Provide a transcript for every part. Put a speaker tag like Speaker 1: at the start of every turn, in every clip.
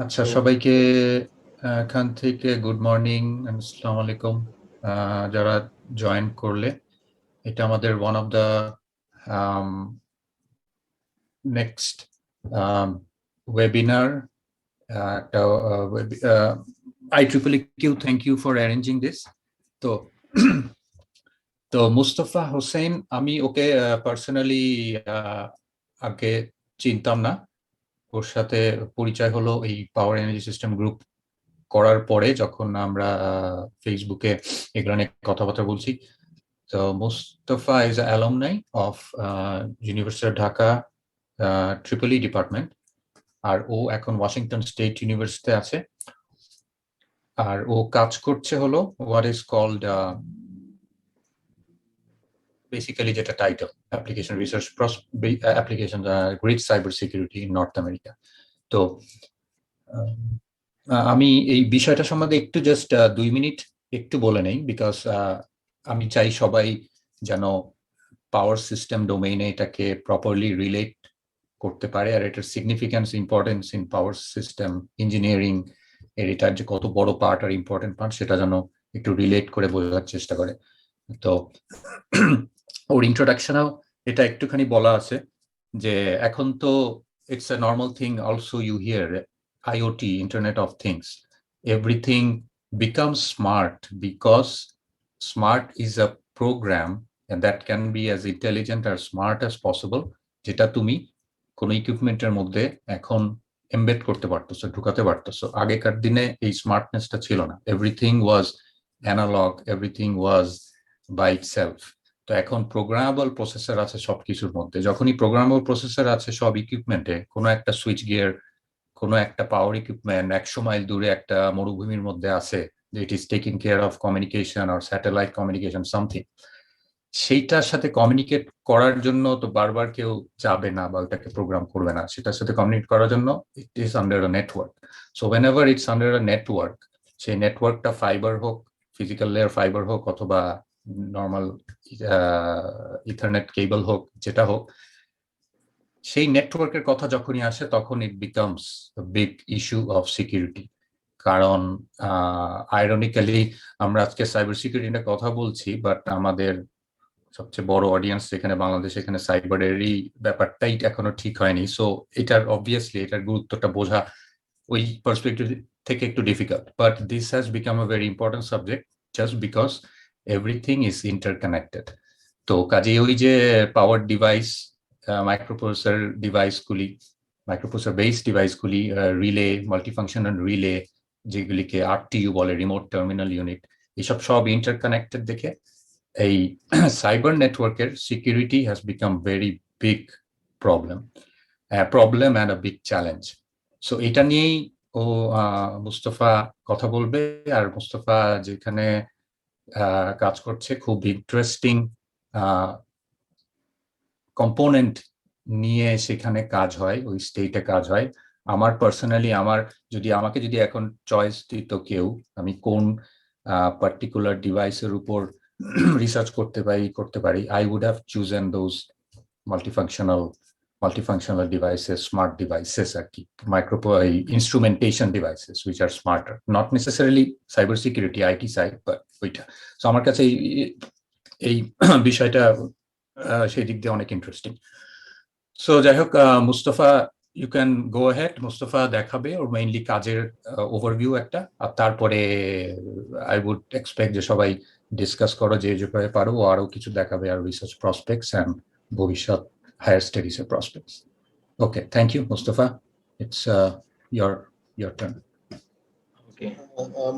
Speaker 1: আচ্ছা,
Speaker 2: তো
Speaker 1: সবাইকে এখান থেকে গুড মর্নিং, আসসালামু আলাইকুম। যারা জয়েন করলে, এটা আমাদের one of the next webinar. একটা IEEE thank you for arranging this. তো তো মুস্তফা হোসেন, আমি ওকে পার্সোনালি আগে চিনতাম না। ওর সাথে পরিচয় হলো এই পাওয়ার এনার্জি সিস্টেম গ্রুপ করার পরে, যখন আমরা ফেসবুকে এগুলো নিয়ে কথাবার্তা বলছি। তো Mustafa is alumni of university of Dhaka triple department, আর ও এখন ওয়াশিংটন স্টেট ইউনিভার্সিটিতে আছে। আর ও কাজ করছে হলো হোয়াট ইজ কল্ড বেসিক্যালি, যেটা title application research application grid cyber security in North America. তো আমি এই বিষয়টা সম্বন্ধে একটু জাস্ট 2 মিনিট একটু বলে নেই, বিকজ আমি চাই সবাই যেন পাওয়ার সিস্টেম ডোমেইনে এটাকে প্রপারলি রিলেট করতে পারে, আর এটার significance, importance in power system engineering এর এটার যে কত বড় পার্ট আর ইম্পর্টেন্ট পার্ট, সেটা যেন একটু রিলেট করে বোঝার চেষ্টা করে। তো ওর ইন্ট্রোডাকশনেও এটা একটুখানি বলা আছে যে এখন তো it's a normal thing also you hear IoT, Internet of Things. Everything becomes smart because smart is a program and that can be as intelligent or smart as possible, যেটা তুমি কোনো ইকুইপমেন্টের মধ্যে এখন এমবেড করতে পারতেছো, ঢুকাতে পারতেছো। আগেকার দিনে এই স্মার্টনেসটা ছিল না। Everything was analogue, everything was by itself. তো এখন প্রোগ্রামেবল প্রসেসর আছে সবকিছুর মধ্যে। যখনই প্রোগ্রামেবল প্রসেসর আছে সব ইকুইপমেন্টে, কোনো একটা সুইচ গিয়ার, কোনো একটা পাওয়ার ইকুইপমেন্ট 100 মাইল দূরে একটা মরুভূমির মধ্যে আছে, যে it is taking care of communication or satellite communication something, সেইটার সাথে কমিউনিকেট করার জন্য তো বারবার কেউ যাবে না বা ওটাকে প্রোগ্রাম করবে না। সেটার সাথে কমিউনিকেট করার জন্য it is under a network. So whenever it's under a network, সেই নেটওয়ার্কটা ফাইবার হোক, ফিজিক্যাল লেয়ার ফাইবার হোক, অথবা নর্মাল ইথারনেট কেবল হোক, যেটা হোক, সেই নেটওয়ার্কের কথা যখনই আসে তখন it becomes big issue of security. কারণ আইরনিক্যালি আমরা আজকে সাইবার সিকিউরিটি নিয়ে কথা বলছি, বাট আমাদের সবচেয়ে বড় অডিয়েন্স যেখানে বাংলাদেশ, এখানে সাইবারেরই ব্যাপারটাই এখনো ঠিক হয়নি। সো এটার অবভিয়াসলি এটার গুরুত্বটা বোঝা ওই পার্সপেক্টিভ থেকে একটু difficult, but this has become a very important subject just because everything is interconnected. তো কাজেই ওই যে পাওয়ার ডিভাইস, মাইক্রোপ্রসেসর ডিভাইসগুলি, মাইক্রোপ্রসেসর বেসড ডিভাইসগুলি, রিলে, মাল্টিফাংশনাল রিলে, যেগুলিকে RTU বলে, রিমোট টার্মিনাল ইউনিট, এসব সব ইন্টারকানেক্টেড দেখে এই সাইবার নেটওয়ার্কের security has become very big problem, problem and a big challenge. So এটা নিয়েই ও মুস্তফা কথা বলবে। আর মুস্তফা যেখানে কাজ করছে, খুব ইন্টারেস্টিং কম্পোনেন্ট নিয়ে সেখানে কাজ হয়, ওই স্টেটে কাজ হয়। আমার পার্সোনালি, আমাকে যদি এখন চয়েস দিত কেউ, আমি কোন পার্টিকুলার ডিভাইসের উপর রিসার্চ করতে পারি, I would have chosen those multifunctional multifunctional devices, smart devices আর কি, instrumentation devices which are smarter, not necessarily cyber security IT side, but ওইটা। সো আমার কাছে এই বিষয়টা সেই দিক দিয়ে অনেক ইন্টারেস্টিং। সো যাই হোক, Mustafa, you can go ahead. Mustafa দেখাবে ওর মেইনলি কাজের ওভারভিউ একটা, আর তারপরে আই উড এক্সপেক্ট যে সবাই ডিসকাস করো যে যেভাবে পারো। ও আরো কিছু দেখাবে, আর রিসার্চ প্রসপেক্টস অ্যান্ড ভবিষ্যৎ হায়ার স্টাডিজ এর prospects. Okay, thank you Mustafa, it's your turn.
Speaker 2: Okay.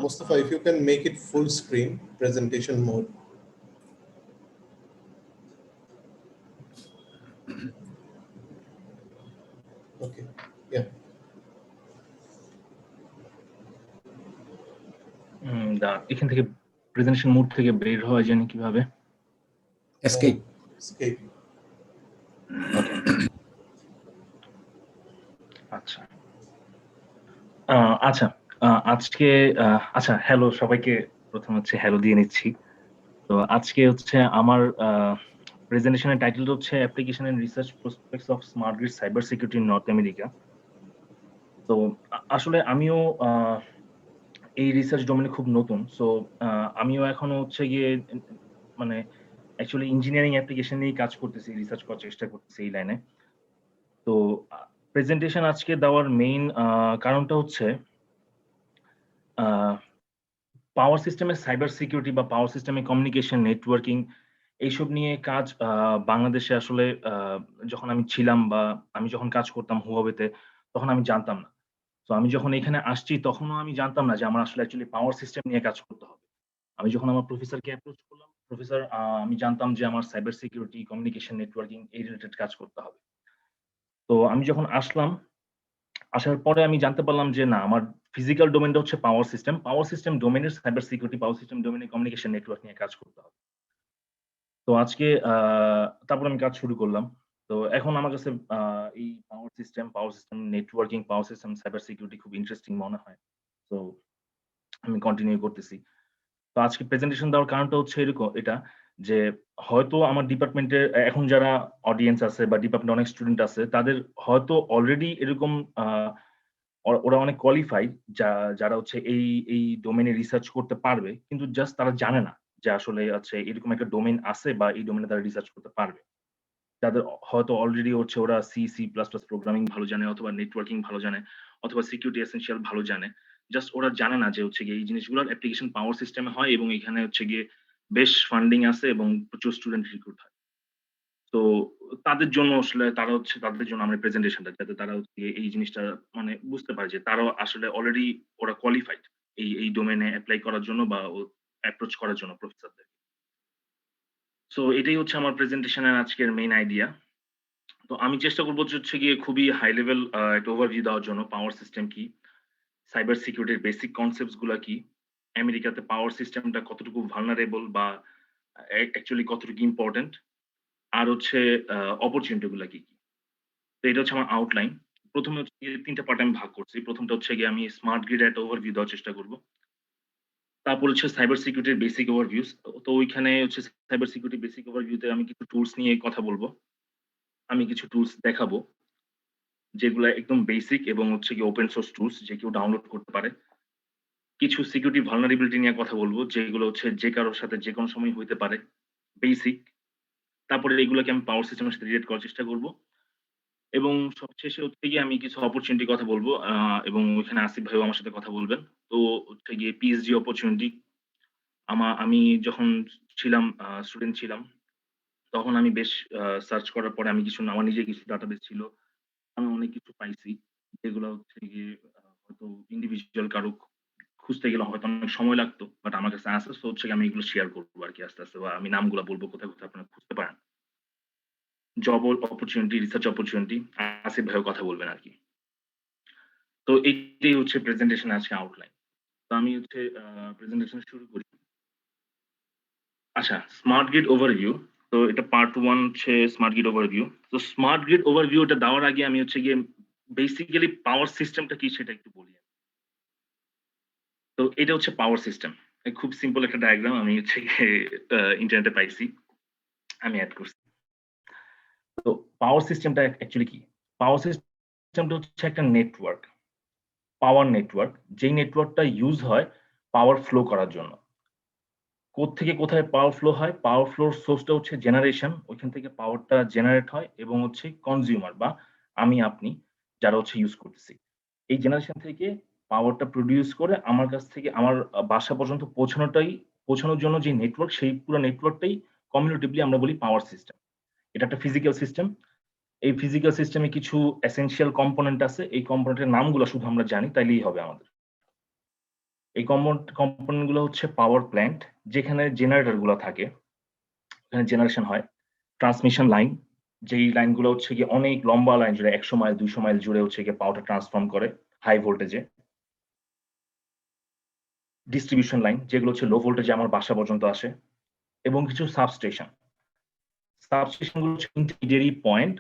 Speaker 2: Mustafa, if you can make it full screen presentation mode. Okay. Yeah.
Speaker 3: এখান থেকে প্রেজেন্টেশন মোড থেকে বের হওয়া যায় কিভাবে?
Speaker 1: এসকেপ।
Speaker 3: আচ্ছা আচ্ছা আজকে আচ্ছা, হ্যালো সবাইকে। প্রথম হচ্ছে হ্যালো দিয়ে নিচ্ছি। তো আজকে হচ্ছে আমার প্রেজেন্টেশনের টাইটেলটা হচ্ছে application and research prospects of smart grid cyber security in North America. তো আসলে আমিও এই রিসার্চ ডোমেনে খুব নতুন। সো আমিও এখনো হচ্ছে গিয়ে মানে অ্যাকচুয়ালি ইঞ্জিনিয়ারিং অ্যাপ্লিকেশন নিয়েই কাজ করতেছি, রিসার্চ করার চেষ্টা করতেছি এই লাইনে। তো প্রেজেন্টেশন আজকে দেওয়ার মেইন কারণটা হচ্ছে আ পাওয়ার সিস্টেমের সাইবার সিকিউরিটি বা পাওয়ার সিস্টেমের কমিউনিকেশন, নেটওয়ার্কিং এইসব নিয়ে কাজ বাংলাদেশে আসলে যখন আমি ছিলাম বা আমি যখন কাজ করতাম হুয়াওয়েতে, তখন আমি জানতাম না। তো আমি যখন এখানে আসছি তখনও আমি জানতাম না যে আমার আসলে অ্যাকচুয়ালি পাওয়ার সিস্টেম নিয়ে কাজ করতে হবে। আমি যখন আমার প্রফেসরকে অ্যাপ্রোচ করলাম, প্রফেসর আমি জানতাম যে আমার সাইবার সিকিউরিটি, কমিউনিকেশন, নেটওয়ার্কিং এই রিলেটেড কাজ করতে হবে। তো আমি যখন আসলাম, আসার পরে আমি জানতে পারলাম যে না আমার ফিজিক্যাল ডোমেইনটা হচ্ছে পাওয়ার সিস্টেম। পাওয়ার সিস্টেম ডোমেইনের সাইবার সিকিউরিটি, পাওয়ার সিস্টেম ডোমেইনের কমিউনিকেশন নেটওয়ার্ক নিয়ে কাজ করতে হবে। তো আজকে তারপর আমি কাজ শুরু করলাম। তো এখন আমার কাছে এই power system networking, power system cyber security খুব ইন্টারেস্টিং মনে হয়। তো আমি কন্টিনিউ করতেছি। তো আজকে প্রেজেন্টেশন দেওয়ার কারণটা হচ্ছে এটা যে হয়তো আমার ডিপার্টমেন্টের এখন যারা অডিয়েন্স আছে বা ডিপার্টমেন্টে অনেক স্টুডেন্ট আছে তাদের হয়তো অলরেডি এরকম আ ওরা অনেক কোয়ালিফাইড যারা হচ্ছে এই ডোমেইনে রিসার্চ করতে পারবে। কিন্তু জাস্ট তারা জানে না যে আসলে হচ্ছে এরকম একটা ডোমেইন আছে বা এই ডোমেইনে তারা রিসার্চ করতে পারবে। যাদের হয়তো অলরেডি হচ্ছে ওরা সি++ প্রোগ্রামিং ভালো জানে অথবা নেটওয়ার্কিং ভালো জানে অথবা সিকিউরিটি এসেনশিয়াল ভালো জানে। জাস্ট ওরা জানে না যে হচ্ছে গিয়ে এই জিনিসগুলোর অ্যাপ্লিকেশন পাওয়ার সিস্টেমে হয় এবং এখানে হচ্ছে গিয়ে বেশ ফান্ডিং আছে এবং প্রচুর স্টুডেন্ট রিক্রুট হয়। তো তাদের জন্য আসলে তাদের জন্য আমার প্রেজেন্টেশনটা যাতে তারা হচ্ছে গিয়ে এই জিনিসটা মানে বুঝতে পারে যে তারাও আসলে অলরেডি ওরা কোয়ালিফাইড এই ডোমেইনে এপ্লাই করার জন্য বা অ্যাপ্রোচ করার জন্য প্রফেসরদের। সো এটাই হচ্ছে আমার প্রেজেন্টেশনের আজকের মেইন আইডিয়া। তো আমি চেষ্টা করব যে হচ্ছে গিয়ে খুবই হাই লেভেল একটা ওভারভিউ দেওয়ার জন্য পাওয়ার সিস্টেম কি, সাইবার সিকিউরিটির বেসিক কনসেপ্টস গুলা কি, আমেরিকাতে পাওয়ার সিস্টেমটা কতটুকু ভালনারেবল বা অ্যাকচুয়ালি কতটুকু ইম্পোর্টেন্ট আর হচ্ছে অপরচুনিটি গুলা কি, কি। তো এটা হচ্ছে আমার আউটলাইন। ১ম এ হচ্ছে গিয়ে ৩ টা পার্টে আমি ভাগ করছি। ১ম টা হচ্ছে গিয়ে আমি স্মার্ট গ্রিড একটা ওভারভিউ দেওয়ার চেষ্টা করব। তারপর হচ্ছে সাইবার সিকিউরিটির বেসিক ওভারভিউস। তো ওইখানে হচ্ছে সাইবার সিকিউরিটি বেসিক ওভারভিউ তে আমি কিছু টুলস নিয়ে কথা বলব। আমি কিছু টুলস দেখাবো। যেগুলা একদম বেসিক এবং হচ্ছে গিয়ে ওপেন সোর্স টুলস যে কেউ ডাউনলোড করতে পারে। কিছু সিকিউরিটি ভালনারেবিলিটি নিয়ে কথা বলব, যেগুলো হচ্ছে যে কারো সাথে যেকোনো সময় হইতে পারে। বেসিক। তারপরে এগুলাকে আমি পাওয়ার সিস্টেমের সাথে রিলেট করার চেষ্টা করব। এবং সবশেষে হচ্ছে গিয়ে আমি কিছু অপরচুনিটির কথা বলব। এবং ওইখানে আসিফ ভাইও আমার সাথে কথা বলবেন। তো হচ্ছে গিয়ে পিএইচডি অপরচুনিটি আমি যখন ছিলাম স্টুডেন্ট ছিলাম, তখন আমি বেশ সার্চ করার পরে আমি আমার নিজের কিছু ডাটাবেস ছিল। আমি অনেক কিছু পাইছি। যেগুলো হচ্ছে গিয়ে হয়তো ইন্ডিভিজুয়াল কারো খুঁজতে গেলে হয়তো অনেক সময় লাগতো। বাট আমার কাছে আছে। সো হচ্ছে গিয়ে আমি এগুলো শেয়ার করব আরকি আস্তে, আস্তে বা আমি নামগুলা বলব কোথায়, কোথায় আপনারা খুঁজতে পারেন। Job opportunity, research opportunity Asif ভাইও কথা বলবেন আরকি। তো এইটাই হচ্ছে প্রেজেন্টেশন আজকে আউটলাইন। তো আমি হচ্ছে প্রেজেন্টেশন শুরু করি। আচ্ছা, স্মার্ট গ্রিড ওভারভিউ। তো এটা পার্ট 1 হচ্ছে স্মার্ট গ্রিড ওভারভিউ। তো স্মার্ট গ্রিড ওভারভিউ টা দেওয়ার আগে আমি হচ্ছে গিয়ে বেসিক্যালি পাওয়ার সিস্টেমটা কি সেটা একটু বলি। তো এটা হচ্ছে পাওয়ার সিস্টেম। খুব সিম্পল একটা ডায়াগ্রাম আমি হচ্ছে গিয়ে ইন্টারনেটে পাইছি। আমি এড করছি। তো পাওয়ার সিস্টেমটা অ্যাকচুয়ালি কি? পাওয়ার সিস্টেমটা হচ্ছে একটা নেটওয়ার্ক, পাওয়ার নেটওয়ার্ক। যেই নেটওয়ার্কটা ইউজ হয় পাওয়ার ফ্লো করার জন্য। কোত্থেকে কোথায় পাওয়ার ফ্লো হয়? পাওয়ার ফ্লোর সোর্সটা হচ্ছে জেনারেশন। ওইখান থেকে পাওয়ারটা জেনারেট হয় এবং হচ্ছে কনজিউমার বা আমি আপনি যারা হচ্ছে ইউজ করতেছি। এই জেনারেশন থেকে পাওয়ারটা প্রোডিউস করে আমার কাছ থেকে আমার বাসা পর্যন্ত পৌঁছানোর জন্য যে নেটওয়ার্ক সেই পুরো নেটওয়ার্কটাই কমিউনিটিভলি আমরা বলি পাওয়ার সিস্টেম। এটা একটা ফিজিক্যাল সিস্টেম। এই ফিজিক্যাল সিস্টেমে কিছু এসেনশিয়াল কম্পোনেন্ট আছে। এই কম্পোনেন্টের নামগুলো শুধু আমরা জানি তাইলেই হবে আমাদের। এই কম্পোনেন্ট গুলো হচ্ছে পাওয়ার প্ল্যান্ট যেখানে জেনারেটর গুলা থাকে। এখানে জেনারেশন হয়। ট্রান্সমিশন লাইন যেই লাইনগুলো হচ্ছে গিয়ে অনেক লম্বা লাইন জুড়ে ১০০ মাইল ২০০ মাইল জুড়ে হচ্ছে গিয়ে পাওয়ারটা ট্রান্সফর্ম করে হাই ভোল্টেজে। ডিস্ট্রিবিউশন লাইন যেগুলো হচ্ছে লো ভোল্টেজে আমার বাসা পর্যন্ত আসে এবং কিছু সাবস্টেশন। সাবস্টেশন গুলো হচ্ছে ইন্টারমিডিয়ারি পয়েন্ট।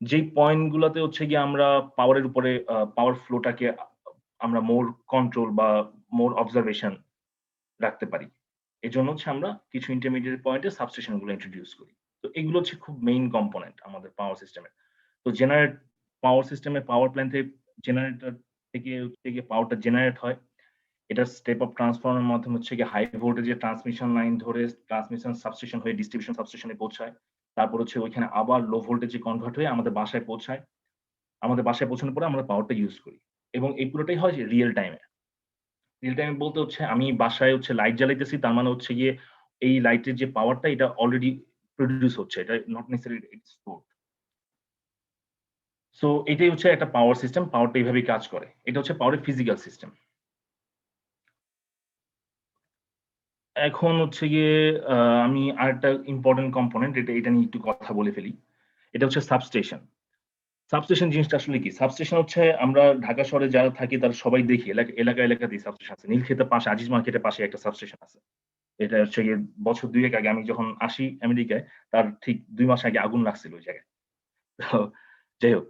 Speaker 3: যেই পয়েন্ট গুলাতে হচ্ছে গিয়ে আমরা পাওয়ারের উপরে পাওয়ার ফ্লোটাকে আমরা মোর কন্ট্রোল বা মোর অবজারভেশন রাখতে পারি। এজন্য হচ্ছে আমরা কিছু ইন্টারমিডিয়েট পয়েন্টে সাবস্টেশন গুলো ইন্ট্রোডিউস করি। তো এগুলো হচ্ছে খুব মেইন কম্পোনেন্ট আমাদের পাওয়ার সিস্টেমের। তো পাওয়ার সিস্টেমে পাওয়ার প্ল্যান্ট থেকে জেনারেটর থেকে হচ্ছে গিয়ে পাওয়ারটা জেনারেট হয়। এটা স্টেপ আপ ট্রান্সফর্মারের মাধ্যমে হচ্ছে গিয়ে হাই ভোল্টেজের ট্রান্সমিশন লাইন ধরে ট্রান্সমিশন সাবস্টেশন হয়ে ডিস্ট্রিবিউশন সাবস্টেশনে পৌঁছায়। তারপর হচ্ছে ওইখানে আবার লো ভোল্টেজে কনভার্ট হয়ে আমাদের বাসায় পৌঁছায়। আমাদের বাসায় পৌঁছানোর পরে আমরা পাওয়ারটা ইউজ করি। এবং এই পুরোটাই হয় রিয়াল টাইমে। রিয়াল টাইমে বলতে হচ্ছে আমি বাসায় হচ্ছে লাইট জ্বালাইতেছি, তার মানে হচ্ছে গিয়ে এই লাইটের যে পাওয়ারটা এটা অলরেডি প্রোডিউস হচ্ছে। এটা not necessarily it's stored. So এটাই হচ্ছে একটা পাওয়ার সিস্টেম। পাওয়ারটা এইভাবেই কাজ করে। এটা হচ্ছে পাওয়ারের ফিজিক্যাল সিস্টেম। এখন হচ্ছে গিয়ে আমি আরেকটা ইম্পোর্টেন্ট কম্পোনেন্ট এটা নিয়ে একটু কথা বলে ফেলি। এটা হচ্ছে সাবস্টেশন। সাবস্টেশন জিনিসটা আসলে কি? সাবস্টেশন হচ্ছে আমরা ঢাকা শহরে যারা থাকি তারা সবাই দেখি এলাকাতেই সাবস্টেশন আছে। নীলক্ষেতের পাশে আজিজ মার্কেটের পাশে একটা সাবস্টেশন আছে। এটা হচ্ছে গিয়ে বছর ২ এক আগে আমি যখন আসি আমেরিকায় তার ঠিক ২ মাস আগে আগুন লাগছিল ওই জায়গায়। তো যাই হোক।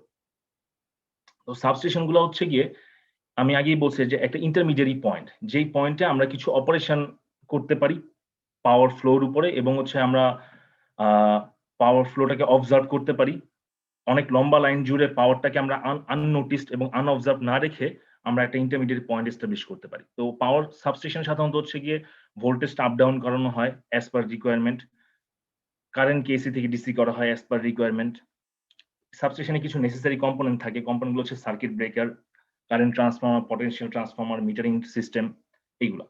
Speaker 3: তো সাবস্টেশন গুলা হচ্ছে গিয়ে আমি আগেই বলছি যে একটা ইন্টারমিডিয়ারি পয়েন্ট। যেই পয়েন্টে আমরা কিছু অপারেশন করতে পারি পাওয়ার ফ্লোর উপরে এবং হচ্ছে আমরা আ পাওয়ার ফ্লোটাকে অবজার্ভ করতে পারি। অনেক লম্বা লাইন জুড়ে পাওয়ারটাকে আমরা আননোটিসড এবং আনঅবজার্ভ না রেখে আমরা একটা ইন্টারমিডিয়েট পয়েন্ট এস্টাবলিশ করতে পারি। তো পাওয়ার সাবস্টেশন সাধারণত হচ্ছে গিয়ে ভোল্টেজটা আপ ডাউন করানো হয় অ্যাজ পার রিকোয়ারমেন্ট। কারেন্টকে এসি থেকে ডিসি করা হয় অ্যাজ পার রিকোয়ারমেন্ট। সাবস্টেশনে কিছু নেসেসারি কম্পোনেন্ট থাকে। কম্পোনেন্ট গুলো হচ্ছে circuit breaker, current transformer, potential transformer, metering system এইগুলা।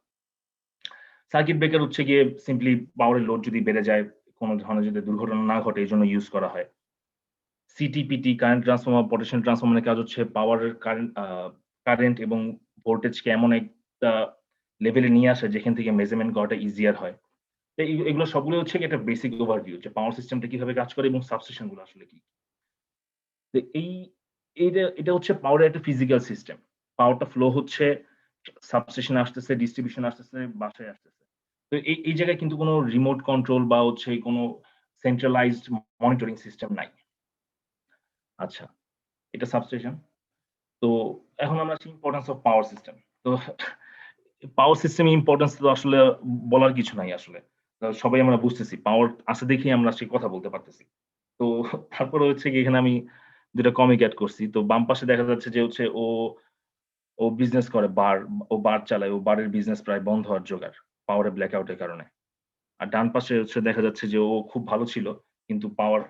Speaker 3: সার্কিট ব্রেকার হচ্ছে গিয়ে সিম্পলি পাওয়ারের লোড যদি বেড়ে যায়, কোন ধরনের যদি দুর্ঘটনা না ঘটে এজন্য ইউজ করা হয়। সিটিপিটি কারেন্ট ট্রান্সফর্মার, পটেনশিয়াল ট্রান্সফর্মারের কাজ হচ্ছে পাওয়ারের কারেন্ট এবং ভোল্টেজকে এমন একটা লেভেলে নিয়ে আসা যেখান থেকে মেজারমেন্ট করাটা ইজিয়ার হয়। তো এগুলো সবগুলো হচ্ছে গিয়ে একটা বেসিক ওভারভিউ যে পাওয়ার সিস্টেমটা কিভাবে কাজ করে এবং সাবস্টেশন গুলো আসলে কি। তো এটা হচ্ছে পাওয়ারের একটা ফিজিক্যাল সিস্টেম। পাওয়ারটা ফ্লো হচ্ছে সাবস্টেশনে আসতেছে, ডিস্ট্রিবিউশন আসতেছে, বাসায় আসতেছে। তো এই জায়গায় কিন্তু কোনো রিমোট কন্ট্রোল বা হচ্ছে কোনো সেন্ট্রালাইজড মনিটরিং সিস্টেম নাই। আচ্ছা, এটা সাবস্টেশন। তো এখন আমরা আসি ইম্পোর্টেন্স অফ পাওয়ার সিস্টেম। তো পাওয়ার সিস্টেম ইম্পোর্টেন্স তো আসলে বলার কিছু নাই আসলে। সবাই আমরা বুঝতেছি। পাওয়ার আছে দেখেই আমরা সে কথা বলতে পারতেছি। তো তারপরে হচ্ছে গিয়ে এখানে আমি ২ টা কমিক এড করছি। তো বাম পাশে দেখা যাচ্ছে যে হচ্ছে ও বিজনেস করে ও বার চালায়। ও বারের বিজনেস প্রায় বন্ধ হওয়ার জোগাড়। পাওয়ারে ব্ল্যাকআউট এর কারণে। আর ডান পাশে হচ্ছে দেখা যাচ্ছে যে ও খুব ভালো ছিল। কিন্তু পাওয়ার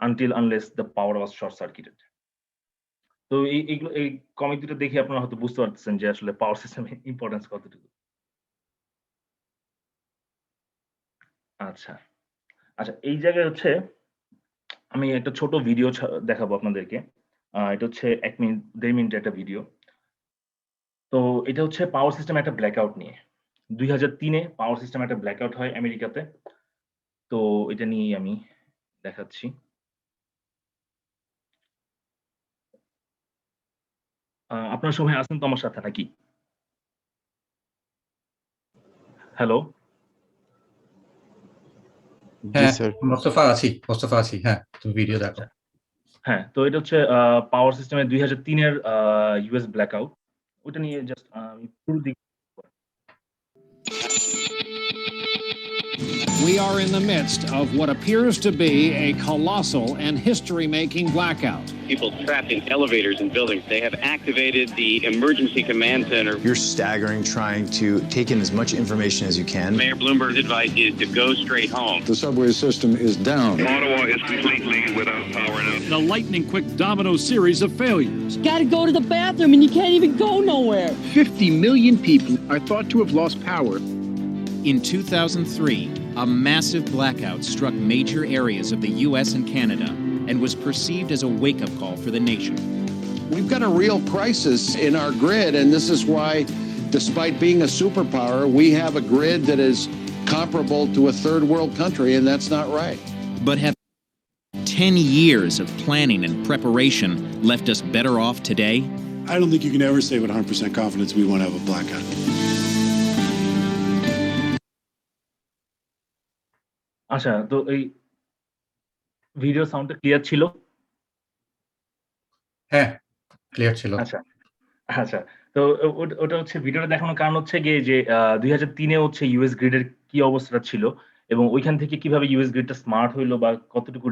Speaker 3: until unless the power was short circuited. তো এই কমিক দুটো দেখে আপনারা হয়তো বুঝতে পারতেছেন যে আসলে পাওয়ার সিস্টেমের ইম্পোর্টেন্স কতটুকু। আচ্ছা। আচ্ছা এই জায়গায় হচ্ছে আমি একটা ছোট ভিডিও দেখাবো আপনাদেরকে। এটা হচ্ছে ১ মিনিট ১.৫ মিনিটের একটা ভিডিও। তো এটা হচ্ছে পাওয়ার সিস্টেম একটা ব্ল্যাকআউট নিয়ে। ২০০৩ এ পাওয়ার সিস্টেম একটা ব্ল্যাকআউট হয় আমেরিকাতে। তো এটা নিয়েই আমি দেখাচ্ছি। আপনারা সবাই আছেন তো আমার সাথে নাকি? হ্যালো?
Speaker 4: জি
Speaker 1: হ্যাঁ,
Speaker 4: স্যার।
Speaker 1: মোস্তফা আছি। হ্যাঁ, তুমি ভিডিও দেখো।
Speaker 3: আচ্ছা। হ্যাঁ, তো এটা হচ্ছে পাওয়ার সিস্টেমের ২০০৩ এর ইউএস ব্ল্যাকআউট। ওটা নিয়ে জাস্ট আমি শুরুর দিকে
Speaker 5: We are in the midst of what appears to be a colossal and history-making blackout.
Speaker 6: People trapped in elevators and buildings. They have activated the emergency command center.
Speaker 4: You're staggering trying to take in as much information as you can.
Speaker 6: Mayor Bloomberg's advice is to go straight home.
Speaker 7: The subway system is down.
Speaker 8: Ottawa is completely without power now.
Speaker 5: The lightning-quick domino series of failures.
Speaker 9: Gotta go to the bathroom and you can't even go nowhere.
Speaker 10: 50 million people are thought to have lost power.
Speaker 11: In 2003, a massive blackout struck major areas of the U.S. and Canada and was perceived as a wake-up call for the nation.
Speaker 7: We've got a real crisis in our grid, and this is why, despite being a superpower, we have a grid that is comparable to a third world country, and that's not right.
Speaker 11: But have 10 years of planning and preparation left us better off today?
Speaker 10: I don't think you can ever say with 100% confidence we won't have a blackout.
Speaker 3: আচ্ছা, তো এই video সাউন্ডটা clear ছিল?
Speaker 1: হ্যাঁ, clear ছিল।
Speaker 3: আচ্ছা, আচ্ছা। তো ওটা হচ্ছে ভিডিওটা দেখানোর কারণ হচ্ছে গিয়ে যে ২০০৩ এ হচ্ছে ইউএস গ্রিডের কি অবস্থাটা ছিল এবং ওইখান থেকে কিভাবে ইউএস গ্রিডটা স্মার্ট হইলো বা কতটুকু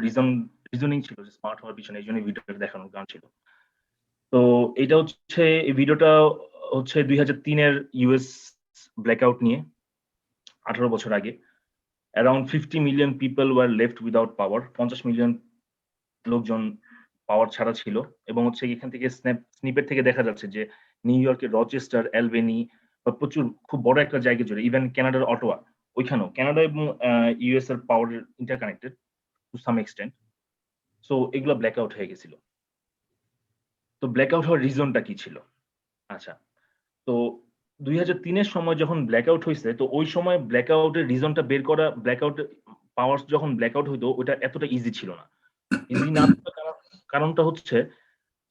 Speaker 3: রিজনিং ছিল যে স্মার্ট হওয়ার পিছনে এইজন্যই ভিডিওটা দেখানোর কারণ ছিল। তো এটা হচ্ছে এই ভিডিওটা হচ্ছে 2003-এর ইউএস ব্ল্যাকআউট নিয়ে 18 বছর আগে। Around 50 million people were left without power, 50 million লোকজন পাওয়ার ছাড়া ছিল। এবং হচ্ছে এখান থেকে স্নিপেট থেকে দেখা যাচ্ছে যে নিউ ইয়র্কের রচেস্টার, অ্যালবেনি বা প্রচুর খুব বড় একটা জায়গা জুড়ে, ইভেন কানাডার অটোয়া, ওইখানেও কানাডা এবং ইউএস এর power interconnected to some extent. So এগুলো ব্ল্যাকআউট হয়ে গেছিল। তো ব্ল্যাকআউট হওয়ার রিজনটা কি ছিল? আচ্ছা, তো 2003-এর সময় যখন ব্ল্যাকআউট হয়েছে, তো ওই সময় ব্ল্যাকআউটের রিজনটা বের করা, ব্ল্যাকআউট পাওয়ার যখন ব্ল্যাকআউট হইতো ওটা এতটা ইজি ছিল না। ইজি না থাকার কারণটা হচ্ছে,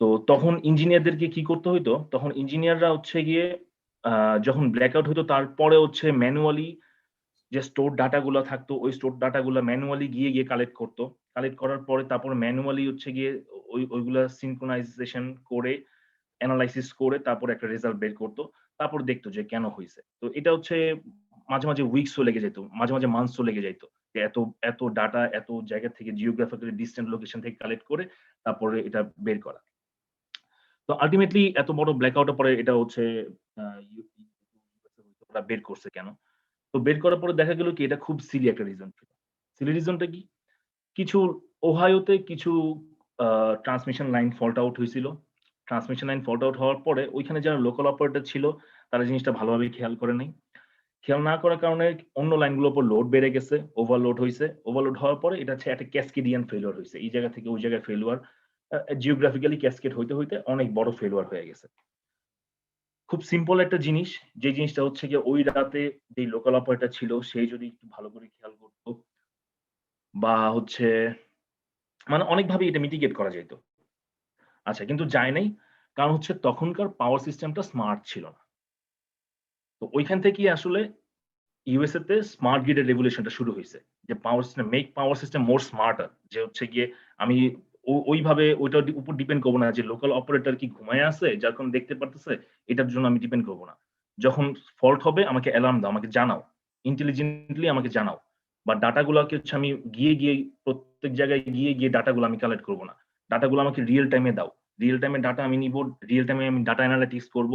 Speaker 3: তো তখন ইঞ্জিনিয়ারদেরকে কি করতে হইতো, তখন ইঞ্জিনিয়াররা হচ্ছে গিয়ে যখন ব্ল্যাকআউট হইতো তারপরে হচ্ছে ম্যানুয়ালি যে স্টোর ডাটাগুলো থাকতো, ওই স্টোর ডাটাগুলো ম্যানুয়ালি গিয়ে কালেক্ট করতো। কালেক্ট করার পরে তারপর ম্যানুয়ালি হচ্ছে গিয়ে ওইগুলা সিনক্রোনাইজেশন করে, অ্যানালাইসিস করে তারপর একটা রেজাল্ট বের করতো। তারপর দেখতো যে কেন হইছে। তো এটা হচ্ছে মাঝে, মাঝে উইকসও লেগে যেত, মাঝে, মাঝে মান্থসও লেগে যাইত। যে এত ডাটা এত জায়গা থেকে জিওগ্রাফিক্যালি ডিসট্যান্ট লোকেশন থেকে কালেক্ট করে তারপরে এটা বের করা। তো আল্টিমেটলি এত বড় ব্ল্যাকআউটের পরে এটা হচ্ছে ওরা বের করছে কেন? তো বের করার পরে দেখা গেল কি এটা খুব সিলি একটা রিজন ছিল। সিলি রিজনটা কি? কিছু ওহাইওতে কিছু ট্রান্সমিশন লাইন ফল্ট আউট হয়েছিল। ট্রান্সমিশন লাইন ফল্ট আউট হওয়ার পরে ওইখানে যারা লোকাল অপারেটর ছিল তারা জিনিসটা ভালোভাবে খেয়াল করে নাই। খেয়াল না করার কারণে অন্য লাইনগুলোর উপর লোড বেড়ে গেছে, ওভারলোড হইছে। ওভারলোড হওয়ার পরে এটা হচ্ছে একটা ক্যাসকেডিয়ান ফেলিওর হইছে। এই জায়গা থেকে ওই জায়গায় ফেলিওর জিওগ্রাফিক্যালি ক্যাসকেড হইতে অনেক বড় ফেলিওর হয়ে গেছে। খুব সিম্পল একটা জিনিস, যে জিনিসটা হচ্ছে গিয়ে ওই রাতে যে লোকাল অপারেটর ছিল সে যদি একটু ভালো করে খেয়াল করত বা হচ্ছে মানে অনেকভাবে এটা মিটিগেট করা যেত। আচ্ছা, কিন্তু যায় নাই। কারণ হচ্ছে তখনকার পাওয়ার সিস্টেমটা স্মার্ট ছিল না। তো ওইখান থেকেই আসলে ইউএসএ তে স্মার্ট গ্রিডের রেভলিউশনটা শুরু হইছে। যে power system, make power system more smarter. যে হচ্ছে গিয়ে আমি ওইভাবে ওইটার উপর ডিপেন্ড করব না যে লোকাল অপারেটর কি ঘুমায়ে আছে যার কারণে দেখতে পারতেছে, এটার জন্য আমি ডিপেন্ড করব না। যখন ফল্ট হবে আমাকে অ্যালার্ম দাও, আমাকে জানাও। ইন্টেলিজেন্টলি আমাকে জানাও। বা ডাটাগুলোকে হচ্ছে আমি গিয়ে প্রত্যেক জায়গায় গিয়ে ডাটাগুলো আমি কালেক্ট করব না। ডাটাগুলো আমাকে রিয়েল টাইমে দাও। রিয়েল টাইমে ডাটা আমি নিব, রিয়েল টাইমে আমি ডাটা অ্যানালিটিক্স করব।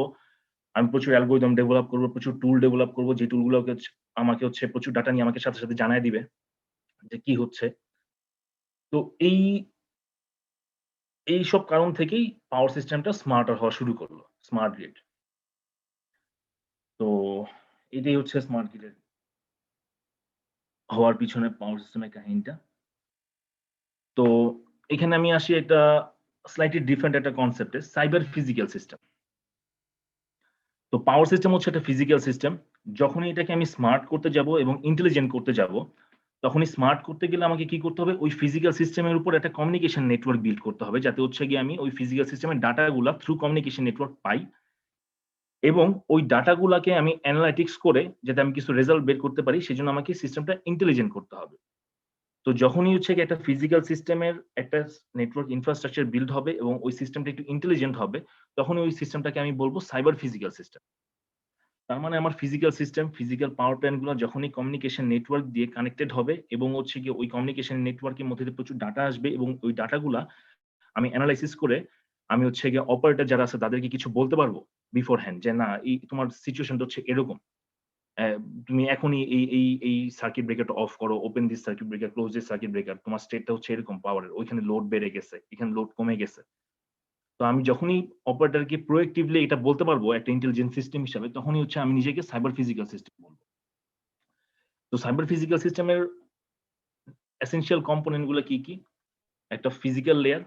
Speaker 3: আমি প্রচুর অ্যালগরিদম ডেভেলপ করব, প্রচুর টুল ডেভেলপ করব, যে টুলগুলোকে আমাকে হচ্ছে প্রচুর ডাটা নিয়ে আমাকে সাথে, সাথে জানায় দিবে যে কি হচ্ছে। তো এইসব কারণ থেকেই পাওয়ার সিস্টেমটা স্মার্টার হওয়া শুরু করলো, স্মার্ট গ্রিড। তো এটাই হচ্ছে স্মার্ট গ্রিডের হওয়ার পিছনে পাওয়ার সিস্টেমের কাহিনীটা। তো এখানে আমি আসি একটা স্লাইটলি ডিফারেন্ট একটা কনসেপ্টে, সাইবার ফিজিক্যাল সিস্টেম। তো পাওয়ার সিস্টেম হচ্ছে একটা ফিজিক্যাল সিস্টেম। যখনই এটাকে আমি স্মার্ট করতে যাব এবং ইন্টেলিজেন্ট করতে যাব, তখনই স্মার্ট করতে গেলে আমাকে কি করতে হবে, ওই ফিজিক্যাল সিস্টেমের উপর একটা কমিউনিকেশন নেটওয়ার্ক বিল্ড করতে হবে, যাতে হচ্ছে গিয়ে আমি ওই ফিজিক্যাল সিস্টেমের ডাটাগুলা থ্রু কমিউনিকেশন নেটওয়ার্ক পাই এবং ওই ডাটাগুলাকে আমি অ্যানালাইটিক্স করে যাতে আমি কিছু রেজাল্ট বের করতে পারি, সেজন্য আমাকে সিস্টেমটা ইন্টেলিজেন্ট করতে হবে। তো যখনই হচ্ছে গিয়ে একটা ফিজিক্যাল সিস্টেমের একটা নেটওয়ার্ক ইনফ্রাস্ট্রাকচার বিল্ড হবে এবং ওই সিস্টেমটা একটু ইন্টেলিজেন্ট হবে, তখনই ওই সিস্টেমটাকে আমি বলবো সাইবার ফিজিক্যাল সিস্টেম। তার মানে আমার physical system, physical power plant গুলো যখনই কমিউনিকেশন নেটওয়ার্ক দিয়ে কানেক্টেড হবে এবং হচ্ছে গিয়ে ওই কমিউনিকেশন নেটওয়ার্কের মধ্যে দিয়ে প্রচুর ডাটা আসবে এবং ওই ডাটাগুলা আমি অ্যানালাইসিস করে আমি হচ্ছে গিয়ে অপারেটর যারা আছে তাদেরকে কিছু বলতে পারবো বিফোর হ্যান্ড, যে না এই তোমার সিচুয়েশনটা হচ্ছে এরকম, তুমি এখনই এই সার্কিট ব্রেকারটা অফ করো, open this circuit breaker, close this circuit breaker, তোমার স্টেটটা হচ্ছে এরকম পাওয়ারের, ওইখানে লোড বেড়ে গেছে, এখানে লোড কমে গেছে। তো আমি যখনই অপারেটরকে প্রোঅ্যাক্টিভলি এটা বলতে পারবো একটা ইন্টেলিজেন্ট সিস্টেম হিসাবে, তখনই হচ্ছে আমি নিজেকে সাইবার ফিজিক্যাল সিস্টেম বলবো। তো সাইবার ফিজিক্যাল সিস্টেমের এসেনশিয়াল কম্পোনেন্ট গুলো কি কি? একটা ফিজিক্যাল লেয়ার,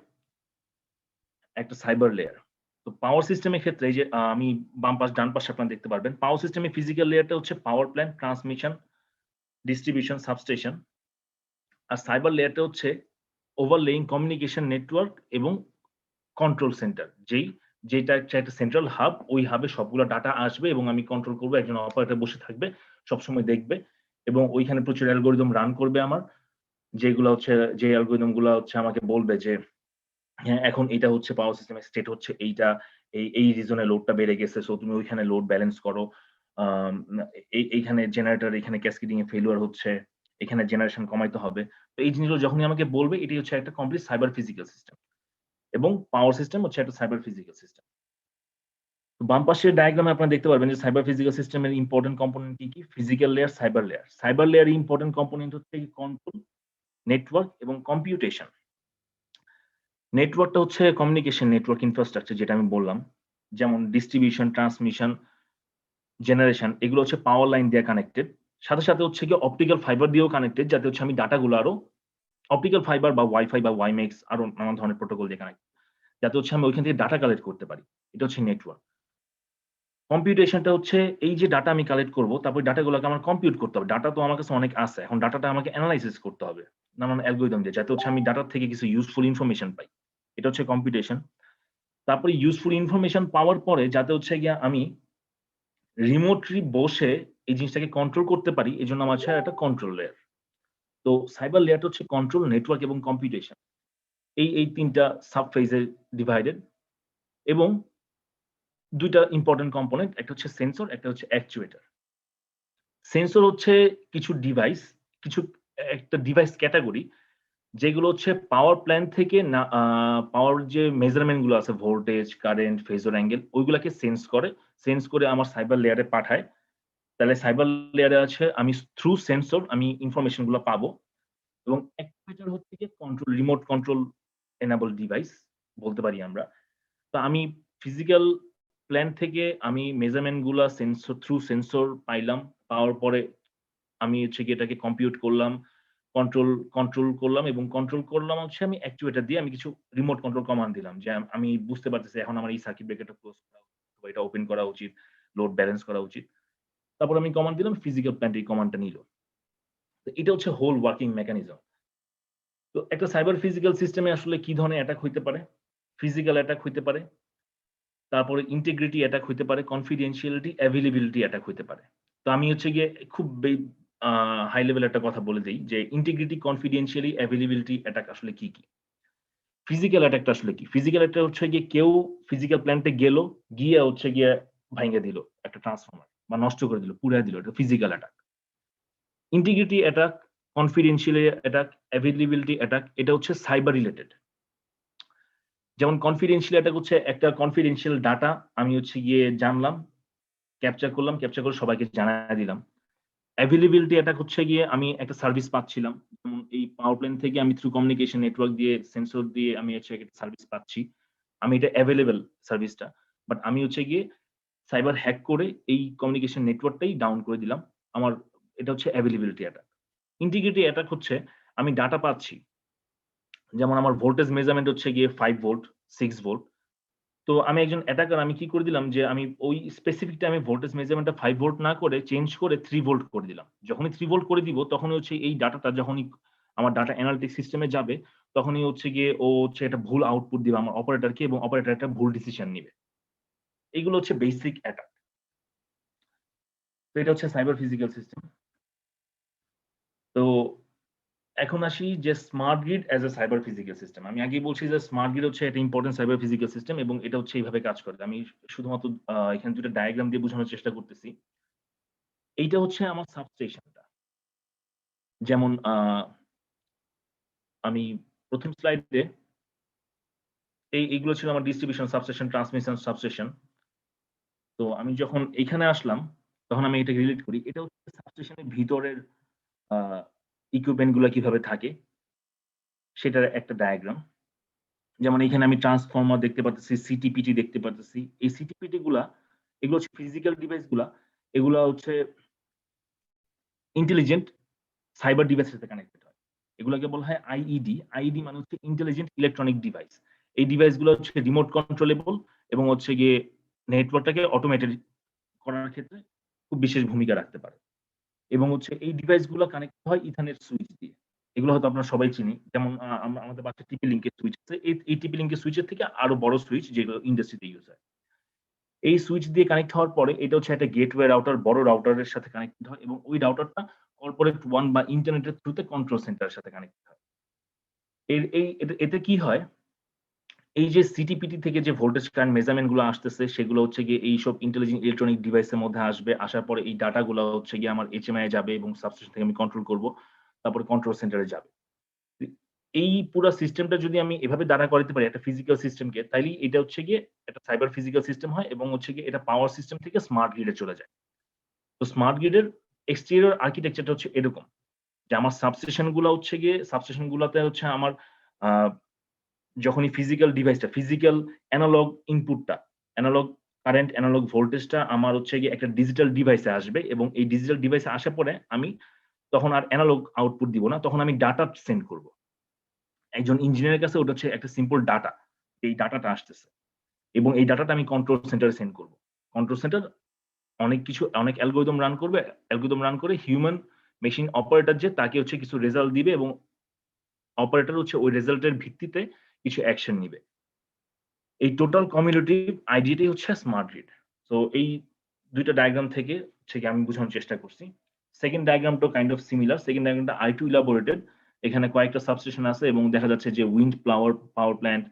Speaker 3: একটা সাইবার লেয়ার। তো পাওয়ার সিস্টেমের ক্ষেত্রে এই যে আমি বাম পাশ ডান পাশে আপনারা দেখতে পারবেন, পাওয়ার সিস্টেমের ফিজিক্যাল লেয়ারটা হচ্ছে power plant, transmission, distribution, substation. আর সাইবার লেয়ারটা হচ্ছে ওভারলেইং কমিউনিকেশন নেটওয়ার্ক এবং কন্ট্রোল সেন্টার, যেটা একটা সেন্ট্রাল হাব, ওই হাবে সবগুলো ডাটা আসবে এবং আমি কন্ট্রোল করবো, একজন অপারেটর বসে থাকবে সবসময় দেখবে এবং ওইখানে প্রচুর অ্যালগরিদম রান করবে আমার, যেগুলো হচ্ছে যে অ্যালগরিদম গুলো হচ্ছে আমাকে বলবে যে হ্যাঁ এখন এটা হচ্ছে পাওয়ার সিস্টেমের স্টেট হচ্ছে এইটা, এই রিজনে লোডটা বেড়ে গেছে, সো তুমি ওইখানে লোড ব্যালেন্স করো, এইখানে জেনারেটর এখানে ক্যাসকেডিং এ ফেলিওর হচ্ছে, এখানে জেনারেশন কমাইতে হবে। তো এই জিনিসগুলো যখনই আমাকে বলবে, এটি হচ্ছে একটা কমপ্লিট সাইবার ফিজিক্যাল সিস্টেম। এবং পাওয়ার সিস্টেম হচ্ছে একটা সাইবার ফিজিক্যাল সিস্টেম। তো বাম পাশের ডায়াগ্রামে আপনারা দেখতে পারবেন যে সাইবার ফিজিক্যাল সিস্টেমের ইম্পর্টেন্ট কম্পোনেন্ট কি কি? Physical layer, cyber layer. Cyber লেয়ারে ইম্পর্টেন্ট কম্পোনেন্ট হচ্ছে কন্ট্রোল, নেটওয়ার্ক এবং কম্পিউটেশন। নেটওয়ার্কটা হচ্ছে কমিউনিকেশন নেটওয়ার্ক ইনফ্রাস্ট্রাকচার, যেটা আমি বললাম, যেমন ডিস্ট্রিবিউশন, ট্রান্সমিশন, জেনারেশন, এগুলো হচ্ছে পাওয়ার লাইন দিয়ে কানেক্টেড। সাথে সাথে হচ্ছে গিয়ে অপটিক্যাল ফাইবার দিয়েও কানেক্টেড, যাতে হচ্ছে আমি ডাটাগুলো আরো অপটিক্যাল ফাইবার বা ওয়াইফাই বা ওয়াইমেক্স আরো নানান ধরনের প্রোটোকল দিয়ে কানেক্ট, যাতে হচ্ছে আমি ওইখান থেকে ডাটা কালেক্ট করতে পারি। এটা হচ্ছে নেটওয়ার্ক। কম্পিউটেশনটা হচ্ছে এই যে ডাটা আমি কালেক্ট করব, তারপর ডাটাগুলোকে আমার কম্পিউট করতে হবে। ডাটা তো আমার কাছে অনেক আছে, এখন ডাটাটা আমাকে অ্যানালাইসিস করতে হবে নানান অ্যালগরিদম দিয়ে, যাতে হচ্ছে আমি ডাটার থেকে কিছু ইউজফুল ইনফরমেশন পাই। এটা হচ্ছে কম্পিউটেশন। তারপরে ইউজফুল ইনফরমেশন পাওয়ার পরে যাতে হচ্ছে গিয়ে আমি রিমোটলি বসে এই জিনিসটাকে কন্ট্রোল করতে পারি, এই জন্য আমার হচ্ছে একটা কন্ট্রোল লেয়ার। তো সাইবার লেয়ারটা হচ্ছে কন্ট্রোল, নেটওয়ার্ক এবং কম্পিউটেশন, এই তিনটা সাব ফেজে ডিভাইডেড। এবং দুইটা ইম্পর্টেন্ট কম্পোনেন্ট, একটা হচ্ছে সেন্সর, একটা হচ্ছে অ্যাকচুয়েটর। সেন্সর হচ্ছে কিছু ডিভাইস, একটা ডিভাইস ক্যাটাগরি, যেগুলো হচ্ছে পাওয়ার প্ল্যান্ট থেকে না পাওয়ার যে মেজারমেন্ট গুলো আছে, ভোল্টেজ, কারেন্ট, ফেজর অ্যাঙ্গেল, ওইগুলাকে সেন্স করে আমার সাইবার লেয়ারে পাঠায়। তাহলে সাইবার লেয়ারে আছে আমি থ্রু সেন্সর আমি ইনফরমেশন গুলো পাবো। এবং অ্যাকচুয়েটর হচ্ছে কি control, remote control enable device বলতে পারি আমরা। তো আমি ফিজিক্যাল প্ল্যান থেকে আমি মেজারমেন্ট গুলা থ্রু সেন্সর পাইলাম, পাওয়ার পরে আমি হচ্ছে কি এটাকে কম্পিউট করলাম, কন্ট্রোল করলাম, এবং কন্ট্রোল করলাম হচ্ছে আমি অ্যাকচুয়েটর দিয়ে আমি কিছু রিমোট কন্ট্রোল কমান্ড দিলাম, যে আমি বুঝতে পারতেছি এখন আমার এই সার্কিট ব্রেকারটা ক্লোজ করা উচিত, বা এটা ওপেন করা উচিত, লোড ব্যালেন্স করা উচিত। তারপর আমি কমান্ড দিলাম, ফিজিক্যাল প্ল্যান্ট এই কমান্ডটা নিল। তো এটা হচ্ছে হোল ওয়ার্কিং মেকানিজম। তো একটা সাইবার ফিজিক্যাল সিস্টেমে আসলে কি ধরনের অ্যাটাক হইতে পারে? ফিজিক্যাল অ্যাটাক হইতে পারে, তারপরে ইন্টিগ্রিটি অ্যাটাক হইতে পারে, কনফিডেন্সিয়ালিটি, অ্যাভেইলেবিলিটি অ্যাটাক হইতে পারে। তো আমি হচ্ছে গিয়ে খুব হাই লেভেল একটা কথা বলে দেই যে ইন্টিগ্রিটি, কনফিডেন্সিয়ালি, অ্যাভেইলেবিলিটি অ্যাটাক আসলে কি কি? ফিজিক্যাল অ্যাটাকটা আসলে কি? ফিজিক্যাল অ্যাটাক হচ্ছে গিয়ে কেউ ফিজিক্যাল প্ল্যান্টে গিয়ে হচ্ছে গিয়ে ভাঙিয়ে দিল একটা ট্রান্সফরমার, বা নষ্ট করে দিল, পুড়ায় দিল, এটা physical attack. Integrity attack, confidentially attack, availability attack, এটা হচ্ছে সাইবার রিলেটেড। যেমন কনফিডেন্সিয়াল অ্যাটাক হচ্ছে একটা কনফিডেন্সিয়াল ডাটা আমি হচ্ছে গিয়ে জানলাম, ক্যাপচার করে সবাইকে জানায় দিলাম। অ্যাভেইলেবিলিটি অ্যাটাক হচ্ছে গিয়ে আমি একটা সার্ভিস পাচ্ছিলাম, যেমন এই পাওয়ার প্ল্যান্ট থেকে আমি থ্রু কমিউনিকেশন নেটওয়ার্ক দিয়ে, সেন্সর দিয়ে আমি হচ্ছে একটা সার্ভিস পাচ্ছি, আমি এটা অ্যাভেইলেবল সার্ভিসটা, বাট আমি হচ্ছে গিয়ে সাইবার হ্যাক করে এই কমিউনিকেশন নেটওয়ার্কটাই ডাউন করে দিলাম আমার। এটা হচ্ছে অ্যাভেইলেবিলিটি অ্যাটাক। ইন্টিগ্রিটি অ্যাটাক হচ্ছে আমি ডাটা পাচ্ছি, যেমন আমার ভোল্টেজ মেজারমেন্ট হচ্ছে গিয়ে 5 ভোল্ট, 6 ভোল্ট। তো আমি একজন অ্যাটাকার, আমি কি করে দিলাম যে আমি ওই স্পেসিফিক টাইমে ভোল্টেজ মেজারমেন্টটা 5 ভোল্ট না করে চেঞ্জ করে 3 ভোল্ট করে দিলাম। যখনই 3 ভোল্ট করে দিব, তখনই হচ্ছে এই ডাটাটা যখনই আমার ডাটা অ্যানালিটিক্স সিস্টেমে যাবে, তখনই হচ্ছে গিয়ে ও হচ্ছে একটা ভুল আউটপুট দিবে আমার অপারেটরকে, এবং অপারেটর একটা ভুল ডিসিশন নিবে। এগুলো হচ্ছে বেসিক অ্যাটাক। তো এটা হচ্ছে সাইবার ফিজিক্যাল সিস্টেম। তো এখন আসি যে smart grid as a cyber physical system. আমি আগেই বলছি যে স্মার্ট গ্রিড হচ্ছে একটা ইম্পর্টেন্ট সাইবার ফিজিক্যাল সিস্টেম, এবং এটা হচ্ছে এইভাবে কাজ করে। আমি শুধুমাত্র এখানে দুটো ডায়াগ্রাম দিয়ে বোঝানোর চেষ্টা করতেছি। এইটা হচ্ছে আমার সাবস্টেশনটা। যেমন আমি প্রথম স্লাইডে এইগুলো ছিল আমার ডিস্ট্রিবিউশন সাবস্টেশন, ট্রান্সমিশন সাবস্টেশন। তো আমি যখন এখানে আসলাম, তখন আমি এটা রিলেট করি। এটা হচ্ছে সাবস্টেশনের ভিতরের ইকুইপমেন্ট গুলো কিভাবে থাকে সেটার একটা ডায়াগ্রাম। যেমন এখানে আমি ট্রান্সফরমার দেখতে পাচ্ছি, সিটিপিটি দেখতে পাচ্ছি। এই সিটিপিটি গুলা, এগুলো হচ্ছে ফিজিক্যাল ডিভাইস গুলা, এগুলা হচ্ছে ইন্টেলিজেন্ট সাইবার ডিভাইসের সাথে কানেক্টেড হয়। এগুলোকে বলা হয় আইইডি। আইইডি মানে হচ্ছে ইন্টেলিজেন্ট ইলেকট্রনিক ডিভাইস। এই ডিভাইস গুলো হচ্ছে রিমোট কন্ট্রোলেবল, এবং হচ্ছে গিয়ে নেটওয়ার্কটাকে অটোমেটেড করার ক্ষেত্রে খুব বিশেষ ভূমিকা রাখতে পারে। এবং হচ্ছে এই ডিভাইস গুলো কানেক্ট হয় ইথারনেট সুইচ দিয়ে। এগুলো হয়তো আপনারা সবাই চিনি। যেমন আমাদের বাসায় টিপি লিংকের সুইচ আছে। এই টিপি লিংকের সুইচের থেকে আরো বড় সুইচ, যেগুলো ইন্ডাস্ট্রিতে ইউজ হয়। এই সুইচ দিয়ে কানেক্ট হওয়ার পরে এটা হচ্ছে একটা গেটওয়ে রাউটার, বড় রাউটারের সাথে কানেক্টেড হয়, এবং ওই রাউটারটা কর্পোরেট 1 বা ইন্টারনেটের থ্রুতে কন্ট্রোল সেন্টারের সাথে কানেক্টেড হয়। এতে কি হয়, এই যে সিটিপিটি থেকে যে ভোল্টেজ কারেন্ট মেজারমেন্ট গুলো আসতেছে, সেগুলো হচ্ছে গিয়ে এইসব ইন্টেলিজেন্ট ইলেকট্রনিক ডিভাইসের মধ্যে আসবে। আসার পরে এই ডাটা গুলো হচ্ছে গিয়ে আমার এইচএমআই যাবে, এবং সাবস্টেশন থেকে আমি কন্ট্রোল করব, তারপরে কন্ট্রোল সেন্টারে যাবে। এই পুরা সিস্টেমটা যদি আমি এভাবে দাঁড়া করাতে পারি একটা ফিজিক্যাল সিস্টেমকে, তাইলে এটা হচ্ছে গিয়ে একটা সাইবার ফিজিক্যাল সিস্টেম হয় এবং হচ্ছে গিয়ে এটা পাওয়ার সিস্টেম থেকে স্মার্ট গ্রিডে চলে যায়। তো স্মার্ট গ্রিডের এক্সটেরিয়র আর্কিটেকচারটা হচ্ছে এরকম যে আমার সাবস্টেশন গুলাতে হচ্ছে আমার আ যখনই ফিজিক্যাল ডিভাইসটা, ফিজিক্যাল এনালগ ইনপুটটা, এনালগ কারেন্ট, এনালগ ভোল্টেজটা আমার হচ্ছে গিয়ে একটা ডিজিটাল ডিভাইসে আসবে এবং এই ডিজিটাল ডিভাইসে আসার পরে আমি তখন আর এনালগ আউটপুট দিব না। তখন আমি ডাটা সেন্ড করব। একজন ইঞ্জিনিয়ারের কাছে ওটা হচ্ছে একটা সিম্পল ডাটা। এই ডাটাটা আসতেছে এবং এই ডাটাটা আমি কন্ট্রোল সেন্টারে সেন্ড করব। কন্ট্রোল সেন্টার অনেক অ্যালগরিদম রান করবে। অ্যালগরিদম রান করে হিউম্যান মেশিন অপারেটর যে তাকে হচ্ছে কিছু রেজাল্ট দিবে এবং অপারেটর হচ্ছে ওই রেজাল্টের ভিত্তিতে কিছু অ্যাকশন নিবে। এই টোটাল কমিউনিটিভ আইডিয়াটাই হচ্ছে স্মার্ট গ্রিড। সো এই ২ টা ডায়াগ্রাম থেকে হচ্ছে গিয়ে আমি বোঝানোর চেষ্টা করছি। সেকেন্ড ডায়াগ্রামটাও কাইন্ড অফ সিমিলার। সেকেন্ড ডায়াগ্রামটা আরেকটু ইলাবোরেটেড। এখানে কয়েকটা সাবস্টেশন আছে এবং দেখা যাচ্ছে যে wind power plant,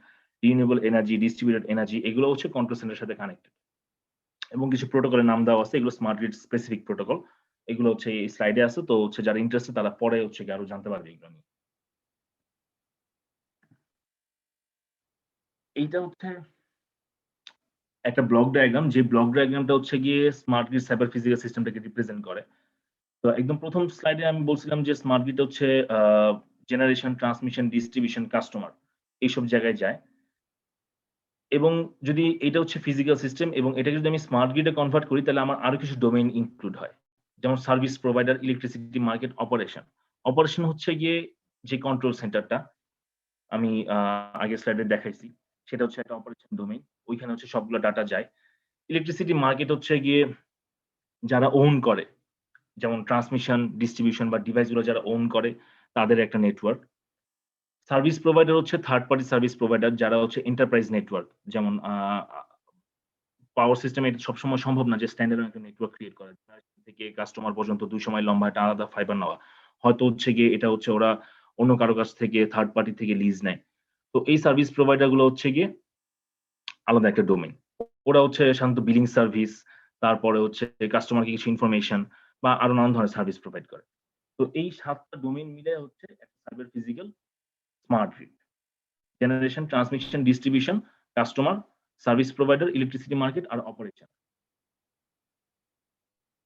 Speaker 3: renewable energy, distributed energy এগুলো হচ্ছে কন্ট্রোল সেন্টারের সাথে কানেক্টেড। এবং কিছু প্রোটোকলের নাম দেওয়া আছে। এগুলো স্মার্ট গ্রিড স্পেসিফিক প্রোটোকল। এগুলো হচ্ছে এই স্লাইডে আছে। তো হচ্ছে যারা ইন্টারেস্টেড তারা পরে হচ্ছে গিয়ে আরো জানতে পারবে এগুলো নিয়ে। এইটা হচ্ছে একটা ব্লক ডায়াগ্রাম, যে ব্লক ডায়াগ্রামটা হচ্ছে গিয়ে স্মার্ট গ্রিড সাইবার ফিজিক্যাল সিস্টেমটাকে রিপ্রেজেন্ট করে। তো একদম প্রথম স্লাইডে আমি বলছিলাম যে স্মার্ট গ্রিড হচ্ছে জেনারেশন, ট্রান্সমিশন, ডিস্ট্রিবিউশন, কাস্টমার এইসব জায়গায় যায়। এবং যদি এটা হচ্ছে ফিজিক্যাল সিস্টেম এবং এটাকে যদি আমি স্মার্ট গ্রিডে কনভার্ট করি তাহলে আমার আরো কিছু ডোমেইন ইনক্লুড হয়। যেমন service provider, electricity market, operation. Operation হচ্ছে গিয়ে যে কন্ট্রোল সেন্টারটা আমি আগের স্লাইডে দেখাইছি, সেটা হচ্ছে একটা অপারেশন ডোমেইন। ওইখানে হচ্ছে সবগুলো ডাটা যায়। ইলেকট্রিসিটি মার্কেট হচ্ছে গিয়ে যারা ওন করে, যেমন ট্রান্সমিশন, ডিস্ট্রিবিউশন বা ডিভাইসগুলো যারা ওন করে তাদের একটা নেটওয়ার্ক। সার্ভিস প্রোভাইডার হচ্ছে থার্ড পার্টি সার্ভিস প্রোভাইডার যারা হচ্ছে এন্টারপ্রাইজ নেটওয়ার্ক। যেমন পাওয়ার সিস্টেমে এটা সবসময় সম্ভব না যে স্ট্যান্ডার্ড একটা নেটওয়ার্ক ক্রিয়েট করা। থেকে কাস্টমার পর্যন্ত ২ সময় লম্বা একটা আলাদা ফাইবার নেওয়া। হয়তো হচ্ছে গিয়ে এটা হচ্ছে ওরা অন্য কারো কাছ থেকে থার্ড পার্টি থেকে লিজ নেয়। তো এই সার্ভিস প্রোভাইডার গুলো হচ্ছে গিয়ে আলাদা একটা ডোমেইন। ওরা হচ্ছে সাধারণত বিলিং সার্ভিস, তারপরে হচ্ছে কাস্টমারকে কিছু ইনফরমেশন বা আরো নানান ধরনের সার্ভিস প্রোভাইড করে। তো এই ৭ টা ডোমেইন মিলে হচ্ছে একটা cyber physical smart grid. Generation, transmission, distribution, customer, service provider, electricity market আর অপারেশন।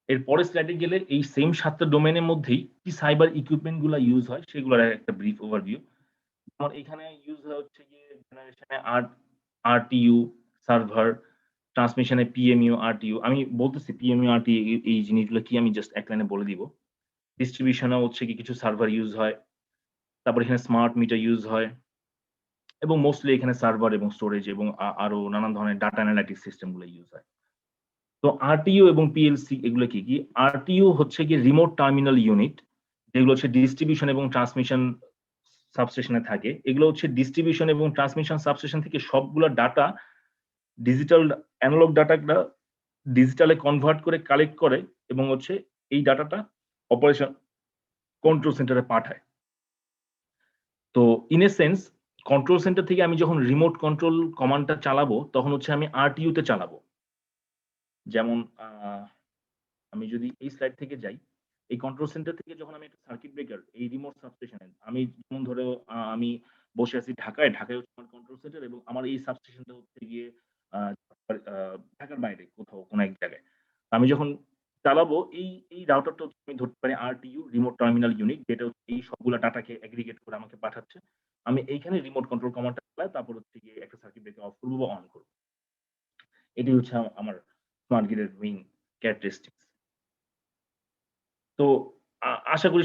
Speaker 3: এর পরের স্লাইডে গেলে এই সেম ৭ টা ডোমেইনের মধ্যেই কি সাইবার ইকুইপমেন্ট গুলা ইউজ হয় সেগুলোর একটা ব্রিফ ওভারভিউ। যেমন এখানে ইউজ হচ্ছে গিয়ে জেনারেশনে আরটিইউ সার্ভার, ট্রান্সমিশনে পিএমইউ, আরটিইউ। আমি বলতেছি পিএমইউ, আরটিইউ এই জিনিসগুলো কি আমি জাস্ট এক লাইনে বলে দিব। ডিস্ট্রিবিউশনেও হচ্ছে কি কিছু সার্ভার ইউজ হয়। তারপর এখানে স্মার্ট মিটার ইউজ হয় এবং মোস্টলি এখানে সার্ভার এবং স্টোরেজ এবং আরো নানান ধরনের ডাটা অ্যানালাইটিক্স সিস্টেম গুলো ইউজ হয়। তো আরটিইউ এবং পিএলসি এগুলো কি? আরটিইউ হচ্ছে গিয়ে রিমোট টার্মিনাল ইউনিট, যেগুলো হচ্ছে ডিস্ট্রিবিউশন এবং ট্রান্সমিশন সাবস্টেশনে থাকে। এগুলো হচ্ছে ডিস্ট্রিবিউশন এবং ট্রান্সমিশন সাবস্টেশন থেকে সবগুলো ডাটা ডিজিটাল অ্যানালগ ডাটাগুলা ডিজিটালে কনভার্ট করে কালেক্ট করে এবং হচ্ছে এই ডাটাটা অপারেশন কন্ট্রোল সেন্টারে পাঠায়। তো in a sense control centre থেকে আমি যখন রিমোট কন্ট্রোল কমান্ডটা চালাবো তখন হচ্ছে আমি আরটিইউ তে চালাবো। যেমন আমি যদি এই স্লাইড থেকে যাই, এই কন্ট্রোল সেন্টার থেকে যখন আমি একটা সার্কিট ব্রেকার এই রিমোট সাবস্টেশনে আমি যেমন ধরো আমি বসে আছি ঢাকায় হচ্ছে আমার কন্ট্রোল সেন্টার এবং আমার এই সাবস্টেশনটা হচ্ছে গিয়ে ঢাকার বাইরে কোথাও কোনো এক জায়গায়। আমি যখন চালাবো এই রাউটারটা হচ্ছে আমি ধরতে পারি আরটিইউ রিমোট টার্মিনাল ইউনিট, যেটা হচ্ছে এই সবগুলা ডাটাকে এগ্রিগেট করে আমাকে পাঠাচ্ছে। আমি এইখানে রিমোট কন্ট্রোল কমান্ডটা চালাই, তারপর হচ্ছে গিয়ে একটা সার্কিট ব্রেকার অফ করবো বা অন করবো। এটি হচ্ছে আমার স্মার্ট গ্রিডের মেইন ক্যারেক্টারিস্টিক্স। তো আশা করি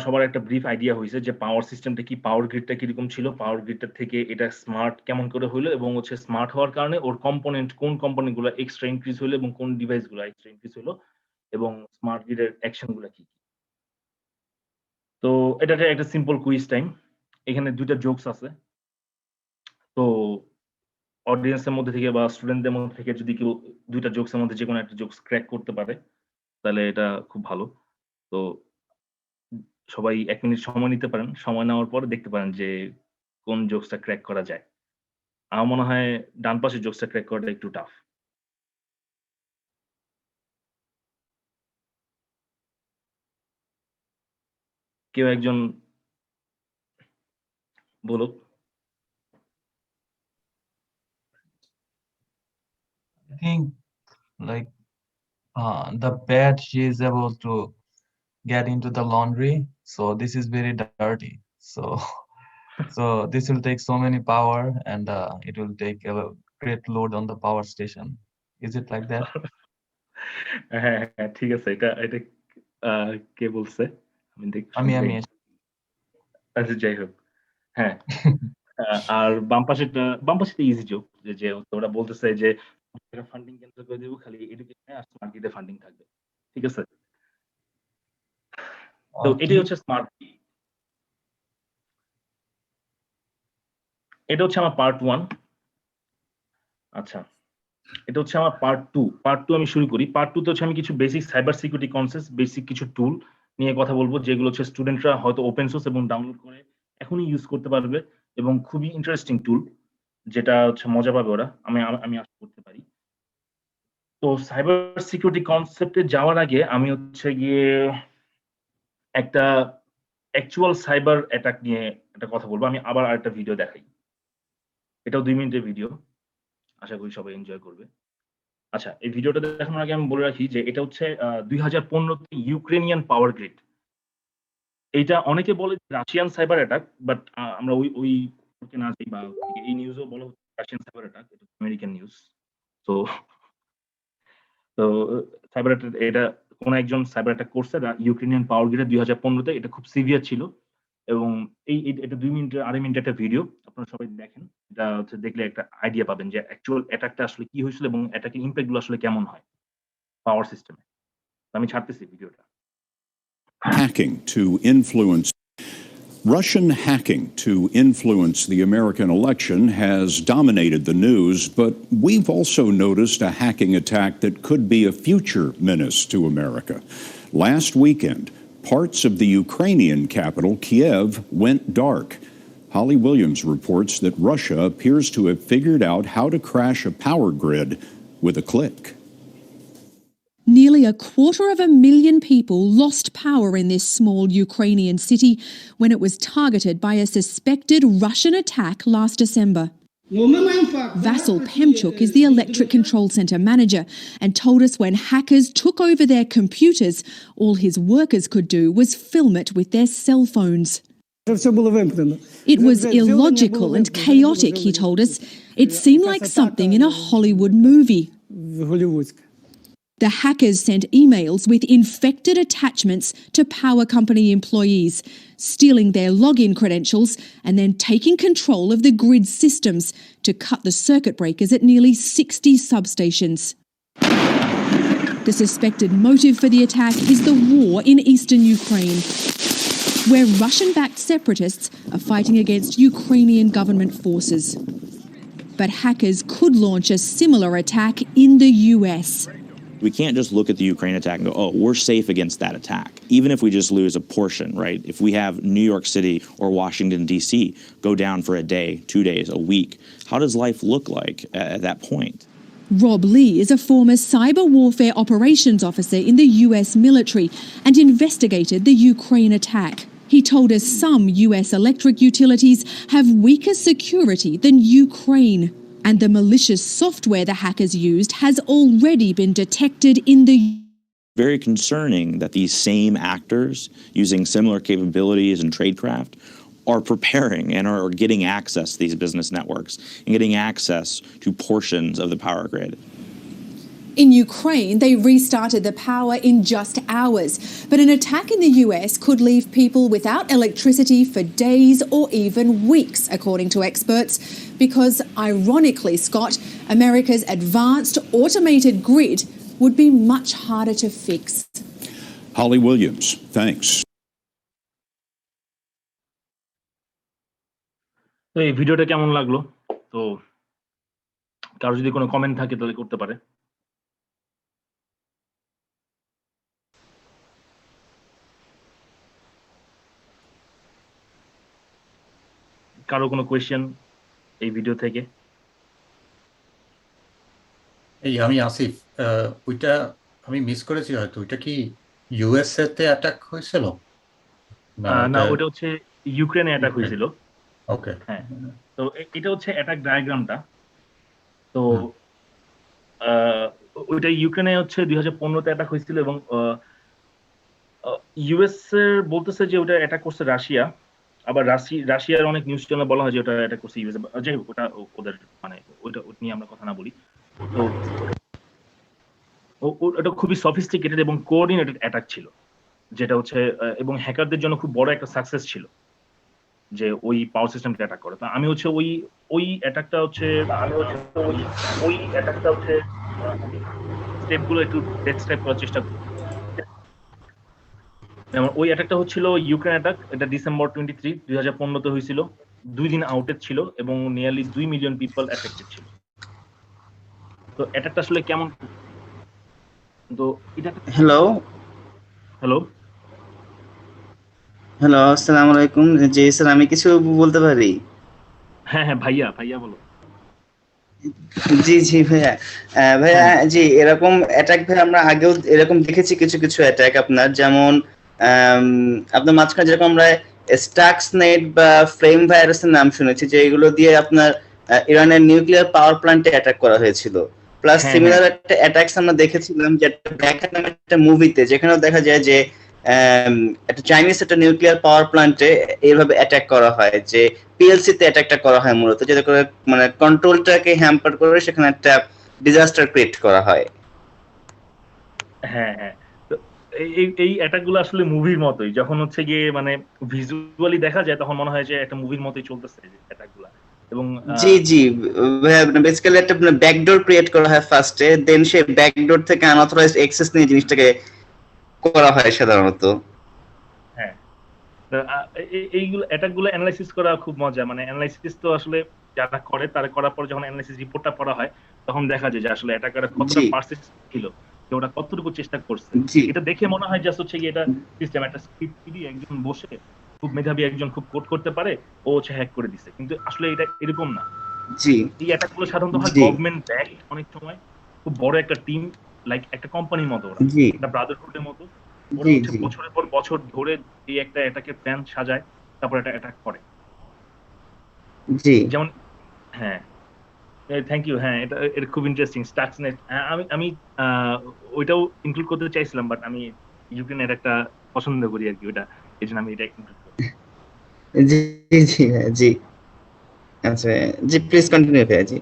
Speaker 3: সবার একটা ব্রিফ আইডিয়া হইছে যে পাওয়ার সিস্টেমটা কি, পাওয়ার গ্রিডটা কিরকম ছিল, পাওয়ার গ্রিডটা থেকে এটা স্মার্ট কেমন করে হইলো এবং হচ্ছে স্মার্ট হওয়ার কারণে ওর কোন কম্পোনেন্ট গুলো এক্সট্রা ইনক্রিজ হইলো এবং কোন ডিভাইস গুলো এক্সট্রা ইনক্রিজ হইলো এবং স্মার্ট গ্রিডের অ্যাকশন গুলা কি। তো এটাতে একটা সিম্পল কুইজ টাইম। এখানে ২ টা জোকস আছে। তো অডিয়েন্সের মধ্যে থেকে বা স্টুডেন্টদের মধ্যে থেকে যদি কেউ ২ টা জোকসের মধ্যে যেকোনো একটা জোকস ক্র্যাক করতে পারে তাহলে এটা খুব ভালো। তো সবাই ১ মিনিট সময় নিতে পারেন। সময় নেওয়ার পরে দেখতে পারেন যে কোন জোকসটা ক্র্যাক করা যায়। আমার মনে হয় ডান পাশের জোকসটা ক্র্যাক করাটা একটু টাফ। কেউ একজন বলো।
Speaker 12: I think like the bed she is able to get into the laundry, so this is very dirty. So this will take so many power, and it will take a great load on the power station. Is it like that?
Speaker 3: হ্যাঁ, হ্যাঁ, ঠিক আছে। এটা কে বলছে? আমি
Speaker 12: আমি
Speaker 3: শুনতেই আচ্ছা যাই হোক। হ্যাঁ, আর বাম পাশেরটা ইজি জোক যে ওরা বলতেছে যে ফান্ডিং ক্যান্সেল করে দেব, খালি এডুকেশনে আর স্মার্ট কিডে ফান্ডিং থাকবে। ঠিক আছে? তো এটাই হচ্ছে স্মার্ট কি। এটা হচ্ছে আমার পার্ট 1। আচ্ছা, এটা হচ্ছে আমার পার্ট 2। পার্ট 2 আমি শুরু করি। পার্ট 2 তে হচ্ছে আমি কিছু basic cyber security concept, basic কিছু টুল নিয়ে কথা বলবো, যেগুলো হচ্ছে স্টুডেন্টরা হয়তো ওপেন সোর্স এবং ডাউনলোড করে এখনই ইউজ করতে পারবে এবং খুবই ইন্টারেস্টিং টুল, যেটা হচ্ছে মজা পাবে ওরা। আমি আশা করতে পারি। তো সাইবার সিকিউরিটি কনসেপ্টে যাওয়ার আগে আমি হচ্ছে গিয়ে একটা অ্যাকচুয়াল সাইবার অ্যাটাক নিয়ে একটা কথা বলবো। আমি আবার আরেকটা ভিডিও দেখাই। এটাও 2 মিনিটের ভিডিও। আশা করি সবাই এনজয় করবে। আচ্ছা, এই ভিডিওটা দেখানোর আগে আমি বলে রাখি যে এটা হচ্ছে 2015 তে ইউক্রেনিয়ান পাওয়ার গ্রিড। এইটা অনেকে বলে রাশিয়ান সাইবার অ্যাটাক, বাট আমরা ওই না যাই, বা এই নিউজও বলা হচ্ছে রাশিয়ান সাইবার অ্যাটাক, এটা আমেরিকান নিউজ। তো তো সাইবার অ্যাটাক, এটা কোন একজন সাইবার অ্যাটাক করছে ইউক্রেনিয়ান পাওয়ার গ্রিডে 2015 তে। এটা খুব সিভিয়ার ছিল এবং এটা 2 মিনিটের 2.5 মিনিটের একটা ভিডিও। আপনারা সবাই দেখেন। এটা হচ্ছে দেখলে একটা আইডিয়া পাবেন যে অ্যাকচুয়াল অ্যাটাকটা আসলে কি হয়েছিল এবং অ্যাটাকের ইমপ্যাক্ট গুলো আসলে কেমন হয় পাওয়ার সিস্টেমে। আমি ছাড়তেছি ভিডিওটা।
Speaker 13: Hacking to influence Russian hacking to influence the American election has dominated the news, but we've also noticed a hacking attack that could be a future menace to America. Last weekend, parts of the Ukrainian capital, Kiev, went dark. Holly Williams reports that Russia appears to have figured out how to crash a power grid with a click.
Speaker 9: Nearly 250,000 people lost power in this small Ukrainian city when it was targeted by a suspected Russian attack last December. Vasyl Pemchuk is the Electric Control Centre manager and told us when hackers took over their computers, all his workers could do was film it with their cell phones. It was illogical and chaotic, he told us. It seemed like something in a Hollywood movie. The hackers sent emails with infected attachments to power company employees, stealing their login credentials and then taking control of the grid systems to cut the circuit breakers at nearly 60 substations. The suspected motive for the attack is the war in eastern Ukraine, where Russian-backed separatists are fighting against Ukrainian government forces. But hackers could launch a similar attack in the US.
Speaker 14: We can't just look at the Ukraine attack and go, oh, we're safe against that attack. Even if we just lose a portion, right? If we have New York City or Washington, D.C. go down for a day, 2 days, a week, how does life look like at that point?
Speaker 9: Rob Lee is a former cyber warfare operations officer in the US military and investigated the Ukraine attack. He told us some US electric utilities have weaker security than Ukraine. And the malicious software the hackers used has already been detected in the...
Speaker 14: Very concerning that these same actors using similar capabilities and tradecraft are preparing and are getting access to these business networks and getting access to portions of the power grid.
Speaker 15: In Ukraine, they restarted the power in just hours, but an attack in the US could leave people without electricity for days or even weeks, according to experts, because, ironically, Scott, America's advanced automated grid would be much harder to fix.
Speaker 13: Holly Williams, thanks.
Speaker 3: তো এই ভিডিওটা কেমন লাগলো? তো কারো যদি কোনো comment থাকে তাহলে করতে পারে। কারো কোনো কোয়েশ্চেন এই ভিডিও থেকে?
Speaker 1: এই আমি আসিফ, ওইটা আমি মিস করেছি হয়তো। ওইটা কি ইউএসএ তে অ্যাটাক হয়েছিল?
Speaker 3: না, ওটা হচ্ছে ইউক্রেনে অ্যাটাক হয়েছিল।
Speaker 1: ওকে,
Speaker 3: হ্যাঁ, তো এটা হচ্ছে অ্যাটাক ডায়াগ্রামটা। তো ওইটা ইউক্রেনে হচ্ছে 2015-তে অ্যাটাক হয়েছিল এবং ইউএস এর বলতেছে যে ওটা অ্যাটাক করছে রাশিয়া। আবার রাশিয়ার অনেক নিউজ চ্যানেল বলা হয় যে ওটা অ্যাটাক করছে ইউএস। যাই হোক, ওটা ওদের মানে ওটা নিয়ে আমরা কথা না বলি। তো ওটা খুবই সফিস্টিকেটেড এবং কোঅর্ডিনেটেড অ্যাটাক ছিল, যেটা হচ্ছে এবং হ্যাকারদের জন্য খুব বড় একটা সাকসেস ছিল যে ওই পাওয়ার সিস্টেমকে অ্যাটাক করে। তো আমি হচ্ছে ওই অ্যাটাকটা হচ্ছে স্টেপগুলো একটু ডেসক্রাইব করার চেষ্টা করি। যেমন ওই অ্যাটাকটা হচ্ছিল ইউক্রেন অ্যাটাক, এটা ডিসেম্বর 23, 2015-তে হয়েছিল। 2 দিন আউটেজ ছিল এবং নিয়ারলি 2 মিলিয়ন পিপল এফেক্টেড ছিল। তো অ্যাটাকটা আসলে কেমন? তো এটা
Speaker 16: হ্যালো
Speaker 3: হ্যালো
Speaker 16: হ্যালো, আসসালামু আলাইকুম। জি স্যার, আমি কিছু বলতে পারি?
Speaker 3: হ্যাঁ হ্যাঁ, ভাইয়া বলো।
Speaker 16: জি জি ভাইয়া, ভাইয়া জি, এরকম অ্যাটাক ভাই আমরা আগেও এরকম দেখেছি, কিছু কিছু অ্যাটাক আপনার, যেমন আপনার মাঝখানে যেরকম আমরা স্টাক্সনেট বা ফ্লেম ভাইরাসের নাম শুনেছি, যে এগুলো দিয়ে আপনার ইরানের নিউক্লিয়ার পাওয়ার প্ল্যান্টে অ্যাটাক করা হয়েছিল। প্লাস সিমিলার একটা অ্যাটাকস আমরা দেখেছিলাম যে ব্র্যাকেট নামে একটা মুভিতে, যেখানেও দেখা যায় যে একটা চাইনিজ একটা নিউক্লিয়ার পাওয়ার প্ল্যান্টে এইভাবে অ্যাটাক করা হয়, যে পিএলসি তে অ্যাটাকটা করা হয় মূলত, যেটা করে মানে কন্ট্রোলটাকে হ্যাম্পার করে সেখানে একটা ডিজাস্টার ক্রিয়েট করা হয়।
Speaker 3: হ্যাঁ হ্যাঁ, তো এই অ্যাটাকগুলো আসলে মুভির মতোই। যখন হচ্ছে গিয়ে মানে ভিজুয়ালি দেখা যায় তখন মনে হয় যে একটা মুভির মতোই চলতেছে অ্যাটাকগুলো। এবং
Speaker 16: জি জি, বেসিক্যালি একটা ব্যাকডোর ক্রিয়েট করা হয় ফার্স্টে, দেন সেই ব্যাকডোর থেকে আনঅথরাইজড অ্যাক্সেস নিয়ে জিনিসটাকে করা হয় সাধারণত।
Speaker 3: হ্যাঁ, এইগুলো অ্যাটাকগুলো অ্যানালাইসিস করা খুব মজা। মানে অ্যানালাইসিস তো আসলে যারা করে, তারা করার পর যখন অ্যানালাইসিস রিপোর্টটা পড়া হয় তখন দেখা যায় যে আসলে অ্যাটাকাররা কতটা পারসিস্ট ছিল, যে ওরা কতটুকু চেষ্টা করছে। এটা দেখে মনে হয় জাস্ট হচ্ছে এটা সিস্টেম, একটা স্ক্রিপ্ট দিয়ে একজন বসে, খুব মেধাবী একজন খুব কোড করতে পারে, ও হচ্ছে হ্যাক করে দিছে। কিন্তু আসলে এটা এরকম না।
Speaker 16: জি,
Speaker 3: এই অ্যাটাকগুলো সাধারণত হয় গভর্নমেন্ট ব্যাক, অনেক সময় খুব বড় একটা টিম, লাইক একটা কোম্পানির মতো, ওরা একটা ব্রাদারহুডের মতো। ওরা হচ্ছে বছরের পর বছর ধরে এই একটা অ্যাটাকের প্ল্যান সাজায়, তারপর এটা অ্যাটাক করে।
Speaker 16: জি,
Speaker 3: যেমন হ্যাঁ, থ্যাংক ইউ। হ্যাঁ, এটা খুব ইন্টারেস্টিং। স্টাক্সনেট আমি ওইটাও ইনক্লুড করতে চাইছিলাম, বাট আমি ইউক্রেন অ্যাটাকটা পছন্দ করি আর কি, ওটা এই জন্য আমি এটা ইনক্লুড করি।
Speaker 16: জি জি জি, আচ্ছা জি, প্লিজ কন্টিনিউ ভাইয়া। জি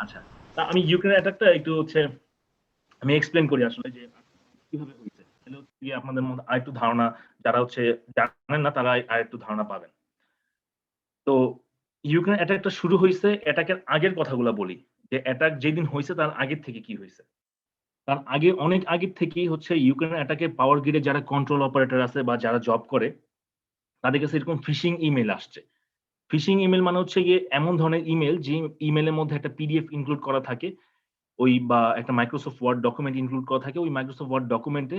Speaker 3: আচ্ছা, তা আমি ইউক্রেন অ্যাটাকটা একটু হচ্ছে আমি এক্সপ্লেন করি আসলে যে কিভাবে হয়েছে। তাহলে হচ্ছে গিয়ে আপনাদের মধ্যে আরেকটু ধারণা, যারা হচ্ছে জানেন না তারা আরেকটু ধারণা পাবেন। তো ইউক্রেন অ্যাটাকটা শুরু হয়েছে, অ্যাটাকের আগের কথাগুলো বলি, যে অ্যাটাক যেদিন হয়েছে তার আগের থেকে কি হয়েছে। তার আগে, অনেক আগের থেকেই হচ্ছে ইউক্রেন অ্যাটাকে পাওয়ার গ্রিডে যারা কন্ট্রোল অপারেটর আছে বা যারা জব করে, তাদের কাছে এরকম ফিশিং ইমেল আসছে। ফিশিং ইমেল মানে হচ্ছে গিয়ে এমন ধরনের ইমেল, যে ইমেলের মধ্যে একটা পিডিএফ ইনক্লুড করা থাকে, ওই বা একটা মাইক্রোসফট ওয়ার্ড ডকুমেন্ট ইনক্লুড করা থাকে। ওই মাইক্রোসফট ওয়ার্ড ডকুমেন্টে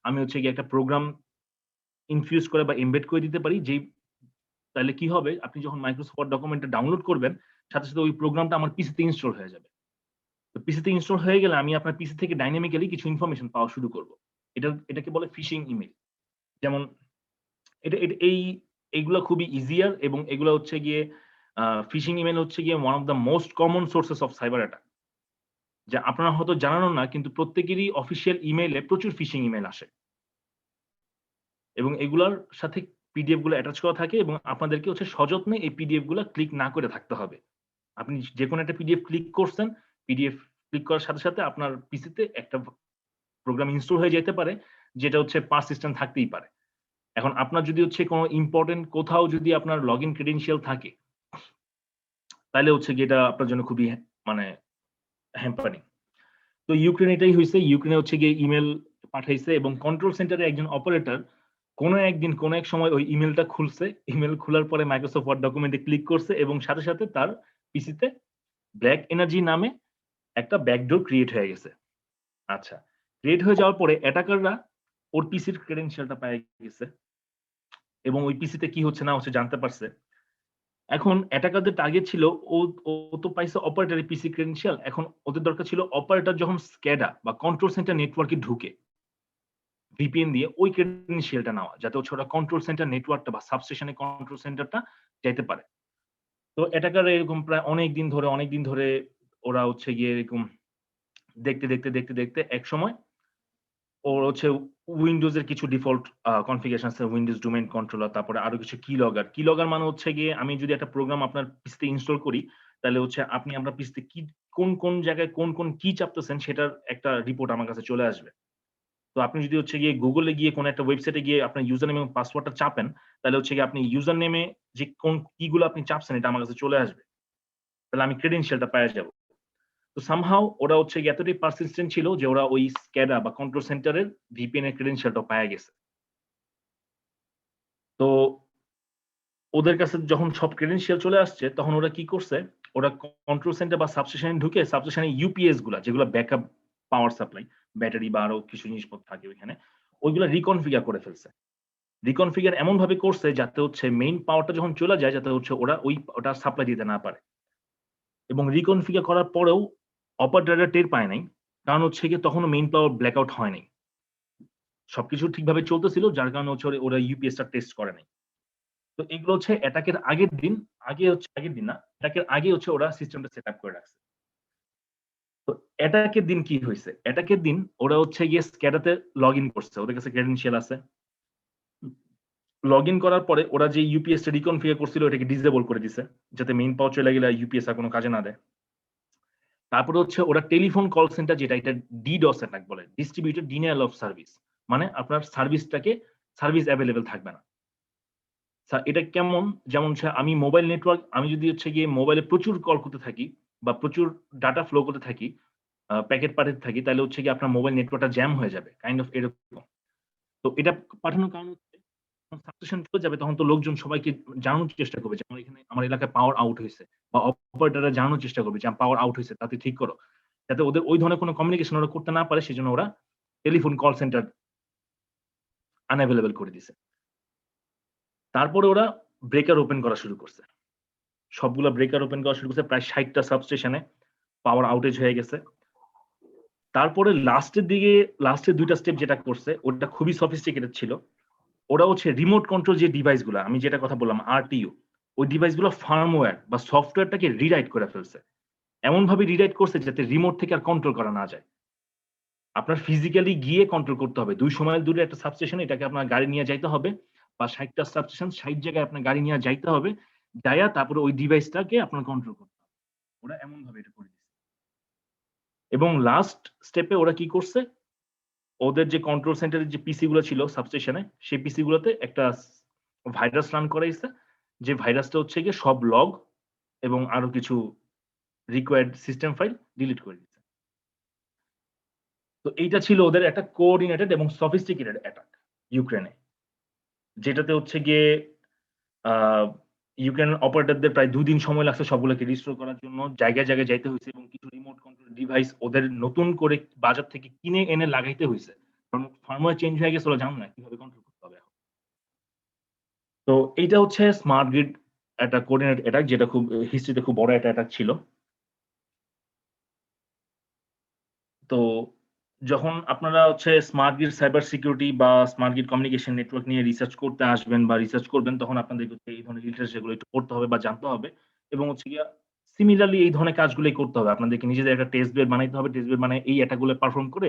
Speaker 3: আমি হচ্ছে গিয়ে একটা প্রোগ্রাম ইনফিউজ করে বা এমবেড করে দিতে পারি, যেই তাহলে কি হবে, আপনি যখন মাইক্রোসফট ওয়ার্ড ডকুমেন্টটা ডাউনলোড করবেন, সাথে সাথে ওই প্রোগ্রামটা আমার পিসিতে ইনস্টল হয়ে যাবে। তো পিসিতে ইনস্টল হয়ে গেলে আমি আপনার পিসি থেকে ডাইনামিক্যালি কিছু ইনফরমেশন পাওয়া শুরু করব। এটাকে বলে ফিশিং ইমেল। যেমন এইগুলা খুবই ইজিয়ার, এবং এগুলা হচ্ছে গিয়ে ফিশিং ইমেল হচ্ছে গিয়ে one of the most common sources of cyber attack. যে আপনারা হয়তো জানানো না, কিন্তু প্রত্যেকেরই অফিসিয়াল ইমেইলে প্রচুর ফিশিং ইমেল আসে, এবং এগুলার সাথে পিডিএফ গুলো অ্যাটাচ করা থাকে, এবং আপনাদেরকে হচ্ছে সযত্নে এই পিডিএফ গুলা ক্লিক না করে থাকতে হবে। আপনি যে কোনো একটা পিডিএফ ক্লিক করছেন, পিডিএফ ক্লিক করার সাথে সাথে আপনার পিসিতে একটা প্রোগ্রাম ইনস্টল হয়ে যেতে পারে, যেটা হচ্ছে পারসিস্টেন্ট থাকতেই পারে। এখন আপনার যদি হচ্ছে কোনো ইম্পর্টেন্ট কোথাও যদি আপনার লগইন ক্রেডেনশিয়াল থাকে, তাহলে হচ্ছে গিয়ে এটা আপনার জন্য খুবই মানে হ্যাম্পারিং। তো ইউক্রেন এটাই হয়েছে। ইউক্রেনে হচ্ছে গিয়ে ইমেল পাঠাইছে, এবং কন্ট্রোল সেন্টারে একজন অপারেটর কোনো একদিন কোনো এক সময় ওই ইমেলটা খুলছে। ইমেল খোলার পরে মাইক্রোসফট ওয়ার্ড ডকুমেন্টে ক্লিক করছে, এবং সাথে সাথে তার পিসিতে ব্ল্যাক এনার্জি নামে একটা ব্যাকডোর ক্রিয়েট হয়ে গেছে। আচ্ছা, ক্রিয়েট হয়ে যাওয়ার পরে অ্যাটাকাররা ওর পিসির ক্রেডেনশিয়ালটা পেয়ে গেছে, এবং ওই পিসিতে কি হচ্ছে না হচ্ছে জানতে পারছে। এখন অ্যাটাকারদের টার্গেট ছিল, ও তো পাইছে অপারেটরের পিসি ক্রেডেনশিয়াল। এখন ওদের দরকার ছিল অপারেটর যখন স্ক্যাডা বা কন্ট্রোল সেন্টার নেটওয়ার্কে ঢুকে ভিপিএন দিয়ে ওই ক্রেডেনশিয়ালটা নেওয়া, যাতে হচ্ছে ওরা কন্ট্রোল সেন্টার নেটওয়ার্কটা বা সাবস্টেশনের কন্ট্রোল সেন্টারটা যাইতে পারে। তো অ্যাটাকার এরকম প্রায় অনেক দিন ধরে ওরা হচ্ছে গিয়ে এরকম দেখতে এক সময় ওর হচ্ছে উইন্ডোজ এর কিছু ডিফল্ট কনফিগারেশন আছে, উইন্ডোজ ডোমেইন কন্ট্রোলার, তারপরে আরো কিছু কিলগার মানে হচ্ছে গিয়ে আমি যদি একটা প্রোগ্রাম আপনার পিসিতে ইনস্টল করি, তাহলে হচ্ছে আপনি আপনার পিসিতে কি কোন জায়গায় কোন কি চাপতেছেন সেটার একটা রিপোর্ট আমার কাছে চলে আসবে। তো আপনি যদি হচ্ছে গিয়ে গুগলে গিয়ে কোন একটা ওয়েবসাইটে গিয়ে আপনার ইউজার নেম এবং পাসওয়ার্ডটা চাপেন, তাহলে হচ্ছে গিয়ে আপনি ইউজার নেমে যে কোন কিগুলো আপনি চাপছেন এটা আমার কাছে চলে আসবে। তাহলে আমি ক্রেডেনশিয়ালটা পেয়ে যাব। তো সামহাউ ওরা হচ্ছে গিয়ে এতটাই পারসিস্টেন্ট ছিল যে ওরা ওই স্ক্যাডা বা কন্ট্রোল সেন্টারের ভিপিএন এর ক্রেডেনশিয়ালটা পেয়ে গেছে। তো ওদের কাছে যখন সব ক্রেডেনশিয়াল চলে আসছে, তখন ওরা কি করছে, ওরা কন্ট্রোল সেন্টার বা সাবস্টেশনে ঢুকে সাবস্টেশনে ইউপিএস গুলা যেগুলো ব্যাকআপ পাওয়ার সাপ্লাই, ব্যাটারি বা আরো কিছু জিনিসপত্র থাকে ওইখানে, ওইগুলা রিকনফিগার করে ফেলছে। রিকনফিগার এমন ভাবে করছে যাতে হচ্ছে মেইন পাওয়ারটা যখন চলে যায় যাতে হচ্ছে ওরা ওটা সাপ্লাই দিতে না পারে। এবং রিকনফিগার করার পরেও অপারেটররা টের পায় নাই, কারণ হচ্ছে গিয়ে তখনও মেইন পাওয়ার ব্ল্যাকআউট হয় নাই। সবকিছু ঠিকভাবে চলতেছিল, যার কারণে হচ্ছে ওরা ইউপিএসটা টেস্ট করে নাই। তো এগুলো হচ্ছে অ্যাটাকের আগের দিন না, অ্যাটাকের আগে হচ্ছে ওরা সিস্টেমটা সেট আপ করে রাখছে। তো অ্যাটাকের দিন কি হয়েছে? অ্যাটাকের দিন ওরা হচ্ছে গিয়ে স্ক্যাডাতে লগ ইন করছে, ওদের কাছে ক্রেডেনশিয়াল আছে। লগ ইন করার পরে ওরা যে ইউপিএসটা রিকনফিগার করছিল ওটাকে ডিসেবল করে দিছে, যাতে মেইন পাওয়ার চলে গেলে ইউপিএস আর কোনো কাজে না দেয়। তারপরে হচ্ছে ওরা টেলিফোন কল সেন্টার, যেটা এটা ডিডস অ্যাটাক বলে, ডিস্ট্রিবিউটেড ডিনায়াল অফ সার্ভিস, মানে আপনার সার্ভিস অ্যাভেলেবেল থাকবে না। এটা কেমন? যেমন আমি মোবাইল নেটওয়ার্ক, আমি যদি হচ্ছে গিয়ে মোবাইলে প্রচুর কল করতে থাকি বা প্রচুর ডাটা ফ্লো করতে থাকি, প্যাকেট পাঠাতে থাকি, তাহলে হচ্ছে গিয়ে আপনার মোবাইল নেটওয়ার্কটা জ্যাম হয়ে যাবে, কাইন্ড অফ এরকম। তো এটা পাঠানোর কারণ হচ্ছে সাবস্টেশন চলে যাবে, তখন তো লোকজন সবাইকে জানানোর চেষ্টা করবে যে আমার এলাকায় পাওয়ার আউট হয়েছে, বা অপারেটররা জানানোর চেষ্টা করবে যে পাওয়ার আউট হয়েছে, তাতে ঠিক করো, যাতে ওদের ওই ধরনের কোনো কমিউনিকেশন ওরা করতে না পারে। সেজন্য ওরা টেলিফোন কল সেন্টার আনঅ্যাভেলেবল করে দিছে। তারপরে ওরা ব্রেকার ওপেন করা শুরু করছে, সবগুলা ব্রেকার ওপেন করা শুরু করছে। প্রায় 60টা সাবস্টেশনে পাওয়ার আউটেজ হয়ে গেছে। তারপরে লাস্টের 2টা স্টেপ যেটা করছে ওটা খুবই সফিস্টিকেটেড ছিল। ওরা হচ্ছে রিমোট কন্ট্রোল যে ডিভাইসগুলো, আমি যেটা কথা বললাম আরটিইউ, ওই ডিভাইসগুলো ফার্মওয়্যার বা সফটওয়্যারটাকে রিরাইট করে ফেলছে। এমন ভাবে রিরাইট করছে যাতে রিমোট থেকে আর কন্ট্রোল করা না যায়। আপনার ফিজিক্যালি গিয়ে কন্ট্রোল করতে হবে। 2 মাইল দূরে একটা সাবস্টেশন, এটাকে আপনার গাড়ি নিয়ে যাইতে হবে, বা 60টা সাবস্টেশন 60 জায়গায় আপনার গাড়ি নিয়ে যাইতে হবে, যাইয়া তারপরে ওই ডিভাইসটাকে আপনার কন্ট্রোল করতে হবে। ওরা এমন ভাবে এটা করে দিচ্ছে। এবং লাস্ট স্টেপে ওরা কি করছে, ওদের যে কন্ট্রোল সেন্টারের যে পিসি গুলো ছিল সাবস্টেশনে, সেই পিসি গুলোতে একটা ভাইরাস রান করাইছে, যে ভাইরাসটা হচ্ছে গিয়ে সব লগ এবং আরো কিছু রিকোয়ার্ড সিস্টেম ফাইল ডিলিট করে দিচ্ছে। তো এইটা ছিল ওদের একটা কোঅর্ডিনেটেড এবং সফিস্টিকেটেড অ্যাটাক ইউক্রেনে, যেটাতে হচ্ছে গিয়ে ইউক্রেন অপারেটরদের প্রায় 2 দিন সময় লাগছে সবগুলোকে রিস্টোর করার জন্য, জায়গায় যাইতে হয়েছে, এবং কিছু রিমোট কন্ট্রোল ডিভাইস ওদের নতুন করে বাজার থেকে কিনে এনে লাগাইতে হয়েছে, কারণ ফার্মওয়্যার চেঞ্জ হয়ে গেছে, ওরা জানো না কিভাবে কন্ট্রোল করতে হবে। তো এইটা হচ্ছে স্মার্ট গ্রিড একটা কোঅর্ডিনেট অ্যাটাক, যেটা খুব হিস্ট্রিতে খুব বড় একটা অ্যাটাক ছিল। তো যখন আপনারা হচ্ছে স্মার্ট গ্রিড সাইবার সিকিউরিটি বা স্মার্ট গ্রিড কমিউনিকেশন নেটওয়ার্ক নিয়ে রিসার্চ করতে আসবেন বা রিসার্চ করবেন, তখন আপনাদের হচ্ছে এই ধরনের লিটারেচার যেগুলো একটু পড়তে হবে বা জানতে হবে, এবং হচ্ছে গিয়া সিমিলারলি এই ধরনের কাজগুলোই করতে হবে। আপনাদেরকে নিজেদের একটা টেস্ট বেড বানাইতে হবে, টেস্ট বেড বানায় এই অ্যাটাকগুলো পারফর্ম করে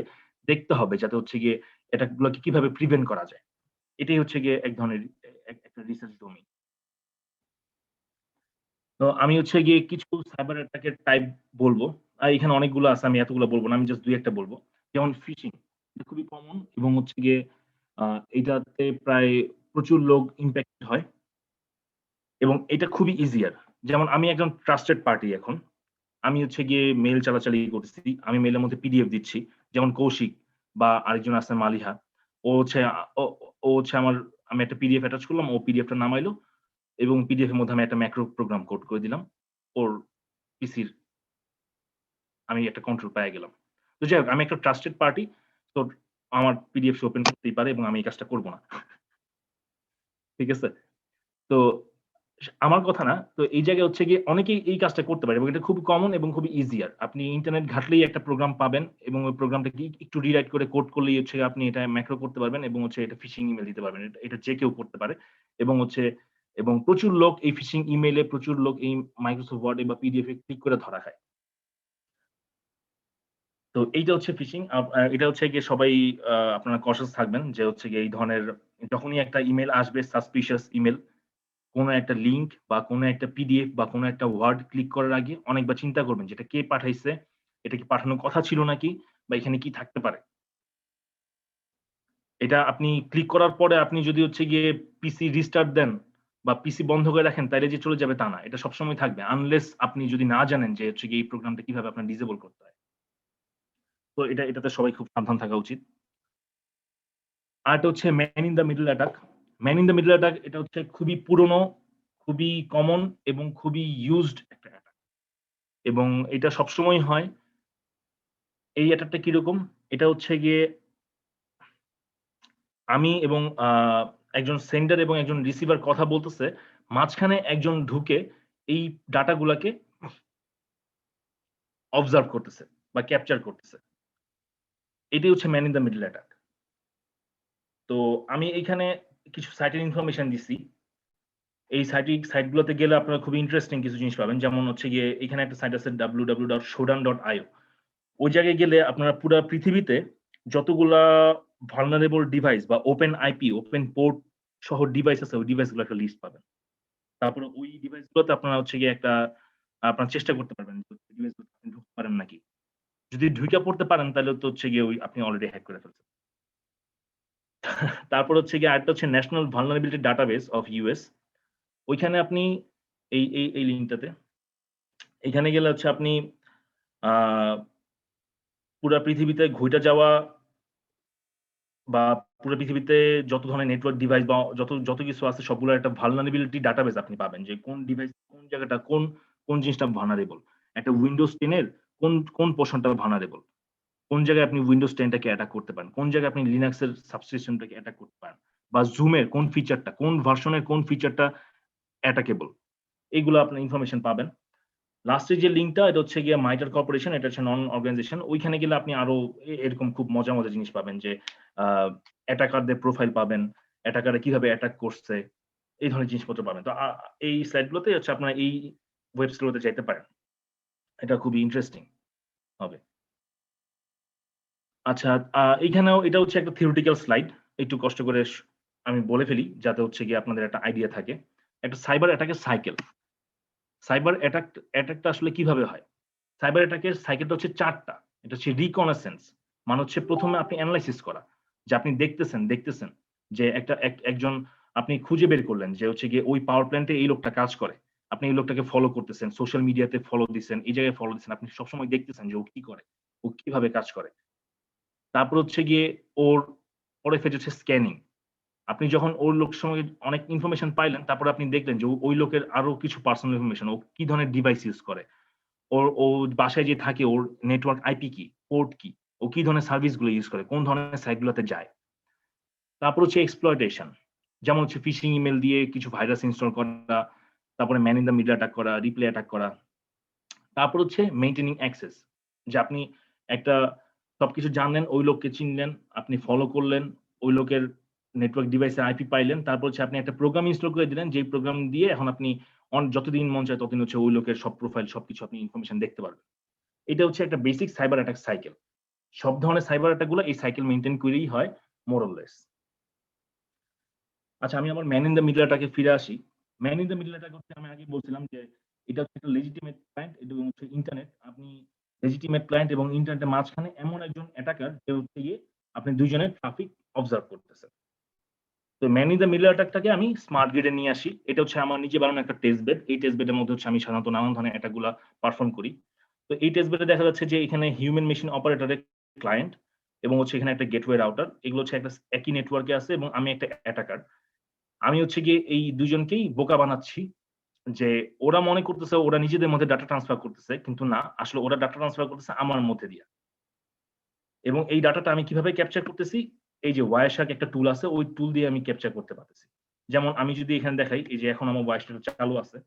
Speaker 3: দেখতে হবে যাতে হচ্ছে গিয়ে অ্যাটাকগুলোকে কিভাবে প্রিভেন্ট করা যায়। এটাই হচ্ছে গিয়ে এক ধরনের একটা রিসার্চ ডোমেইন। তো আমি হচ্ছে গিয়ে কিছু সাইবার অ্যাটাকের টাইপ বলবো, আর এখানে অনেকগুলো আছে, আমি এতগুলো বলবো না, আমি জাস্ট 2-1টা বলবো। যেমন ফিশিং, এটা খুবই কমন, এবং হচ্ছে গিয়ে এটাতে প্রায় প্রচুর লোক ইম্প্যাক্টেড হয়, এবং এটা খুবই ইজিয়ার। যেমন আমি একজন ট্রাস্টেড পার্টি, এখন আমি হচ্ছে গিয়ে মেল চালাচালি করতেছি, আমি মেলের মধ্যে পিডিএফ দিচ্ছি, যেমন কৌশিক বা আরেকজন আছে মালিহা, ও হচ্ছে আমি একটা পিডিএফ অ্যাটাচ করলাম, ও পিডিএফটা নামাইলো, এবং পিডিএফ এর মধ্যে আমি একটা ম্যাক্রো প্রোগ্রাম কোড করে দিলাম, ওর পিসির আমি একটা কন্ট্রোল পেয়ে গেলাম। তো যাই হোক, আমি একটা ট্রাস্টেড পার্টি, তো আমার পিডিএফ ওপেন করতেই পারে, এবং আমি এই কাজটা করব না। ঠিক আছে? তো আমার কথা না, তো এই জায়গায় হচ্ছে গিয়ে অনেকেই এই কাজটা করতে পারে, এবং এটা খুব কমন এবং খুবই ইজিয়ার। আপনি ইন্টারনেট ঘাটলেই একটা প্রোগ্রাম পাবেন, এবং ওই প্রোগ্রামটাকে একটু রিরাইট করে কোড করলেই হচ্ছে আপনি এটা ম্যাক্রো করতে পারবেন, এবং হচ্ছে এটা ফিশিং ইমেল দিতে পারবেন। এটা যে কেউ করতে পারে, এবং হচ্ছে এবং প্রচুর লোক এই ফিশিং ইমেইলে, প্রচুর লোক এই মাইক্রোসফট ওয়ার্ডে বা পিডিএফ এ ক্লিক করে ধরা খায়। তো এইটা হচ্ছে ফিশিং। এটা হচ্ছে গিয়ে সবাই আপনারা কশাস থাকবেন যে হচ্ছে গিয়ে এই ধরনের যখনই একটা ইমেল আসবে সাসপিশিয়াস ইমেল, কোনো একটা লিংক বা কোনো একটা পিডিএফ বা কোনো একটা ওয়ার্ড ক্লিক করার আগে অনেকবার চিন্তা করবেন যে এটা কে পাঠাইছে, এটা কি পাঠানোর কথা ছিল নাকি, বা এখানে কি থাকতে পারে। এটা আপনি ক্লিক করার পরে আপনি যদি হচ্ছে গিয়ে পিসি রিস্টার্ট দেন বা পিসি বন্ধ করে রাখেন তাইলে যে চলে যাবে তা না, এটা সবসময় থাকবে আনলেস আপনি যদি না জানেন যে হচ্ছে গিয়ে এই প্রোগ্রামটা কিভাবে আপনার ডিসেবল করতে হয়। তো এটাতে সবাই খুব সাবধান থাকা উচিত। আরেকটা হচ্ছে man in the middle attack. Man in the middle attack এটা হচ্ছে খুবই পুরনো, খুবই কমন এবং খুবই ইউজড একটা অ্যাটাক, এবং এটা সবসময় হয়। এই অ্যাটাকটা কিরকম? এটা হচ্ছে গিয়ে আমি এবং একজন সেন্ডার এবং একজন রিসিভার কথা বলতেছে, মাঝখানে একজন ঢুকে এই ডাটাগুলাকে অবজার্ভ করতেছে বা ক্যাপচার করতেছে। এটাই হচ্ছে man in the middle attack. তো আমি এইখানে কিছু সাইটের ইনফরমেশন দিছি। এই সাইটগুলোতে গেলে আপনারা খুবই ইন্টারেস্টিং কিছু জিনিস পাবেন। যেমন হচ্ছে গিয়ে এখানে একটা সাইট আছে www.shodan.io। ওই জায়গায় গেলে আপনারা পুরা পৃথিবীতে যতগুলা ভালনারেবল ডিভাইস বা ওপেন আইপি, ওপেন পোর্ট সহ ডিভাইস আছে, ওই ডিভাইসগুলো একটা লিস্ট পাবেন। তারপরে ওই ডিভাইসগুলোতে আপনারা হচ্ছে গিয়ে একটা আপনারা চেষ্টা করতে পারবেন যে ডিভাইসগুলোতে আপনি ঢুকতে পারেন নাকি। যদি ঢুকে পড়তে পারেন তাহলে তো হচ্ছে গিয়ে ওই আপনি অলরেডি হ্যাক করে ফেলছেন। তারপর হচ্ছে গিয়ে আরেকটা হচ্ছে national vulnerability database of US. ওইখানে আপনি এই লিঙ্কটাতে এখানে গেলে হচ্ছে আপনি পুরা পৃথিবীতে ঘুইটা যাওয়া বা পুরো পৃথিবীতে যত ধরনের নেটওয়ার্ক ডিভাইস বা যত কিছু আছে সবগুলোর একটা ভালনারেবিলিটি ডাটাবেস আপনি পাবেন, যে কোন ডিভাইস কোন জায়গাটা কোন জিনিসটা ভালনারেবল। একটা উইন্ডোজ 10 এর কোন পোর্শনটা ভালনারেবল, কোন জায়গায় আপনি উইন্ডোজ 10 টাকে অ্যাটাক করতে পারেন, কোন জায়গায় আপনি লিনাক্স এর সাবসিস্টেমটাকে অ্যাটাক করতে পারেন, বা জুমের কোন ফিচারটা, কোন ভার্সনের কোন ফিচারটা অ্যাটাকেবল, এইগুলো আপনি ইনফরমেশন পাবেন। লাস্টে যে লিঙ্কটা এটা হচ্ছে গিয়ে মাইটার কর্পোরেশন, এটা হচ্ছে নন অর্গানাইজেশন। ওইখানে গেলে আপনি আরো এরকম খুব মজা জিনিস পাবেন, যে অ্যাটাকারদের প্রোফাইল পাবেন, অ্যাটাকাররা কিভাবে অ্যাটাক করছে, এই ধরনের জিনিসপত্র পাবেন। তো এই স্লাইডগুলোতে হচ্ছে আপনারা এই ওয়েবসাইটগুলোতে যেতে পারেন, এটা খুবই ইন্টারেস্টিং হবে। আচ্ছা, এইখানেও এটা হচ্ছে একটা থিওরিটিক্যাল স্লাইড, একটু কষ্ট করে আমি বলে ফেলি যাতে হচ্ছে গিয়ে আপনাদের একটা আইডিয়া থাকে। একটা সাইবার অ্যাটাকের সাইকেল। সাইবার অ্যাটাকটা আসলে কিভাবে হয়? সাইবার অ্যাটাকের সাইকেলটা হচ্ছে 4টা। এটা হচ্ছে রিকনেসেন্স, মানে হচ্ছে প্রথমে আপনি অ্যানালাইসিস করা, যে আপনি দেখতেছেন যে একজন আপনি খুঁজে বের করলেন যে হচ্ছে গিয়ে ওই পাওয়ার প্ল্যান্টে এই লোকটা কাজ করে, আপনি এই লোকটাকে ফলো করতেছেন, সোশ্যাল মিডিয়াতে ফলো দিচ্ছেন, এই জায়গায় ফলো দিচ্ছেন, আপনি সবসময় দেখতেছেন যে ও কি করে, ও কিভাবে কাজ করে। তারপর হচ্ছে গিয়ে ওর পরে ফেজ হচ্ছে স্ক্যানিং। আপনি যখন ওর লোক সঙ্গে অনেক ইনফরমেশন পাইলেন, তারপরে আপনি দেখলেন যে ওই লোকের আরো কিছু পার্সোনাল ইনফরমেশন, ও কি ধরনের ডিভাইস ইউজ করে, ও বাসায় যে থাকে ওর নেটওয়ার্ক আইপি কি, পোর্ট কি, ও কি ধরনের সার্ভিস গুলো ইউজ করে, কোন ধরনের সাইট গুলোতে যায়। তারপর হচ্ছে এক্সপ্লয়টেশন, যেমন হচ্ছে ফিশিং ইমেল দিয়ে কিছু ভাইরাস ইনস্টল করা, তারপরে man in the middle attack করা, রিপ্লে অ্যাটাক করা। তারপর হচ্ছে মেইনটেনিং অ্যাক্সেস, যে আপনি একটা সবকিছু জানলেন, ওই লোককে চিনলেন, আপনি ফলো করলেন, ওই লোকের নেটওয়ার্ক ডিভাইসের আইপি পাইলেন, তারপর হচ্ছে আপনি একটা প্রোগ্রাম ইনস্টল করে দিলেন, যে প্রোগ্রাম দিয়ে এখন আপনি যতদিন মন চায় ততদিন হচ্ছে ওই লোকের সব প্রোফাইল সবকিছু আপনি ইনফরমেশন দেখতে পারবেন। এটা হচ্ছে একটা বেসিক সাইবার অ্যাটাক সাইকেল। সব ধরনের সাইবার অ্যাটাক গুলো এই সাইকেল মেইনটেইন করেই হয় মোরলেস। আচ্ছা, আমি আমার ম্যান ইন দ্য মিডল অ্যাটাকে ফিরে আসি। Man in the middle attack হচ্ছে আমি আগে বলছিলাম যে এটা হচ্ছে একটা লেজিটিমেট ক্লায়েন্ট এবং হচ্ছে ইন্টারনেট। আপনি লেজিটিমেট ক্লায়েন্ট এবং ইন্টারনেটের মাঝখানে এমন একজন অ্যাটাকার যে হচ্ছে গিয়ে আপনি দুইজনের ট্রাফিক অবজার্ভ করতেছেন। তো ম্যান ইন দ্য মিডল অ্যাটাকটাকে আমি স্মার্ট গ্রিডে নিয়ে আসি। এটা হচ্ছে আমার নিজে বানানো একটা টেস্ট বেড। এই টেস্ট বেডের মধ্যে হচ্ছে আমি সাধারণত নানান ধরনের অ্যাটাক গুলা পারফর্ম করি। তো এই টেস্ট বেডে দেখা যাচ্ছে যে এখানে হিউম্যান মেশিন অপারেটরের ক্লায়েন্ট এবং হচ্ছে এখানে একটা গেটওয়ে রাউটার, এগুলো হচ্ছে একটা একই নেটওয়ার্কে আছে, এবং আমি একটা অ্যাটাকার। আমি হচ্ছে গিয়ে এই দুজনকেই বোকা বানাচ্ছি, যে ওরা মনে করতেছে ওরা নিজেদের মধ্যে ডাটা ট্রান্সফার করতেছে, কিন্তু না, আসলে ওরা ডাটা ট্রান্সফার করতেছে আমার মধ্যে দিয়ে। এবং এই ডাটাটা আমি কিভাবে ক্যাপচার করতেছি, এই যে ওয়ারশার্ক একটা টুল আছে, ওই টুল দিয়ে আমি ক্যাপচার করতে পারতেছি। যেমন আমি যদি এখানে দেখাই, এই যে এখন আমার ওয়ারশার্ক চালু আছে,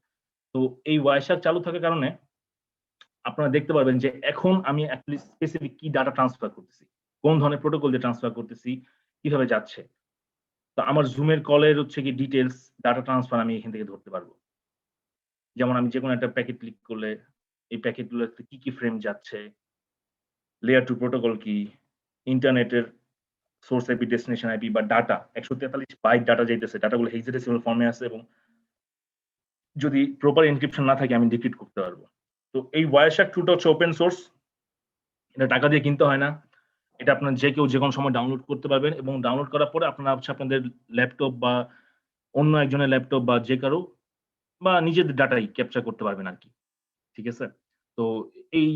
Speaker 3: তো এই ওয়ারশার্ক চালু থাকার কারণে আপনারা দেখতে পারবেন যে এখন আমি অ্যাটলিস্ট স্পেসিফিক কি ডাটা ট্রান্সফার করতেছি, কোন ধরনের প্রোটোকল দিয়ে ট্রান্সফার করতেছি, কিভাবে যাচ্ছে। তো আমার জুমের কলের হচ্ছে কি ডিটেলস ডাটা ট্রান্সফার আমি এখান থেকে ধরতে পারবো। যেমন আমি যেকোনো একটা প্যাকেট ক্লিক করলে এই প্যাকেটগুলোতে কি কি ফ্রেম যাচ্ছে, লেয়ার 2 প্রোটোকল কি, ইন্টারনেটের সোর্স আইপি, ডেস্টিনেশন আইপি বা ডাটা 143 বাইট ডাটা যাইতেছে, ডাটাগুলো হেক্সাডেসিমাল ফর্মে আছে এবং যদি প্রপার এনক্রিপশন না থাকে আমি ডিক্রিপ্ট করতে পারবো। তো এই ওয়ারশার্ক টুলটা হচ্ছে ওপেন সোর্স, এটা টাকা দিয়ে কিনতে হয় না, এটা আপনার যে কেউ যে কোনো সময় ডাউনলোড করতে পারবেন এবং ডাউনলোড করার পরে আপনারা হচ্ছে আপনাদের ল্যাপটপ বা অন্য একজনের ল্যাপটপ বা যে কারো বা নিজেদের ডাটাই ক্যাপচার করতে পারবেন আর কি। ঠিক আছে? তো এই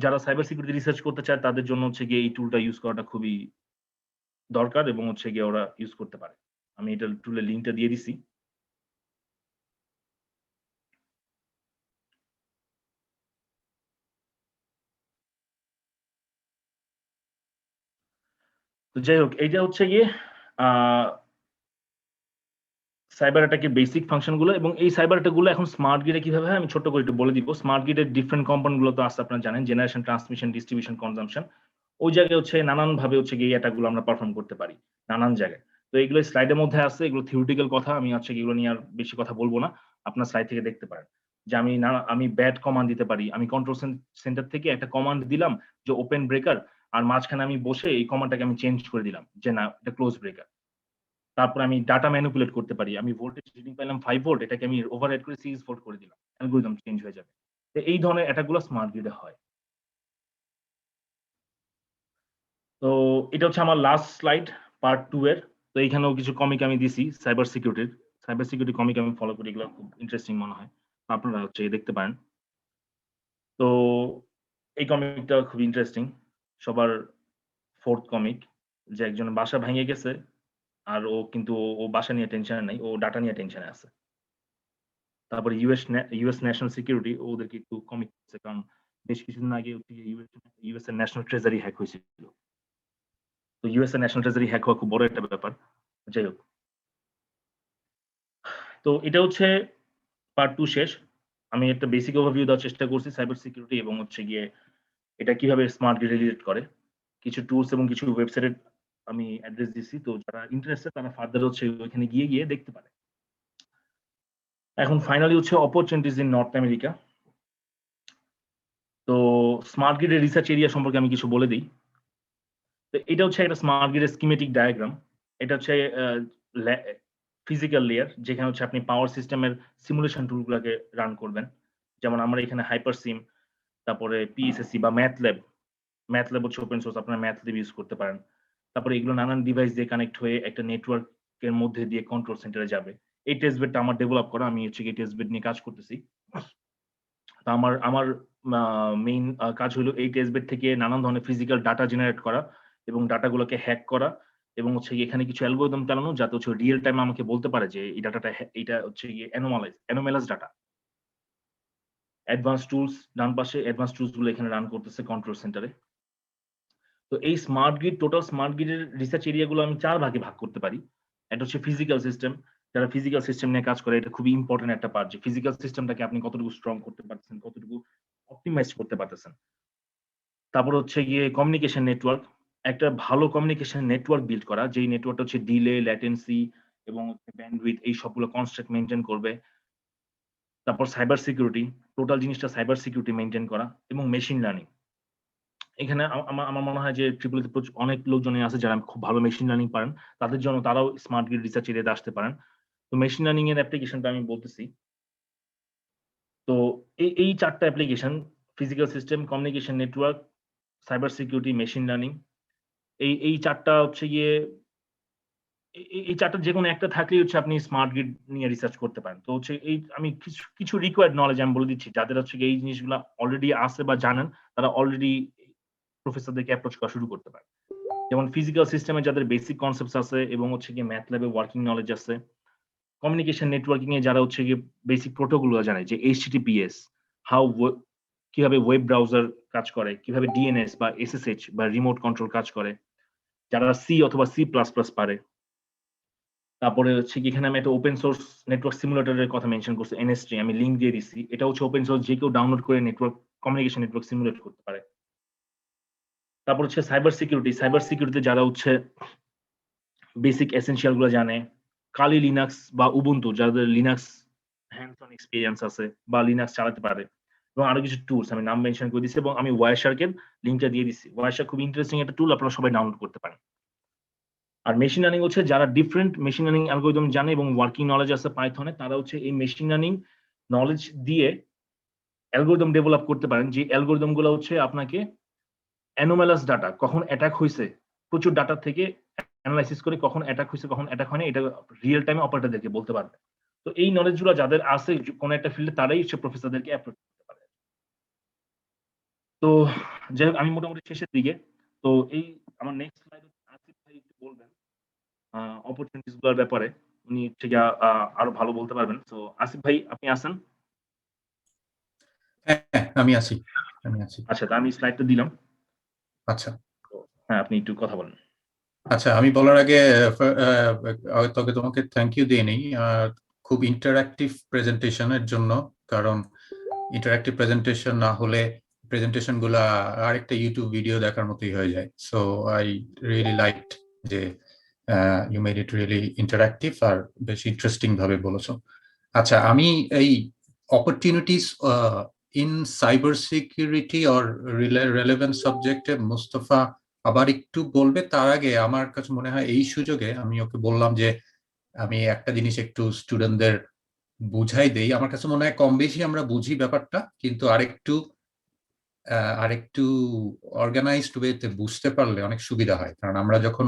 Speaker 3: যারা সাইবার সিকিউরিটি রিসার্চ করতে চায় তাদের জন্য হচ্ছে গিয়ে এই টুলটা ইউজ করাটা খুবই দরকার এবং হচ্ছে গিয়ে ওরা ইউজ করতে পারে। আমি এটা টুলের লিংকটা দিয়ে দিছি। তো যাই হোক, এইটা হচ্ছে গিয়ে সাইবার অ্যাটাকের বেসিক ফাংশন গুলো এবং এই সাইবার অ্যাটাক গুলো এখন স্মার্ট গ্রিডে কিভাবে হয় আমি ছোট্ট করে একটু বলে দিব। স্মার্ট গ্রিডের ডিফারেন্ট কম্পোনেন্ট গুলো তো আছে, আপনারা জানেন, জেনারেশন, ট্রান্সমিশন, ডিস্ট্রিবিউশন, কনজাম্পশন। ওই জায়গায় হচ্ছে নানান ভাবে হচ্ছে গিয়ে অ্যাটাক গুলো আমরা পারফর্ম করতে পারি নানান জায়গায়। তো এগুলো স্লাইডের মধ্যে আছে, এগুলো থিওরিটিক্যাল কথা, আমি হচ্ছে এগুলো নিয়ে আর বেশি কথা বলবো না, আপনার স্লাইড থেকে দেখতে পারেন যে আমি ব্যাড কমান্ড দিতে পারি। আমি কন্ট্রোল সেন্টার থেকে একটা কমান্ড দিলাম যে ওপেন ব্রেকার, আর মাঝখানে আমি বসে এই কমান্ডটাকে আমি চেঞ্জ করে দিলাম যে না এটা ক্লোজ ব্রেকার। তারপর আমি ডাটা ম্যানিপুলেট করতে পারি, আমি ভোল্টেজ রিডিং পেলাম 5 ভোল্ট, এটাকে আমি ওভাররাইড করে 6 ভোল্ট করে দিলাম, অ্যালগরিদম চেঞ্জ হয়ে যাবে। তো এই ধরনের অ্যাটাকগুলো স্মার্ট গ্রিডে হয়। তো এটা হচ্ছে আমার লাস্ট স্লাইড পার্ট 2 এর। তো এইখানেও কিছু কমিক আমি দিছি সাইবার সিকিউরিটি কমিক আমি ফলো করি, এগুলো খুব ইন্টারেস্টিং মনে হয়, আপনারা হচ্ছে দেখতে পারেন। তো এই কমিকটা খুব ইন্টারেস্টিং, সবার 4th কমিক, যে একজন বাসা ভেঙে গেছে আর ও কিন্তু ও বাসা নিয়ে টেনশনে নাই, ও ডাটা নিয়ে টেনশনে আছে। তারপরে ইউএস ন্যাশনাল সিকিউরিটি ওদেরকে একটু কমিক দিচ্ছে, কারণ বেশ কিছুদিন আগে ইউএস এর ন্যাশনাল ট্রেজারি হ্যাক হয়েছিল। তো ইউএস এর ন্যাশনাল ট্রেজারি হ্যাক হওয়া খুব বড় একটা ব্যাপার। যাই হোক, তো এটা হচ্ছে পার্ট 2 শেষ। আমি একটা বেসিক ওভারভিউ দেওয়ার চেষ্টা করছি সাইবার সিকিউরিটি এবং হচ্ছে গিয়ে এটা কিভাবে স্মার্ট গ্রিড রিলেট করে, কিছু টুলস এবং কিছু ওয়েবসাইট আমি অ্যাড্রেস দিছি। তো যারা ইন্টারেস্টেড তারা ফার্দার হচ্ছে ওইখানে গিয়ে দেখতে পারে। এখন ফাইনালি হচ্ছে অপরচুনিটিজ ইন নর্থ আমেরিকা। তো স্মার্ট গ্রিডের রিসার্চ এরিয়া সম্পর্কে আমি কিছু বলে দিই। তো এটা হচ্ছে একটা স্মার্ট গ্রিডের স্কিমেটিক ডায়াগ্রাম। এটা হচ্ছে ফিজিক্যাল লেয়ার, যেখানে হচ্ছে আপনি পাওয়ার সিস্টেমের সিমুলেশন টুলগুলোকে রান করবেন। যেমন আমরা এখানে হাইপারসিম, তারপরে পিএসএসসি বা ম্যাথল্যাব হচ্ছে ওপেন সোর্স, আপনারা ম্যাথল্যাব ইউজ করতে পারেন। তারপরে এগুলো নানান ডিভাইস দিয়ে কানেক্ট হয়ে একটা নেটওয়ার্কের মধ্যে দিয়ে কন্ট্রোল সেন্টারে যাবে। এই টেস্ট বেডটা আমার ডেভেলপ করা, আমি হচ্ছে এই টেস্ট বেড নিয়ে কাজ করতেছি। তো আমার মেইন কাজ হলো এই টেস্ট বেড থেকে নানান ধরনের ফিজিক্যাল ডাটা জেনারেট করা এবং ডাটাগুলোকে হ্যাক করা এবং হচ্ছে এখানে কিছু অ্যালগরিদম চালানো যাতে হচ্ছে রিয়েল টাইমে আমাকে বলতে পারে যে এই ডাটাটা এটা হচ্ছে অ্যানোমালাস ডাটা। অ্যাডভান্স টুলস ডান পাশে, অ্যাডভান্স টুলস গুলো এখানে রান করতেছে কন্ট্রোল সেন্টারে। তো এই স্মার্ট গ্রিড, টোটাল স্মার্ট গ্রিডের রিসার্চ এরিয়াগুলো আমি 4 ভাগে ভাগ করতে পারি। এটা হচ্ছে ফিজিক্যাল সিস্টেম, যারা ফিজিক্যাল সিস্টেম নিয়ে কাজ করে এটা খুবই ইম্পর্টেন্ট একটা পার্ট, যে ফিজিক্যাল সিস্টেমটাকে আপনি কতটুকু স্ট্রং করতে পারতেছেন, কতটুকু অপটিমাইজ করতে পারতেছেন। তারপর হচ্ছে গিয়ে কমিউনিকেশন নেটওয়ার্ক, একটা ভালো কমিউনিকেশন নেটওয়ার্ক বিল্ড করা, যেই নেটওয়ার্কটা হচ্ছে ডিলে, ল্যাটেন্সি এবং ব্যান্ডউইথ এই সবগুলো কনস্ট্যান্ট মেইনটেইন করবে। তারপর সাইবার সিকিউরিটি, টোটাল জিনিসটা সাইবার সিকিউরিটি মেইনটেইন করা এবং মেশিন লার্নিং। এখানে আমার মনে হয় যে ট্রিপলিতে অনেক লোকজনই আছে যারা খুব ভালো মেশিন লার্নিং পারেন, তাদের জন্য তারাও স্মার্ট গ্রিড রিসার্চ এরিয়াতে আসতে পারেন। তো মেশিন লার্নিং এর অ্যাপ্লিকেশনটা আমি বলতেছি। তো এই 4টা application, physical system, communication network, cyber security, machine learning, এই 4টা হচ্ছে গিয়ে এই 4টা যে কোনো একটা থাকলেই হচ্ছে আপনি স্মার্ট গ্রিড নিয়ে রিসার্চ করতে পারেন। তো হচ্ছে আমি কিছু রিকোয়ার্ড নলেজ আমি বলে দিচ্ছি, যাদের হচ্ছে এই জিনিসগুলো অলরেডি আছে বা জানেন তারা অলরেডি প্রফেসরদেরকে অ্যাপ্রোচ করা শুরু করতে পারে। যেমন ফিজিক্যাল সিস্টেমে যাদের বেসিক কনসেপ্টস আছে এবং হচ্ছে গিয়ে ম্যাথল্যাবে ওয়ার্কিং নলেজ আছে, কমিউনিকেশন নেটওয়ার্কিং এ যারা হচ্ছে গিয়ে বেসিক প্রোটোকলগুলো জানে, যে HTTPS কিভাবে ওয়েব ব্রাউজার কাজ করে, কিভাবে DNS বা SSH বা রিমোট কন্ট্রোল কাজ করে, যারা সি অথবা C++ পারে। তারপরে হচ্ছে কি এখানে আমি একটা ওপেন সোর্স নেটওয়ার্ক সিমুলেটরের কথা মেনশন করছি, NST, আমি লিংক দিয়ে দিচ্ছি। এটা হচ্ছে ওপেন সোর্স, যে কেউ ডাউনলোড করে কমিউনিকেশন নেটওয়ার্ক সিমুলেট করতে পারে। তারপর হচ্ছে সাইবার সিকিউরিটিতে যারা হচ্ছে বেসিক এসেনশিয়াল গুলো জানে, কালি লিনাক্স বা উবুন্টু যাদের লিনাক্স হ্যান্ডস অন এক্সপিরিয়েন্স আছে বা লিনাক্স চালাতে পারে, এবং আরো কিছু টুলস আমি নাম মেনশন করে দিচ্ছি এবং আমি ওয়ারশার্কের লিঙ্কটা দিয়ে দিচ্ছি। ওয়ারশার্ক খুব ইন্টারেস্টিং একটা টুল, আপনারা সবাই ডাউনলোড করতে পারেন। আর মেশিন লার্নিং হচ্ছে যারা ডিফারেন্ট মেশিন লার্নিং অ্যালগরিদম জানে এবং ওয়ার্কিং নলেজ আছে পাইথনে, তারা হচ্ছে এই মেশিন লার্নিং নলেজ দিয়ে অ্যালগরিদম ডেভেলপ করতে পারেন, যে অ্যালগরিদম গুলো হচ্ছে আপনাকে অ্যানোমালাস ডাটা, কখন অ্যাটাক হয়েছে, প্রচুর ডাটা থেকে অ্যানালাইসিস করে কখন অ্যাটাক হয়েছে কখন অ্যাটাক হয়নি এটা রিয়েল টাইমে অপারেটরদেরকে বলতে পারবে। তো এই নলেজ গুলো যাদের আছে কোন একটা ফিল্ডে, তারাই হচ্ছে প্রফেসরদেরকে অ্যাপ্রোচ করতে পারে। তো যাই হোক, আমি মোটামুটি শেষের দিকে। তো এই আমার নেক্সট স্লাইড আসিফ ভাই একটু বলবেন অপরচুনিটিস গুলোর ব্যাপারে, উনি হচ্ছে আরো ভালো বলতে পারবেন। তো আসিফ ভাই আপনি আছেন?
Speaker 1: হ্যাঁ, আমি আছি।
Speaker 3: আচ্ছা, তো আমি স্লাইডটা দিলাম।
Speaker 1: আচ্ছা,
Speaker 3: হ্যাঁ, আপনি একটু কথা বলেন।
Speaker 1: আচ্ছা, আমি বলার আগে তোকে তোমাকে থ্যাংক ইউ দিয়ে নিই খুব ইন্টারঅ্যাক্টিভ প্রেজেন্টেশনের জন্য, কারণ ইন্টারঅ্যাক্টিভ প্রেজেন্টেশন না হলে প্রেজেন্টেশন গুলা আরেকটা ইউটিউব ভিডিও দেখার মতোই হয়ে যায়। সো আই রিয়েলি লাইকড যে you made it really interactive আর বেশ ইন্টারেস্টিং ভাবে বলেছো। আচ্ছা, আমি এই opportunities in cyber security or relevant সাবজেক্টে মোস্তফা আবার একটু বলবে। তার আগে আমার কাছে মনে হয় এই সুযোগে আমি ওকে বললাম যে আমি একটা জিনিস একটু স্টুডেন্টদের বুঝাই দেই। আমার কাছে মনে হয় কম বেশি আমরা বুঝি ব্যাপারটা, কিন্তু আরেকটু অর্গানাইজড ওয়েতে বুঝতে পারলে অনেক সুবিধা হয়। কারণ আমরা যখন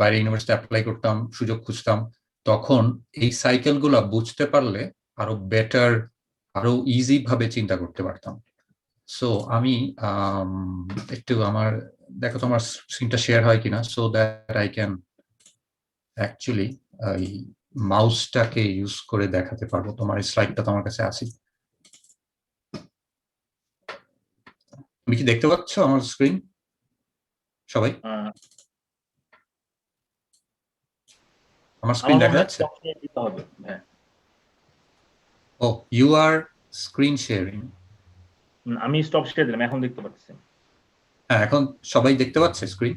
Speaker 1: বাইরে ইউনিভার্সিটি অ্যাপ্লাই করতাম, সুযোগ খুঁজতাম, তখন এই সাইকেল গুলা বুঝতে পারলে আরো বেটার, আরো ইজি ভাবে চিন্তা করতে পারতাম। সো আমি একটু আমার দেখো তোমার স্ক্রিনটা শেয়ার হয় কিনা, so that I can actually এই মাউসটাকে ইউজ করে দেখাতে পারবো। তোমার স্লাইডটা তোমার কাছে আছে, তুমি কি দেখতে পাচ্ছ আমার স্ক্রিন সবাই? আমার স্ক্রিন দেখা যাচ্ছে? ও, ইউ আর স্ক্রিন শেয়ারিং।
Speaker 3: আমি স্টপ শেয়ার দিলাম, এখন দেখতে পাচ্ছি।
Speaker 1: হ্যাঁ, এখন সবাই দেখতে পাচ্ছে স্ক্রিন?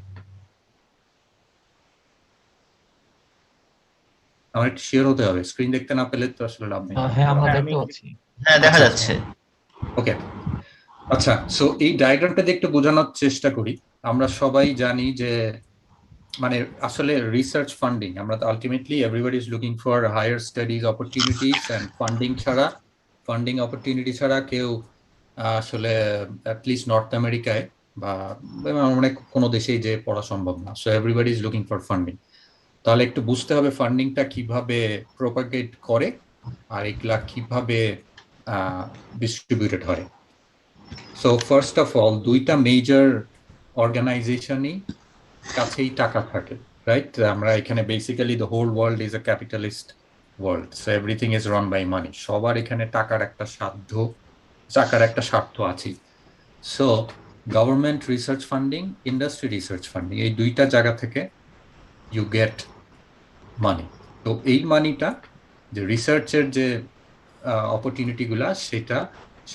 Speaker 1: আমার একটু শেয়ার হতে হবে, স্ক্রিন দেখতে না পেলে তো আসলে লাভ নেই।
Speaker 12: হ্যাঁ, আমরা দেখতে পাচ্ছি।
Speaker 16: হ্যাঁ, দেখা যাচ্ছে।
Speaker 1: ওকে, আচ্ছা, সো এই ডায়াগ্রামটা দিয়ে একটু বোঝানোর চেষ্টা করি। আমরা সবাই জানি যে মানে আসলে রিসার্চ ফান্ডিং, আমরা তো ultimately everybody is looking for higher studies opportunities, and funding opportunity ছাড়া কেউ আসলে অ্যাটলিস্ট নর্থ আমেরিকায় বা অনেক কোনো দেশেই যে পড়া সম্ভব না। So everybody is looking for funding. তাহলে একটু বুঝতে হবে ফান্ডিংটা কিভাবে প্রপাগেট করে আর এগুলা কিভাবে ডিস্ট্রিবিউটেড হয়। সো ফার্স্ট অফ অল, দুইটা মেজর অর্গানাইজেশনই কাছেই টাকা থাকে, রাইট? আমরা এখানে basically the whole world is a capitalist world, so everything is run by money. সবার এখানে টাকার একটা স্বার্থ আছে। So government research funding, industry research funding, এই দুইটা জায়গা থেকে ইউ গেট মানি। তো এই মানিটা যে রিসার্চের যে অপরচুনিটিগুলা, সেটা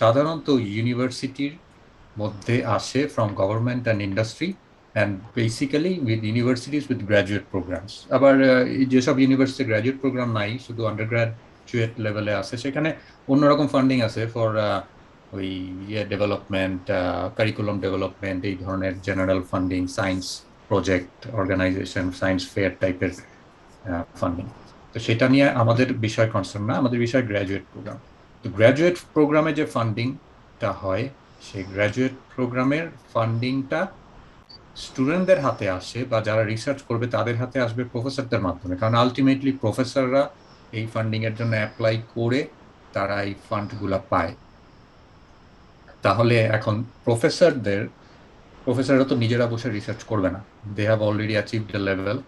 Speaker 1: সাধারণত ইউনিভার্সিটির মধ্যে আসে from government and industry, and basically with universities with graduate programs. আবার যেসব ইউনিভার্সিটি গ্র্যাজুয়েট প্রোগ্রাম নাই, শুধু আন্ডারগ্র্যাজুয়েট লেভেলে আছে, সেখানে অন্যরকম ফান্ডিং আছে ফর ওই ডেভেলপমেন্ট, কারিকুলাম ডেভেলপমেন্ট, এই ধরনের general funding, science project organisation, science fair টাইপের ফান্ডিং। তো সেটা নিয়ে আমাদের বিষয় কনসার্ন না, আমাদের বিষয় গ্র্যাজুয়েট প্রোগ্রাম। তো গ্র্যাজুয়েট প্রোগ্রামে যে ফান্ডিংটা হয়, সেই গ্র্যাজুয়েট প্রোগ্রামের ফান্ডিংটা স্টুডেন্টদের হাতে আসে বা যারা রিসার্চ করবে তাদের হাতে আসবে প্রফেসরদের মাধ্যমে, কারণ আলটিমেটলি প্রফেসররা এই ফান্ডিং এর জন্য অ্যাপ্লাই করে তারা এই ফান্ডগুলা পায়। তাহলে এখন প্রফেসররা তো নিজেরা বসে রিসার্চ করবে না, they have already achieved a level.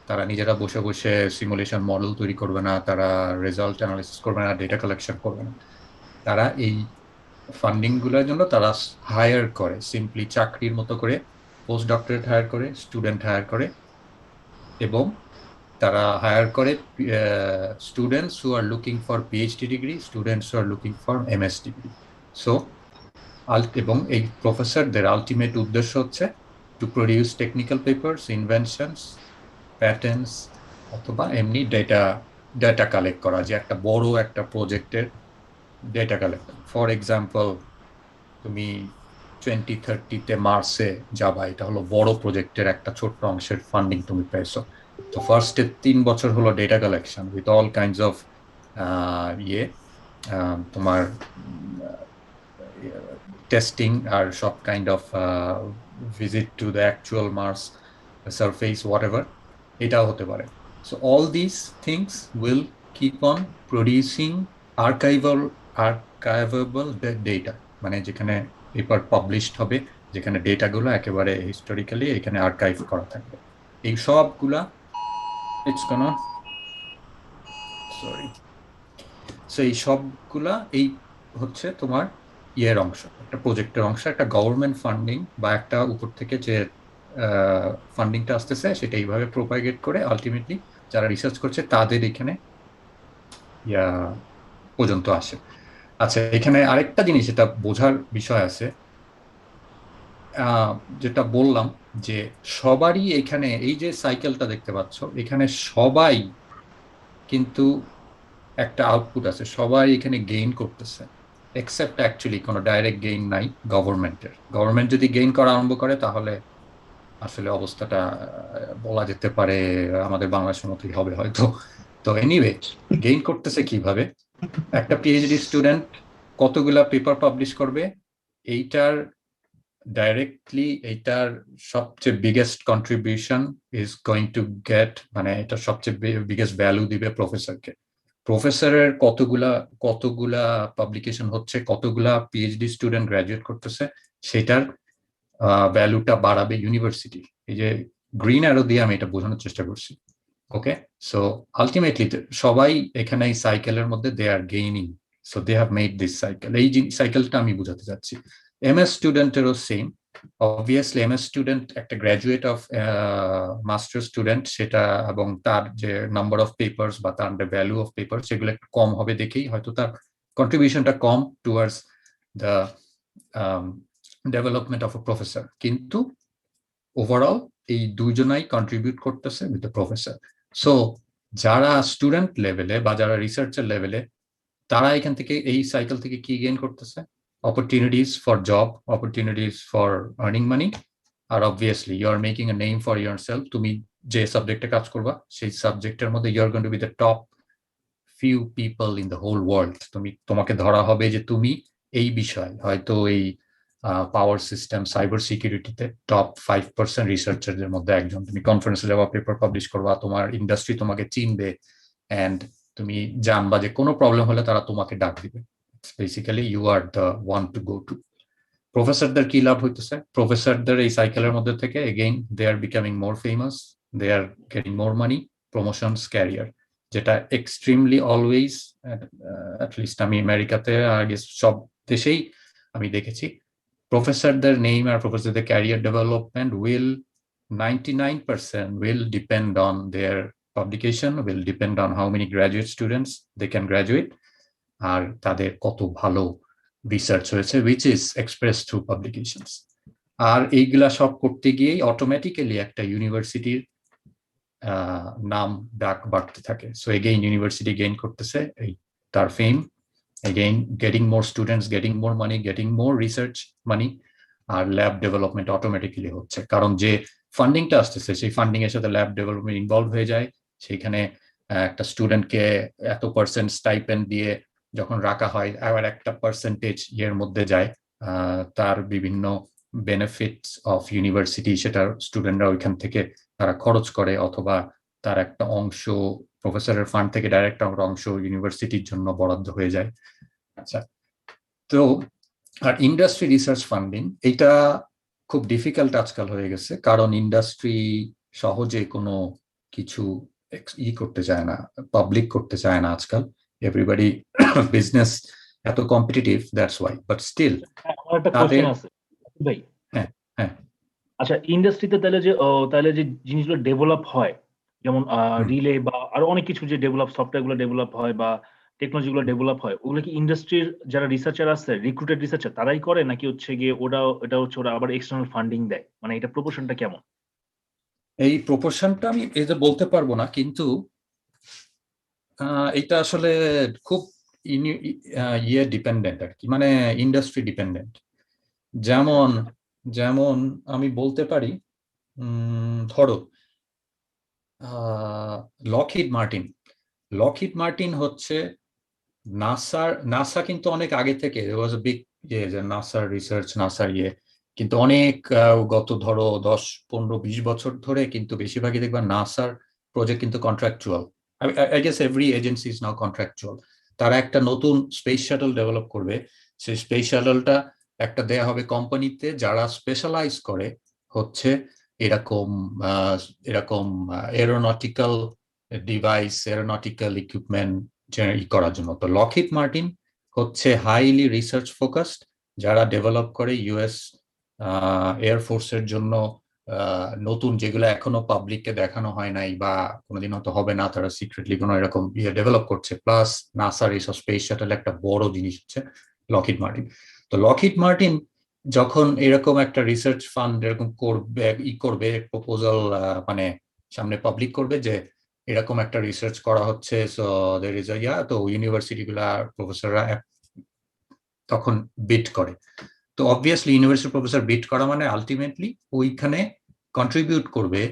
Speaker 1: তারা নিজেরা বসে বসে সিমুলেশন মডেল তৈরি করবে না, তারা রেজাল্ট অ্যানালিসিস করবে না, ডেটা কালেকশন করবে না। তারা এই ফান্ডিংগুলোর জন্য তারা হায়ার করে, সিম্পলি চাকরির মতো করে পোস্ট ডক্টরেট হায়ার করে, স্টুডেন্ট হায়ার করে, এবং তারা হায়ার করে students who are looking for PhD degree, students who are looking for MS degree. So এবং এই প্রফেসরদের আলটিমেট উদ্দেশ্য হচ্ছে to produce technical papers, inventions, patterns অথবা এমনি ডেটা কালেক্ট করা, যে একটা বড় একটা প্রজেক্টের ডেটা কালেক্ট। ফর এক্সাম্পল, তুমি 2030-তে মার্সে যাবা, এটা হলো বড় প্রজেক্টের একটা ছোট্ট অংশের ফান্ডিং তুমি পেয়েছো। তো ফার্স্টে 3 বছর হলো data collection with all kinds of তোমার টেস্টিং আর সব kind of visit to the actual Mars surface whatever, এটাও হতে পারে। So all this things will keep on producing archivable data, মানে যেখানে পেপার পাবলিশড হবে, যেখানে ডেটাগুলো একেবারে হিস্টোরিক্যালি এখানে আর্কাইভ করা থাকবে। এই সবগুলা এই সবগুলা এই হচ্ছে তোমার ইয়ের অংশ, একটা প্রজেক্টের অংশ, একটা গভর্নমেন্ট ফান্ডিং বা একটা উপর থেকে যে ফান্ডিংটা আসতেছে সেটা এইভাবে প্রোপাগেট করে আলটিমেটলি যারা রিসার্চ করছে তাদের এখানে পর্যন্ত আসে। আচ্ছা, এখানে আরেকটা জিনিস এটা বোঝার বিষয় আছে, যেটা বললাম যে সবারই এখানে এই যে সাইকেলটা দেখতে পাচ্ছ, এখানে সবাই কিন্তু একটা আউটপুট আছে, সবাই এখানে গেইন করতেছে, এক্সেপ্ট অ্যাকচুয়ালি কোনো ডাইরেক্ট গেইন নাই গভর্নমেন্টের। গভর্নমেন্ট যদি গেইন করা আরম্ভ করে তাহলে আসলে অবস্থাটা বলা যেতে পারে আমাদের বাংলাদেশের মতোই হবে হয়তো। তো এনিওয়ে, গেইন করতেছে কিভাবে? একটা পিএইচডি স্টুডেন্ট কতগুলা পেপার পাবলিশ করবে, এইটার ডাইরেক্টলি এইটার সবচেয়ে biggest contribution is going to get, মানে এটা সবচেয়ে বিগেস্ট ভ্যালু দিবে প্রফেসরকে। প্রফেসরের কতগুলা পাবলিকেশন হচ্ছে, কতগুলা পিএইচডি স্টুডেন্ট গ্রাজুয়েট করতেছে, সেটার ভ্যালুটা বাড়াবে ইউনিভার্সিটি। এই যে গ্রিন অ্যারো দিয়ে আমি এটা বোঝানোর চেষ্টা করছি। ওকে, সো আলটিমেটলি সবাই এখানে এই সাইকেলের মধ্যে they are gaining, so they have made this cycle. এই সাইকেলটা আমি বোঝাতে চাচ্ছি। এমএস স্টুডেন্টেরও সেম। অবভিয়াসলি এমএস স্টুডেন্ট একটা গ্র্যাজুয়েট অফ মাস্টার স্টুডেন্ট, সেটা এবং তার যে নাম্বার অফ পেপার্স বা তার ভ্যালু অফ পেপার সেগুলো একটু কম হবে দেখেই হয়তো তার কন্ট্রিবিউশনটা কম towards the development of a professor, কিন্তু ওভারঅল এই দুজনাই কন্ট্রিবিউট করতেছে উইথ দ্য প্রফেসর। সো যারা স্টুডেন্ট লেভেলে বা যারা রিসার্চার লেভেলে, তারা এখান থেকে এই সাইকেল থেকে কি গেইন করতেছে? Opportunities for job, opportunities for earning money, R obviously you are making a name for yourself. তুমি যে সাবজেক্টে কাজ করবা সেই সাবজেক্টের মধ্যে you are going to be the top few people in the whole world. তোমাকে ধরা হবে যে তুমি এই বিষয় হয়তো এই পাওয়ার সিস্টেম সাইবার সিকিউরিটিতে টপ 5% রিসার্চারদের মধ্যে একজন। তুমি কনফারেন্সে যাওয়া, পেপার পাবলিশ করবা, তোমার ইন্ডাস্ট্রি তোমাকে চিনবে, অ্যান্ড তুমি জানবা যে কোনো প্রবলেম হলে তারা তোমাকে ডাক দিবে। Basically you are the one to go to. প্রফেসরদের কি লাভ হইতেছে? প্রফেসরদের এই সাইকেলের মধ্যে থেকে again they are becoming more famous, they are getting more money, promotions, career, যেটা এক্সট্রিমলি অলওয়েজ, অ্যাটলিস্ট আমি আমেরিকাতে আগে সব দেশেই আমি দেখেছি, প্রফেসরদের নেম আর প্রফেসরদের career development will 99% will depend on their publication, will depend on how many graduate students they can graduate, আর তাদের কত ভালো রিসার্চ হয়েছে which is expressed through publications। আর এইগুলা সব করতে গিয়েই অটোমেটিক্যালি একটা ইউনিভার্সিটির নাম ডাক বাড়তে থাকে। সো এগেইন ইউনিভার্সিটি গেইন করতেছে এই তার ফেম, again getting more students, getting more money, getting more research money, আর ল্যাব ডেভেলপমেন্ট অটোমেটিক্যালি হচ্ছে, কারণ যে ফান্ডিংটা আসতেছে সেই ফান্ডিং এর সাথে ল্যাব ডেভেলপমেন্ট ইনভলভ হয়ে যায়। সেইখানে একটা স্টুডেন্টকে এত পার্সেন্ট স্টাইপেন্ড দিয়ে যখন রাখা হয়, আবার একটা পার্সেন্টেজ এর মধ্যে যায় তার বিভিন্ন বেনিফিটস অফ ইউনিভার্সিটি, সেটা স্টুডেন্টরা ওইখান থেকে তারা খরচ করে, অথবা তার একটা অংশ প্রফেসরের ফান্ড থেকে ডাইরেক্ট অংশ ইউনিভার্সিটির জন্য বরাদ্দ হয়ে যায়। আচ্ছা, তো আর ইন্ডাস্ট্রি রিসার্চ ফান্ডিং এটা খুব ডিফিকাল্ট আজকাল হয়ে গেছে, কারণ ইন্ডাস্ট্রি সহজে কোনো কিছু করতে চায় না, পাবলিক করতে চায় না আজকাল। এভরিবডি বিজনেস এত competitive, that's why. But still
Speaker 3: ভাই,
Speaker 1: হ্যাঁ হ্যাঁ,
Speaker 3: আচ্ছা, ইন্ডাস্ট্রিতে তাহলে যে জিনিসগুলো ডেভেলপ হয়, যেমন রিলে বা আরো অনেক কিছু যে ডেভেলপ, সফটওয়্যারগুলো ডেভেলপ হয় বা টেকনোলজিগুলো ডেভেলপ হয়, ওগুলো কি ইন্ডাস্ট্রির যারা রিসার্চার আছে, রিক্রুটেড রিসার্চার, তারাই করে, নাকি হচ্ছে গিয়ে ওরা আবার এক্সটার্নাল ফান্ডিং দেয়? মানে এটা প্রপোর্শনটা কেমন?
Speaker 1: এই প্রপোর্শনটা আমি এই যে বলতে পারবো না, কিন্তু এটা আসলে খুব ইয়ে ডিপেন্ডেন্ট আর কি, মানে ইন্ডাস্ট্রি ডিপেন্ডেন্ট। যেমন যেমন আমি বলতে পারি, ধরো লকহিড মার্টিন হচ্ছে নাসা কিন্তু অনেক আগে থেকে ওয়াজ এ বিগ যে নাসার রিসার্চ, নাসার কিন্তু অনেক গত ধরো 10-15-20 বছর ধরে কিন্তু বেশিরভাগই দেখবা নাসার প্রজেক্ট কিন্তু contractual. I guess every agency is now contractual. তারা একটা নতুন স্পেস শাটল ডেভেলপ করবে, সেই স্পেস শাটলটা একটা দেয়া হবে কোম্পানিতে যারা স্পেশালাইজ করে হচ্ছে এরকম এরোনটিক্যাল ডিভাইস, এরোনটিক্যাল ইকুইপমেন্ট করার জন্য। তো লকহিড মার্টিন হচ্ছে হাইলি রিসার্চ ফোকাসড, যারা ডেভেলপ করে ইউএস এয়ারফোর্সের জন্য নতুন যেগুলো এখনো পাবলিককে দেখানো হয় নাই বা কোনোদিন হয়তো হবে না, তারা সিক্রেটলি কোনো এরকম ডেভেলপ করছে। প্লাস নাসার এইসব স্পেস শাটল একটা বড় জিনিস হচ্ছে লকহিড মার্টিন। তো লকহিড মার্টিন যখন এরকম একটা রিসার্চ ফান্ড এরকম করবে প্রপোজাল, মানে সামনে পাবলিক করবে যে এরকম একটা রিসার্চ করা হচ্ছে, সো দের ইজ তো ইউনিভার্সিটি গুলা প্রফেসররা তখন বিড করে। তো অবভিয়াসলি ইউনিভার্সিটি প্রফেসর বিড করা মানে আলটিমেটলি ওইখানে কন্ট্রিবিউট করবে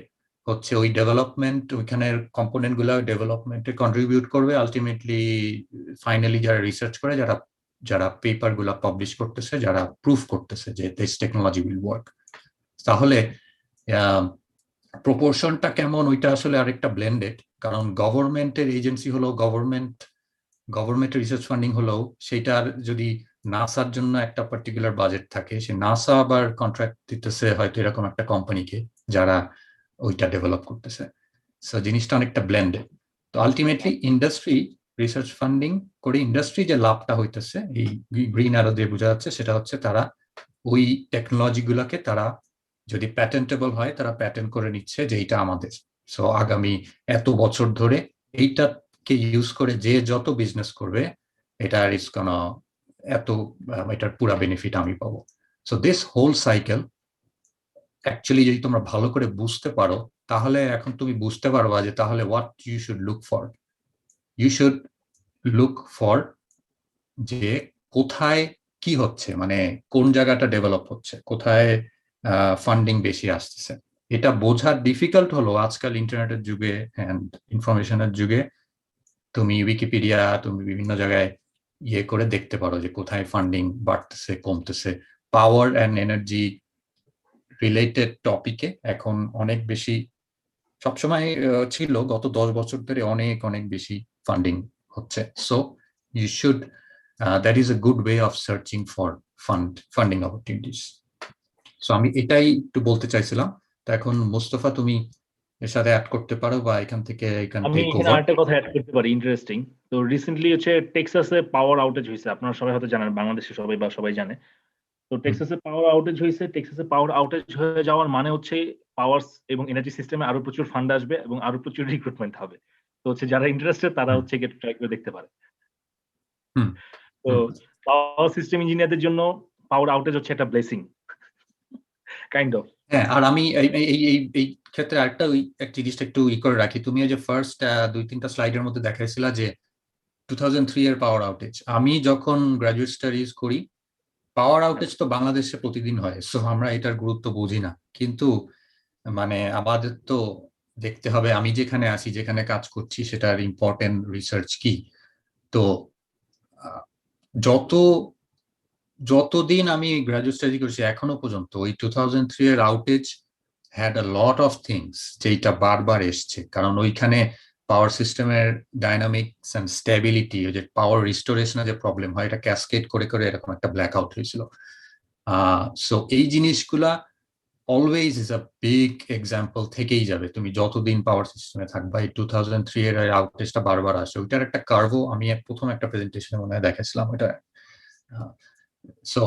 Speaker 1: হচ্ছে ওই ডেভেলপমেন্ট, ওইখানের কম্পোনেন্ট গুলা ডেভেলপমেন্টে কন্ট্রিবিউট করবে। আলটিমেটলি ফাইনালি যারা রিসার্চ করে, যারা পেপার গুলা পাবলিশ করতেছে, যারা প্রুফ করতেছে যে দিস টেকনোলজি উইল ওয়ার্ক। তাহলে প্রপোর্শনটা কেমন ওইটা আসলে আরেকটা ব্লেন্ডেড, কারণ গভর্নমেন্টের এজেন্সি হলো গভর্নমেন্টের রিসার্চ ফান্ডিং হলেও সেটার যদি নাসার জন্য একটা পার্টিকুলার বাজেট থাকে, সে নাসা আবার কন্ট্রাক্ট দিতেছে হয়তো এরকম একটা কোম্পানিকে যারা ওইটা ডেভেলপ করতেছে। সো জিনিসটা অনেকটা ব্লেন্ডেড। তো আলটিমেটলি ইন্ডাস্ট্রি রিসার্চ ফান্ডিং করে ইন্ডাস্ট্রি যে লাভটা হইতেছে এই গ্রিন অ্যারো দিয়ে বোঝা যাচ্ছে, সেটা হচ্ছে তারা ওই টেকনোলজি গুলাকে তারা যদি প্যাটেন্টেবল হয় তারা প্যাটেন্ট করে নিচ্ছে যে এইটা আমাদের। সো আগামী এত বছর ধরে এইটাকে ইউজ করে যে যত বিজনেস করবে এটার ইজ কোনো এটার পুরা বেনিফিট আমি পাবো। So this whole cycle actually যদি তোমরা ভালো করে বুঝতে পারো, তাহলে এখন তুমি বুঝতে পারবা যে তাহলে what you should look for. You should look for যে কোথায় কি হচ্ছে, মানে কোন জায়গাটা ডেভেলপ হচ্ছে, কোথায় ফান্ডিং বেশি আসতেছে। এটা বোঝার ডিফিকাল্ট হলো আজকাল ইন্টারনেটের যুগে অ্যান্ড ইনফরমেশনের যুগে তুমি উইকিপিডিয়া, তুমি বিভিন্ন জায়গায় করে দেখতে পারো যে কোথায় ফান্ডিং বাড়তেছে কমতেছে। পাওয়ার অ্যান্ড এনার্জি রিলেটেড টপিকে এখন অনেক বেশি, সবসময় ছিল, গত 10 বছর ধরে অনেক অনেক বেশি ফান্ডিং হচ্ছে। So you should that is a good way of searching for funding opportunities. So আমি এটাই একটু বলতে চাইছিলাম। তো এখন মোস্তফা তুমি এর সাথে অ্যাড করতে পারো বা এখান থেকে
Speaker 3: আমি এখানে আরেকটা কথা অ্যাড করতে পারি, ইন্টারেস্টিং। তো রিসেন্টলি হচ্ছে টেক্সাসে পাওয়ার আউটেজ হয়েছে, আপনারা সবাই হয়তো জানেন, বাংলাদেশে সবাই জানে। তো টেক্সাসে পাওয়ার আউটেজ হয়েছে। টেক্সাসে পাওয়ার আউটেজ হয়ে যাওয়ার মানে হচ্ছে পাওয়ার এবং এনার্জি সিস্টেমে আরো প্রচুর ফান্ড আসবে এবং আরো প্রচুর রিক্রুটমেন্ট হবে। তো হচ্ছে যারা ইন্টারেস্টেড তারা হচ্ছে গেট ট্রাই করে দেখতে পারে। তো পাওয়ার সিস্টেম ইঞ্জিনিয়ারদের জন্য পাওয়ার আউটেজ হচ্ছে একটা ব্লেসিং কাইন্ড অফ।
Speaker 1: হ্যাঁ, আর আমি এই ক্ষেত্রে আরেকটা এক জিনিসটা একটু করে রাখি। তুমি যে ফার্স্ট 2-3টা স্লাইডের মধ্যে দেখাইছিলা যে 2003 এর পাওয়ার আউটেজ। আমি যখন গ্রাজুয়েট স্টাডিজ করি, পাওয়ার আউটেজ তো বাংলাদেশে প্রতিদিন হয়, সো আমরা এটার গুরুত্ব বুঝি না। কিন্তু মানে আমাদের তো দেখতে হবে আমি যেখানে আছি, যেখানে কাজ করছি, সেটার ইম্পর্টেন্ট রিসার্চ কি। তো যতদিন আমি গ্রাজুয়েট স্টাডি করছি এখনো পর্যন্ত ওই 2003 এর outage had a lot of things, যেটা বারবার এসছে। কারণ ওইখানে পাওয়ার সিস্টেমের ডাইনামিক্স অ্যান্ড স্টেবিলিটি, ওই যে পাওয়ার রিস্টোরেশনের যে প্রবলেম হয়, এটা ক্যাসকেড করে করে এরকম একটা ব্ল্যাক আউট হয়েছিল। সো এই জিনিসগুলা always is a big example থেকেই যাবে তুমি যতদিন পাওয়ার সিস্টেমে থাকবা। এই 2003 এর আউটেজটা বারবার আসে। ওইটার একটা কার্ভও আমি প্রথম একটা প্রেজেন্টেশনে মনে হয় দেখাইছিলাম ওইটা। সো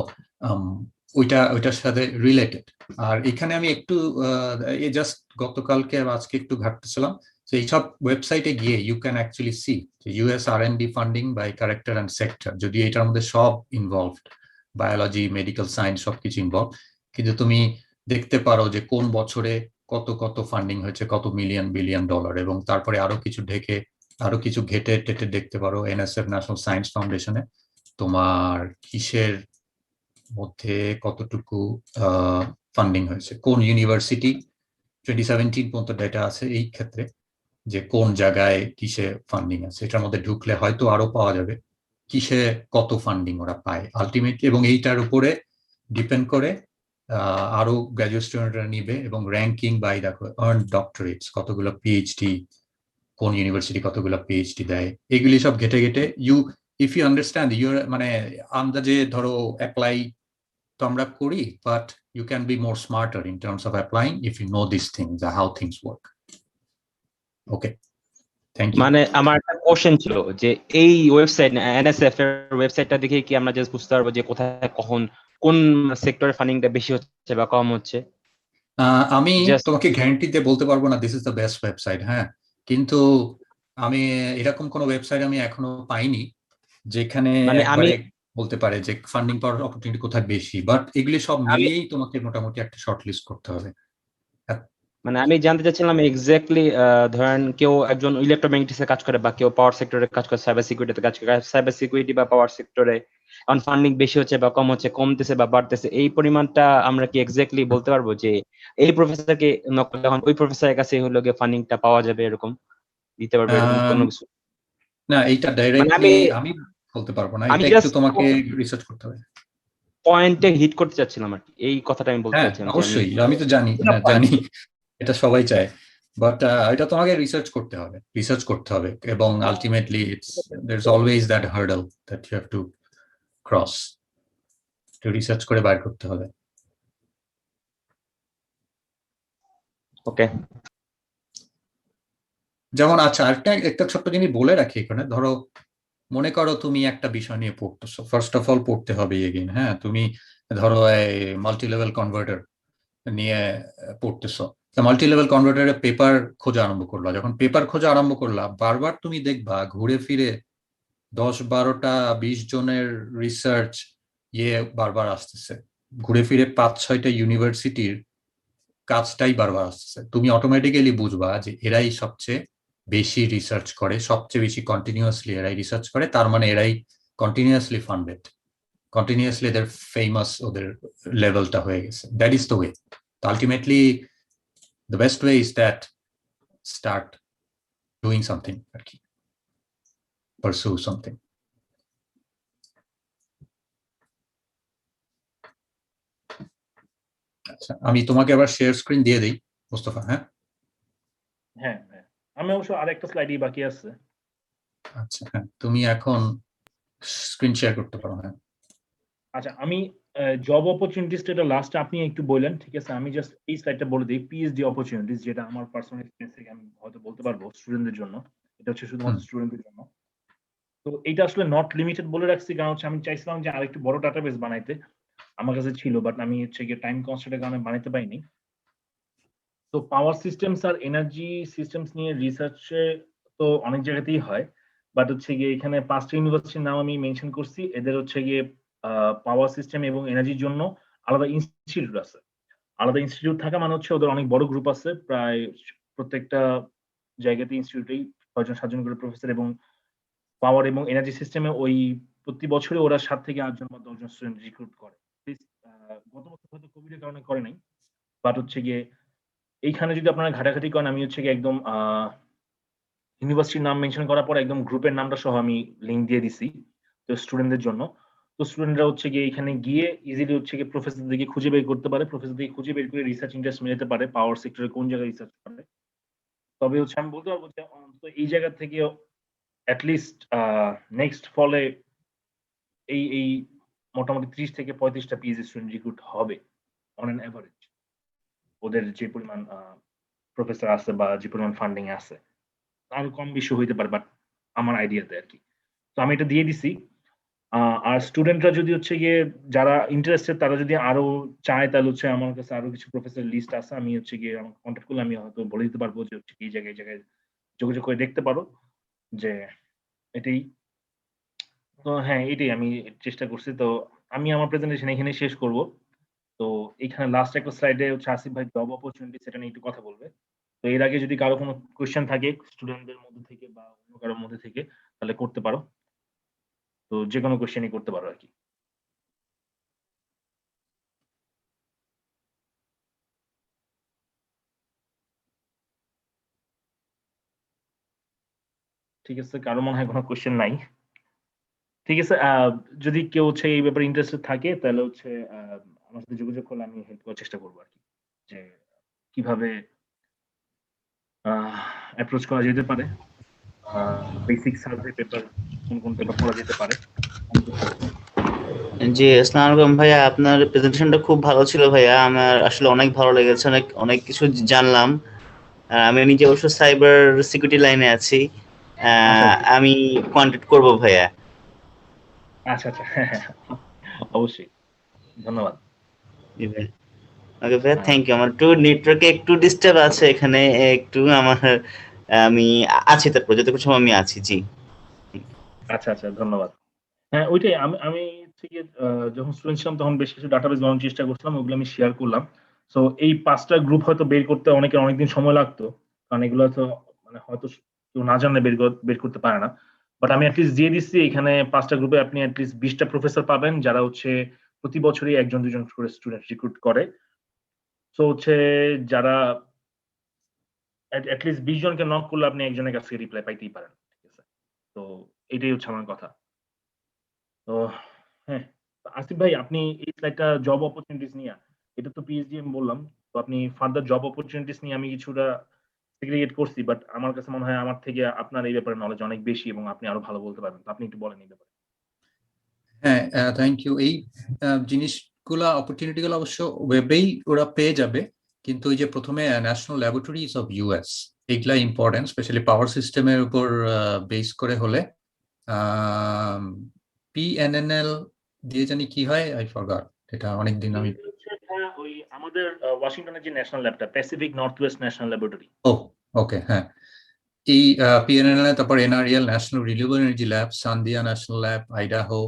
Speaker 1: ওইটার সাথে রিলেটেড। আর এখানে আমি একটু জাস্ট গতকালকে আর আজকে একটু ঘাটতেছিলাম যে এইসব ওয়েবসাইটে গিয়ে you can actually see US R&D funding by character and sector. যদি এটার মধ্যে সব ইনভলভড, বায়োলজি, মেডিকেল সায়েন্স সবকিছু ইনভলভ, কিন্তু তুমি দেখতে পারো যে কোন বছরে কত কত ফান্ডিং হয়েছে, কত মিলিয়ন বিলিয়ন ডলার, এবং তারপরে আরো কিছু ঘেটে টেটে দেখতে পারো এনএসএফ, ন্যাশনাল সায়েন্স ফাউন্ডেশনে তোমার কিসের মধ্যে কতটুকু ফান্ডিং হয়েছে, কোন ইউনিভার্সিটি 2017 পর্যন্ত ডেটা আছে এই ক্ষেত্রে, যে কোন জায়গায় কিসে ফান্ডিং আছে। এটার মধ্যে ঢুকলে হয়তো আরো পাওয়া যাবে কিসে কত ফান্ডিং ওরা পায় আলটিমেটলি, এবং এইটার উপরে ডিপেন্ড করে আরো গ্রাজুয়েট স্টুডেন্টরা নিবে, এবং র্যাঙ্কিং বাই দেখো আর্ন ডক্টরেটস, কতগুলো পিএইচডি, কোন ইউনিভার্সিটি কতগুলো পিএইচডি দেয়, এগুলি সব ঘেটে ঘেটে ইফ ইউ আন্ডারস্ট্যান্ড মানে আন্দাজে ধরো অ্যাপ্লাই তো আমরা করি, but you can be more smarter in terms of applying if you know this things, how things work. Okay, thank you.
Speaker 17: মানে আমার একটা কোশ্চেন ছিল যে এই ওয়েবসাইট এনএসএফ এর ওয়েবসাইটটা দেখে কি আমরা জাস্ট বুঝতে পারবো যে কোথায় কখন কোন সেক্টরে ফান্ডিংটা বেশি হচ্ছে বা কম হচ্ছে?
Speaker 1: আমি তোমাকে গ্যারান্টি দিয়ে বলতে পারবো না this is the best website, হ্যাঁ, কিন্তু আমি এরকম কোনো ওয়েবসাইট আমি এখনো পাইনি যেখানে একবারে বলতে পারে যে ফান্ডিং পাওয়ার অপরচুনিটি কোথায় বেশি, বাট এগুলি সব মিলিয়েই তোমাকে মোটামুটি একটা শর্ট লিস্ট করতে হবে।
Speaker 17: মানে আমি জানতে চাচ্ছিলাম এক্স্যাক্টলি ধরেন কেউ একজন ইলেকট্রোম্যাগনেটিক্সে কাজ করে বা কেউ পাওয়ার সেক্টরে কাজ করে, সাইবার সিকিউরিটিতে কাজ করে, সাইবার সিকিউরিটি বা পাওয়ার সেক্টরে অন ফান্ডিং বেশি হচ্ছে বা কম হচ্ছে, কমতেছে বা বাড়তেছে, এই পরিমাণটা আমরা কি এক্স্যাক্টলি বলতে পারবো যে এই প্রফেসরকে নকল এখন ওই প্রফেসরের কাছে হলো গিয়ে ফান্ডিংটা পাওয়া যাবে, এরকম দিতে পারবে এরকম কোনো কিছু?
Speaker 1: না, এইটা ডাইরেক্টলি আমি বলতে পারবো না, এটা একটু তোমাকে রিসার্চ করতে হবে।
Speaker 17: পয়েন্টে হিট করতে চাচ্ছিলাম আর কি, এই কথাটা আমি বলতে চাচ্ছিলাম।
Speaker 1: অবশ্যই, আমি তো জানি এটা সবাই চায়, বাট এটা তোমাকে রিসার্চ করতে হবে, এবং ultimately there is always that hurdle that you have to cross, তো রিসার্চ করে বাইর করতে হবে।
Speaker 17: ওকে,
Speaker 1: যেমন আচ্ছা একটা ছোট্ট জিনিস বলে রাখি এখানে, ধরো মনে করো তুমি একটা বিষয় নিয়ে পড়তেছো, ফার্স্ট অফ অল পড়তে হবে এগেইন, হ্যাঁ, তুমি ধরো এই মাল্টি লেভেল কনভার্টার নিয়ে পড়তেছো, মাল্টি লেভেল কনভার্টারে পেপার খোঁজা আরম্ভ করলা, যখন পেপার খোঁজা আরম্ভ করলা বারবার তুমি দেখবা ঘুরে ফিরে 10-12টা 20 জনের রিসার্চ বারবার আসতেছে, ঘুরে ফিরে 5-6টা ইউনিভার্সিটির কাজটাই বারবার আসতেছে, তুমি অটোমেটিক্যালি বুঝবা যে এরাই সবচেয়ে বেশি রিসার্চ করে, সবচেয়ে বেশি কন্টিনিউয়াসলি এরাই রিসার্চ করে, তার মানে এরাই কন্টিনিউয়াসলি ফান্ডেড, কন্টিনিউয়াসলি এদের ফেমাস, ওদের লেভেলটা হয়ে গেছে, that is the way. Ultimately the best way is that start doing something, pursue something. আচ্ছা, আমি তোমাকে আবার শেয়ার স্ক্রিন দিয়ে দেই মোস্তফা। হ্যাঁ
Speaker 3: হ্যাঁ, আমি অবশ্য আরেকটা স্লাইডই বাকি আছে।
Speaker 1: আচ্ছা, হ্যাঁ, তুমি এখন স্ক্রিন শেয়ার করতে পারো। হ্যাঁ,
Speaker 3: আচ্ছা, আমি জব অপরচুনিটিসটা এটা লাস্টে আপনি একটু বললেন, ঠিক আছে, আমি জাস্ট এই স্লাইডটা বলে দিই। পিএইচডি অপরচুনিটিস, যেটা আমার পার্সোনাল এক্সপেরিয়েন্স থেকে আমি হয়তো বলতে পারবো স্টুডেন্টদের জন্য, এটা হচ্ছে শুধুমাত্র স্টুডেন্টদের জন্য। তো এটা আসলে নট লিমিটেড বলে রাখছি, কারণ হচ্ছে আমি চাইছিলাম যে আরেকটু বড় ডাটাবেস বানাইতে, আমার কাছে ছিল, বাট আমি হচ্ছে গিয়ে টাইম কনস্ট্রেন্টের কারণে বানাইতে পারিনি। তো পাওয়ার সিস্টেমস আর এনার্জি সিস্টেমস নিয়ে রিসার্চে তো অনেক জায়গাতেই হয়, বাট হচ্ছে গিয়ে এখানে 5টা ইউনিভার্সিটির নাম আমি মেনশন করছি। এদের হচ্ছে গিয়ে পাওয়ার সিস্টেম এবং এনার্জির জন্য আলাদা ইনস্টিটিউট আছে। আলাদা ইনস্টিটিউট থাকা মানে হচ্ছে ওদের অনেক বড় গ্রুপ আছে, প্রায় প্রত্যেকটা জায়গাতে ইনস্টিটিউটেই 6-7জন করে প্রফেসর, এবং পাওয়ার এবং এনার্জি সিস্টেমে ওই প্রতি বছরে ওরা 7 থেকে 8 জন বা 10 জন স্টুডেন্ট রিক্রুট করে। গত বছর হয়তো কোভিডের কারণে করে নাই, বাট হচ্ছে গিয়ে এইখানে যদি আপনারা ঘাটাঘাটি করেন, আমি হচ্ছে গিয়ে একদম ইউনিভার্সিটির নাম মেনশন করার পর একদম গ্রুপের নামটা সহ আমি লিঙ্ক দিয়ে দিছি তো স্টুডেন্টদের জন্য। তো স্টুডেন্টরা হচ্ছে গিয়ে এখানে গিয়ে ইজিলি হচ্ছে গিয়ে প্রফেসরদেরকে খুঁজে বের করতে পারে, প্রফেসরদেরকে খুঁজে বের করে রিসার্চ ইন্টারেস্ট মেলাতে পারে পাওয়ার সেক্টরে কোন জায়গায় রিসার্চ করে। তবে হচ্ছে আমি বলতে পারবো যে অন্তত এই জায়গা থেকে অ্যাটলিস্ট নেক্সট ফলে এই মোটামুটি 30 থেকে 35টা পিএইচডি স্টুডেন্ট রিক্রুট হবে অন অ্যান এভারেজ, ওদের যে পরিমাণ প্রফেসর আছে বা যে পরিমাণ ফান্ডিং আছে, আরো কম বেশি হইতে পারে, বাট আমার আইডিয়াতে আর কি। তো আমি এটা দিয়ে দিছি। আর স্টুডেন্টরা যদি হচ্ছে গিয়ে যারা ইন্টারেস্টেড, তারা যদি আরো চায়, তাহলে হচ্ছে আমার কাছে আরো কিছু প্রফেসর লিস্ট আছে, আমি হচ্ছে গিয়ে আমাকে কন্ট্যাক্ট করলে আমি হয়তো বলে দিতে পারবো যে হচ্ছে এই জায়গায় যোগাযোগ করে দেখতে পারো যে এটাই। তো হ্যাঁ, এটাই আমি চেষ্টা করছি। তো আমি আমার প্রেজেন্টেশন এখানে শেষ করব। তো এখানে লাস্ট একটা স্লাইডে হচ্ছে আসিফ ভাই জব অপরচুনিটি সেটা নিয়ে একটু কথা বলবে। তো এর আগে যদি কারো কোনো কোয়েশ্চেন থাকে স্টুডেন্টদের মধ্যে থেকে বা অন্য কারোর মধ্যে থেকে তাহলে করতে পারো। তো যে কোনো কোয়েশ্চেনই করতে পারো আর কি। ঠিক আছে, কারো মনে হয় কোনো কোয়েশ্চেন নাই। ঠিক আছে, যদি কেউ হচ্ছে এই ব্যাপারে ইন্টারেস্টেড থাকে তাহলে হচ্ছে আমার সাথে যোগাযোগ করলে আমি হেল্প করার চেষ্টা করবো আর কি, যে কিভাবে অ্যাপ্রোচ করা যেতে পারে, বেসিক সার্ভে পেপার কোন কোন পেপার পড়া যেতে পারে।
Speaker 16: জি, আসসালামু আলাইকুম ভাইয়া, আপনার প্রেজেন্টেশনটা খুব ভালো ছিল ভাইয়া, আমার আসলে অনেক ভালো লেগেছে, অনেক অনেক কিছু জানলাম। আমি নিজে অবশ্য সাইবার সিকিউরিটি লাইনে আছি, আমি কন্ট্যাক্ট করব ভাইয়া।
Speaker 3: আচ্ছা আচ্ছা, হ্যাঁ হ্যাঁ অবশ্যই, ধন্যবাদ।
Speaker 16: ওকে ভাইয়া, থ্যাংক ইউ। আমার একটু নেটওয়ার্কে একটু ডিস্টার্ব আছে এখানে, একটু আমার আমি আছি, তারপর যতটুকু সময় আমি আছি। জি
Speaker 3: আচ্ছা আচ্ছা, ধন্যবাদ। হ্যাঁ ওইটাই, আমি থেকে যখন স্টুডেন্ট ছিলাম তখন বেশ কিছু ডাটাবেস বানানোর চেষ্টা করছিলাম, ওগুলো আমি শেয়ার করলাম। সো এই 5টা গ্রুপ হয়তো বের করতে অনেকের অনেকদিন সময় লাগতো, কারণ এগুলো তো মানে হয়তো কেউ না জানলে বের করতে পারে না। বাট আমি অ্যাটলিস্ট দিয়ে দিচ্ছি, এখানে 5টা গ্রুপে আপনি অ্যাটলিস্ট 20টা প্রফেসর পাবেন যারা হচ্ছে প্রতি বছরই 1-2 জন করে স্টুডেন্ট রিক্রুট করে। সো হচ্ছে যারা অ্যাটলিস্ট 20 জনকে নক করলে আপনি একজনের কাছ থেকে রিপ্লাই পাইতেই পারেন। ঠিক আছে, তো এটাই হচ্ছে আমার কথা। তো হ্যাঁ, আসিফ ভাই আপনি এই স্লাইডটা জব অপরচুনিটিস নিয়ে, এটা তো পিএইচডি আমি বললাম, তো আপনি ফার্দার জব অপরচুনিটিস নিয়ে আমি কিছুটা সেগ্রিগেট করছি, বাট আমার কাছে মনে হয় আমার থেকে আপনার এই ব্যাপারে নলেজ অনেক বেশি এবং আপনি আরো ভালো বলতে পারবেন। তো আপনি একটু বলেন এই ব্যাপারে।
Speaker 1: হ্যাঁ, থ্যাংক ইউ। এই জিনিসগুলা অপরচুনিটি গুলো অবশ্য ওয়েবেই ওরা পেয়ে যাবে, কিন্তু ওই যে প্রথমে ন্যাশনাল ল্যাবরেটরিজ অফ ইউএস, এইগুলা ইম্পর্টেন্ট, স্পেশালি পাওয়ার সিস্টেমের উপর বেস করে হলে। পিএনএনএল দিয়ে জানি কি হয়, আই ফরগট, এটা অনেকদিন আমি
Speaker 3: ওই আমাদের ওয়াশিংটনের যে ন্যাশনাল ল্যাবটা, Pacific North West National Laboratory.
Speaker 1: Oh okay, হ্যাঁ। এই পিএনএনএল, তারপর NRL National Renewable Energy Lab, Sandia National Lab, Idaho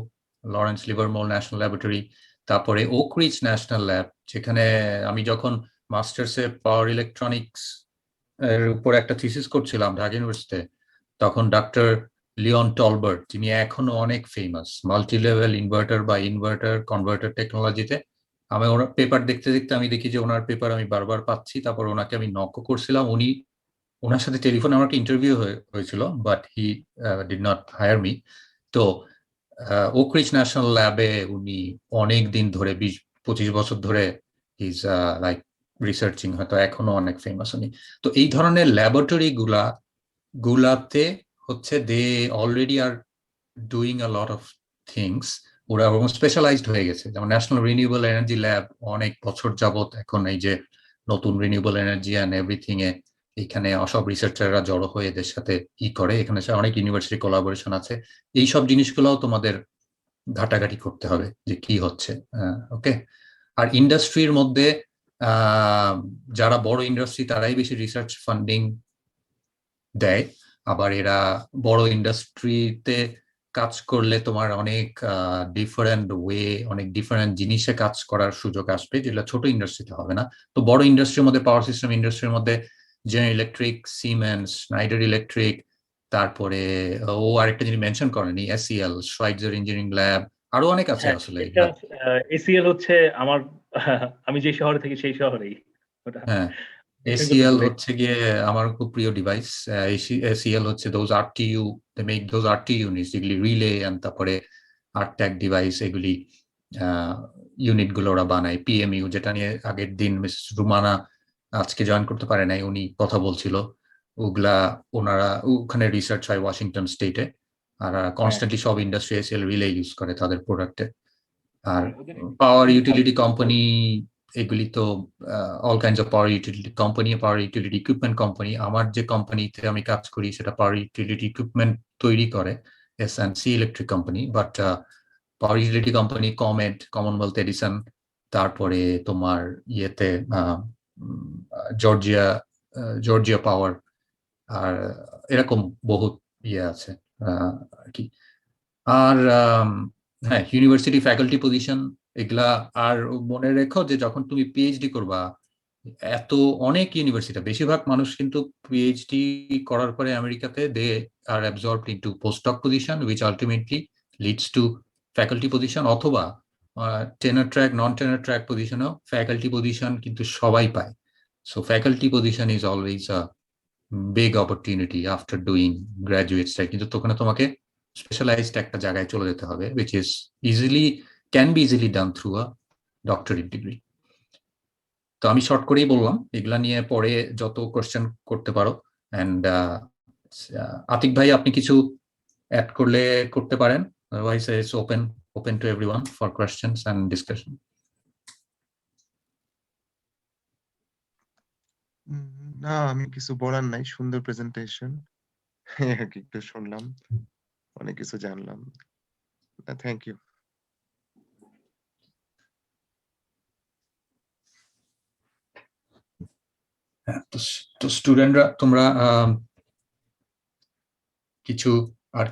Speaker 1: Lawrence Livermore National Laboratory, তারপরে ওক রিজ ন্যাশনাল ল্যাব, যেখানে আমি যখন মাস্টার্সে পাওয়ার ইলেকট্রনিক্স এর উপর একটা থিসিস করছিলাম ঢাকা ইউনিভার্সিটিতে, তখন ডক্টর লিওন টলবার্ট, যিনি এখনো অনেক ফেমাস মাল্টি লেভেল ইনভার্টার বা ইনভার্টার কনভার্টার টেকনোলজিতে। আমি ওনার পেপার দেখতে দেখতে আমি দেখি যে ওনার পেপার আমি বারবার পাচ্ছি, তারপর ওনাকে আমি নকও করছিলাম, ওনার সাথে টেলিফোনে আমার একটা ইন্টারভিউ হয়েছিল, but he did not higher me. তো ওক রিজ ন্যাশনাল ল্যাবে উনি অনেক দিন ধরে 20-25 বছর ধরে ইজ লাইক রিসার্চিং, হয়তো এখনো অনেক ফেমাস উনি। তো এই ধরনের ল্যাবরেটরি গুলাতে হচ্ছে they already are doing a lot of things, ওরা স্পেশালাইজড হয়ে গেছে। যেমন ন্যাশনাল রিনিউয়েবল এনার্জি ল্যাব অনেক বছর যাবত এখন এই যে নতুন রিনিউয়েবল এনার্জি অ্যান্ড এভরিথিং এ এখানে সব রিসার্চাররা জড়ো হয়ে এদের সাথে করে, এখানে অনেক ইউনিভার্সিটি কোলাবোরেশন আছে। এই সব জিনিসগুলোও তোমাদের ঘাটাঘাটি করতে হবে যে কি হচ্ছে। ওকে, আর ইন্ডাস্ট্রির মধ্যে যারা বড় ইন্ডাস্ট্রি তারাই বেশি রিসার্চ ফান্ডিং দেয়, আবার এরা বড় ইন্ডাস্ট্রিতে কাজ করলে তোমার অনেক ডিফারেন্ট ওয়ে, অনেক ডিফারেন্ট জিনিসে কাজ করার সুযোগ আসবে, যেগুলো ছোট ইন্ডাস্ট্রিতে হবে না। তো বড় ইন্ডাস্ট্রির মধ্যে, পাওয়ার সিস্টেম ইন্ডাস্ট্রির মধ্যে General Electric, Siemens, Schneider Electric, তারপরে ও আরেকটা জিনিস মেনশন করেনি, এসিএল, শ্রাইটজার ইঞ্জিনিয়ারিং ল্যাব, আরো অনেক আছে আসলে।
Speaker 3: এসিএল হচ্ছে আমার আমি যে শহরে থাকি সেই শহরেই।
Speaker 1: হ্যাঁ, এসিএল হচ্ছে গিয়ে আমার খুব প্রিয় ডিভাইস। এসিএল হচ্ছে those RTU, they make those RTU units, যেগুলি রিলে এন্ড তারপরে আরট্যাগ ডিভাইস, এগুলি ইউনিট গুলো ওরা বানায়। পিএমইউ, যেটা নিয়ে আগের দিন মিসেস রুমানা আজকে জয়েন করতে পারে নাই, উনি কথা বলছিল, ওগুলা ওনারা ওখানে রিসার্চ হয় ওয়াশিংটন স্টেটে, আর কনস্ট্যান্টলি সব ইন্ডাস্ট্রি এসিএল রিলে ইউজ করে তাদের প্রোডাক্টে। আর পাওয়ার ইউটিলিটি কোম্পানি, এগুলি তো all kinds of power utility company, power utility equipment company. আমার যে কোম্পানিতে আমি কাজ করি সেটা পাওয়ার ইউটিলিটি ইকুইপমেন্ট তৈরি করে, SNC electric company. But power utility company comet, Commonwealth Edison, তারপরে তোমার ইয়েতে জর্জিয়া পাওয়ার, আর এরকম বহুত ইয়ে আছে আর কি। আর হ্যাঁ, ইউনিভার্সিটি ফ্যাকাল্টি পজিশন এগুলা আর মনে রেখো যে যখন তুমি পিএইচডি করবা, এত অনেক ইউনিভার্সিটি, বেশিরভাগ মানুষ কিন্তু পিএইচডি করার পরে আমেরিকাতে they are absorbed into postdoc position which ultimately leads to faculty position, অথবা tenure track non tenure track পজিশনও ফ্যাকাল্টি পজিশন কিন্তু সবাই পায়। So faculty position is always a big opportunity after doing graduate study, কিন্তু তখন তোমাকে specialised একটা জায়গায় চলে যেতে হবে, which is can be easily done through a doctorate degree. তো আমি শর্ট করেই বললাম, এগুলা নিয়ে পরে যত কোশ্চেন করতে পারো। এন্ড আতিক ভাই আপনি কিছু অ্যাড করলে করতে পারেন, otherwise it's open to everyone for questions and discussion.
Speaker 18: না, আমি কিছু বলার নাই, সুন্দর প্রেজেন্টেশন, একটু শুনলাম, অনেক কিছু জানলাম। Thank you.
Speaker 1: তো স্টুডেন্টরা তোমরা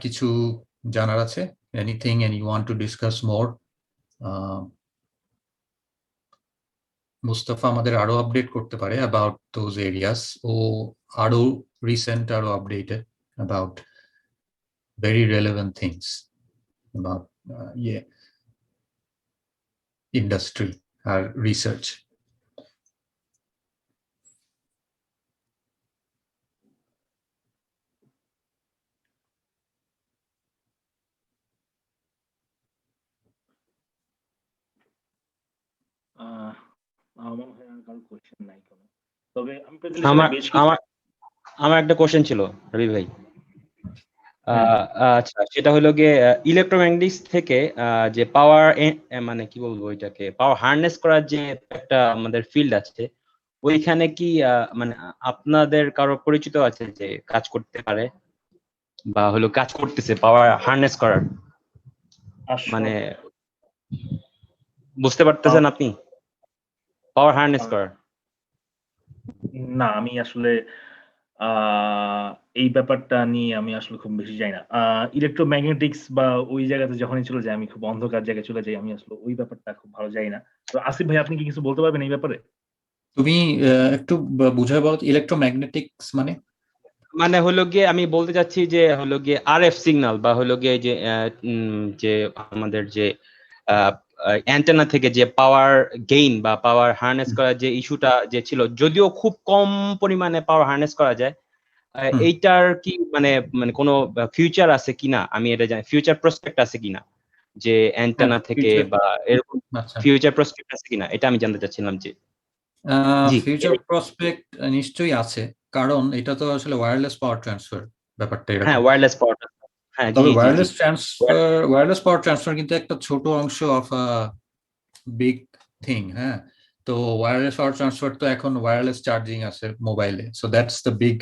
Speaker 1: কিছু জানার আছে? Anything any want to discuss more? Mustafa আমাদের আরো আপডেট করতে পারে অ্যাবাউট দোজ এরিয়াস, ও আরো রিসেন্ট আরো updated about very relevant things about industry আর রিসার্চ।
Speaker 17: আমার একটা কোশ্চেন ছিল রবি ভাই। আচ্ছা, সেটা হলো গিয়ে ইলেকট্রোম্যাগনেটিক্স থেকে যে পাওয়ার, মানে কি বলবো ওইটাকে, পাওয়ার হারনেস করার যে একটা আমাদের ফিল্ড আছে, ওইখানে কি মানে আপনাদের কারো পরিচিত আছে যে কাজ করতে পারে বা হলো কাজ করতেছে পাওয়ার হারনেস করার? মানে বুঝতে পারতেছেন আপনি পাওয়ার হারনেস করার?
Speaker 3: না, আমি আসলে এই ব্যাপারটা নিয়ে আমি আসলে খুব বেশি জানি না। ইলেকট্রোম্যাগনেটিক্স বা ওই জায়গাতে যখনই চলে যাই, আমি খুব অন্ধকার জায়গায় চলে যাই, আমি আসলে ওই ব্যাপারটা খুব ভালো জানি না। তো আসিফ ভাই, আপনি কি কিছু বলতে পারবেন এই ব্যাপারে?
Speaker 1: তুমি একটু বুঝায় বলো ইলেকট্রোম্যাগনেটিক্স মানে?
Speaker 17: মানে হলো গিয়ে আমি বলতে চাচ্ছি যে হলো গিয়ে আরএফ সিগন্যাল বা হলো গিয়ে যে আমাদের যে অ্যান্টেনা থেকে যে পাওয়ার গেইন বা পাওয়ার হারনেস করার যে ইস্যুটা যে ছিল, যদিও খুব কম পরিমাণে পাওয়ার হারনেস করা যায়, এইটার কি মানে কোনো ফিউচার আছে কিনা? আমি এটা জানি, ফিউচার প্রসপেক্ট আছে কিনা যে অ্যান্টেনা থেকে বা এরকম ফিউচার প্রসপেক্ট আছে কিনা, এটা আমি জানতে চাচ্ছিলাম। যে
Speaker 1: ফিউচার প্রসপেক্ট নিশ্চয়ই আছে, কারণ এটা তো আসলে ওয়্যারলেস পাওয়ার ট্রান্সফার ব্যাপারটা।
Speaker 17: হ্যাঁ, ওয়্যারলেস পাওয়ার ট্রান্সফার। হ্যাঁ,
Speaker 1: তবে ওয়্যারলেস পাওয়ার ট্রান্সফার কিন্তু একটা ছোট অংশ অফ আ বিগ থিং। হ্যাঁ, তো ওয়্যারলেস পাওয়ার ট্রান্সফার তো এখন ওয়্যারলেস চার্জিং আছে মোবাইলে, so that's the big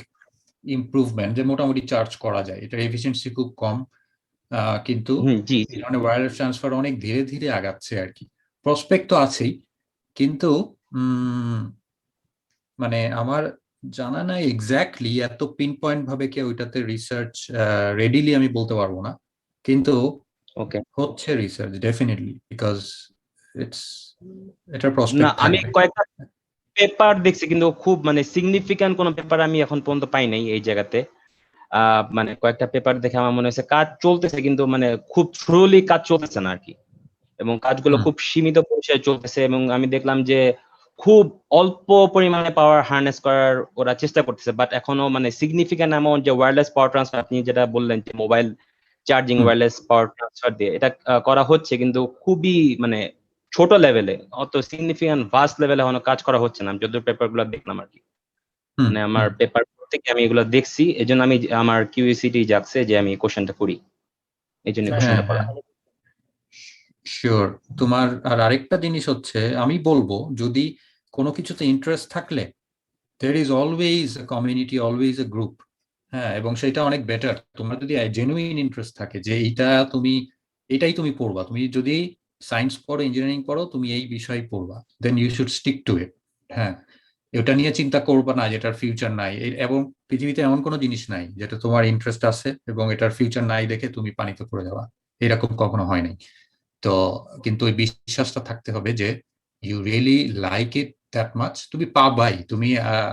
Speaker 1: improvement, যে মোটামুটি চার্জ করা যায়। এটার এফিসিয়েন্সি খুব কম, কিন্তু মানে ওয়্যারলেস ট্রান্সফার অনেক ধীরে ধীরে আগাচ্ছে আর কি। প্রসপেক্ট তো আছেই, কিন্তু মানে আমার জানা নাই এক্স্যাক্টলি, এত পিন পয়েন্ট ভাবে কি ওইটাতে রিসার্চ রেডিলি আমি বলতে পারবো না, কিন্তু হচ্ছে রিসার্চ ডেফিনেটলি, বিকজ এটার প্রসপেক্ট থাকবে।
Speaker 17: আমি কয়েকটা পেপার দেখছি, কিন্তু খুব মানে সিগনিফিক্যান্ট কোনো পেপার আমি এখন পর্যন্ত পাই নাই এই জায়গাতে। মানে কয়েকটা পেপার দেখে আমার মনে হয়েছে কাজ চলতেছে, কিন্তু মানে খুব থ্রুলি কাজ চলতেছে না আর কি, এবং কাজগুলো খুব সীমিত পরিসরে চলতেছে। এবং আমি দেখলাম যে খুব অল্প পরিমাণে পাওয়ার হারনেস করার ওরা চেষ্টা করতেছে, বাট এখনো মানে সিগনিফিক্যান্ট অ্যামাউন্ট যে ওয়্যারলেস পাওয়ার ট্রান্সফার, আপনি যেটা বললেন যে mobile charging wireless power transfer দিয়ে এটা করা হচ্ছে, কিন্তু খুবই মানে ছোট লেভেলে, অত সিগনিফিক্যান্ট ভাস্ট লেভেলে এখনো কাজ করা হচ্ছে না, যত পেপারগুলো দেখলাম আর কি। মানে আমার পেপার থেকে আমি এগুলো দেখছি, এজন্য আমি আমার কিউরিওসিটি জাগছে যে আমি কোশ্চেনটা করি, এইজন্য কোশ্চেনটা করা।
Speaker 1: শিওর। তোমার আর আরেকটা জিনিস হচ্ছে, আমি বলবো যদি কোনো কিছুতে ইন্টারেস্ট থাকলে there is always a community, always a group. হ্যাঁ, এবং সেটা অনেক বেটার। তোমার যদি জেনুইন ইন্টারেস্ট থাকে যে এটাই তুমি পড়বা, তুমি যদি সায়েন্স পড়ো, ইঞ্জিনিয়ারিং পড়ো, তুমি এই বিষয় পড়বা, then you should stick to it. হ্যাঁ, এটা নিয়ে চিন্তা করবা না যেটার ফিউচার নাই, এবং পৃথিবীতে এমন কোনো জিনিস নাই যেটা তোমার ইন্টারেস্ট আছে এবং এটার ফিউচার নাই দেখে তুমি পানিতে পড়ে যাওয়া, এরকম কখনো হয় নাই। তো কিন্তু ওই বিশ্বাসটা থাকতে হবে যে you really like it that much, তুমি পাবাই। তুমি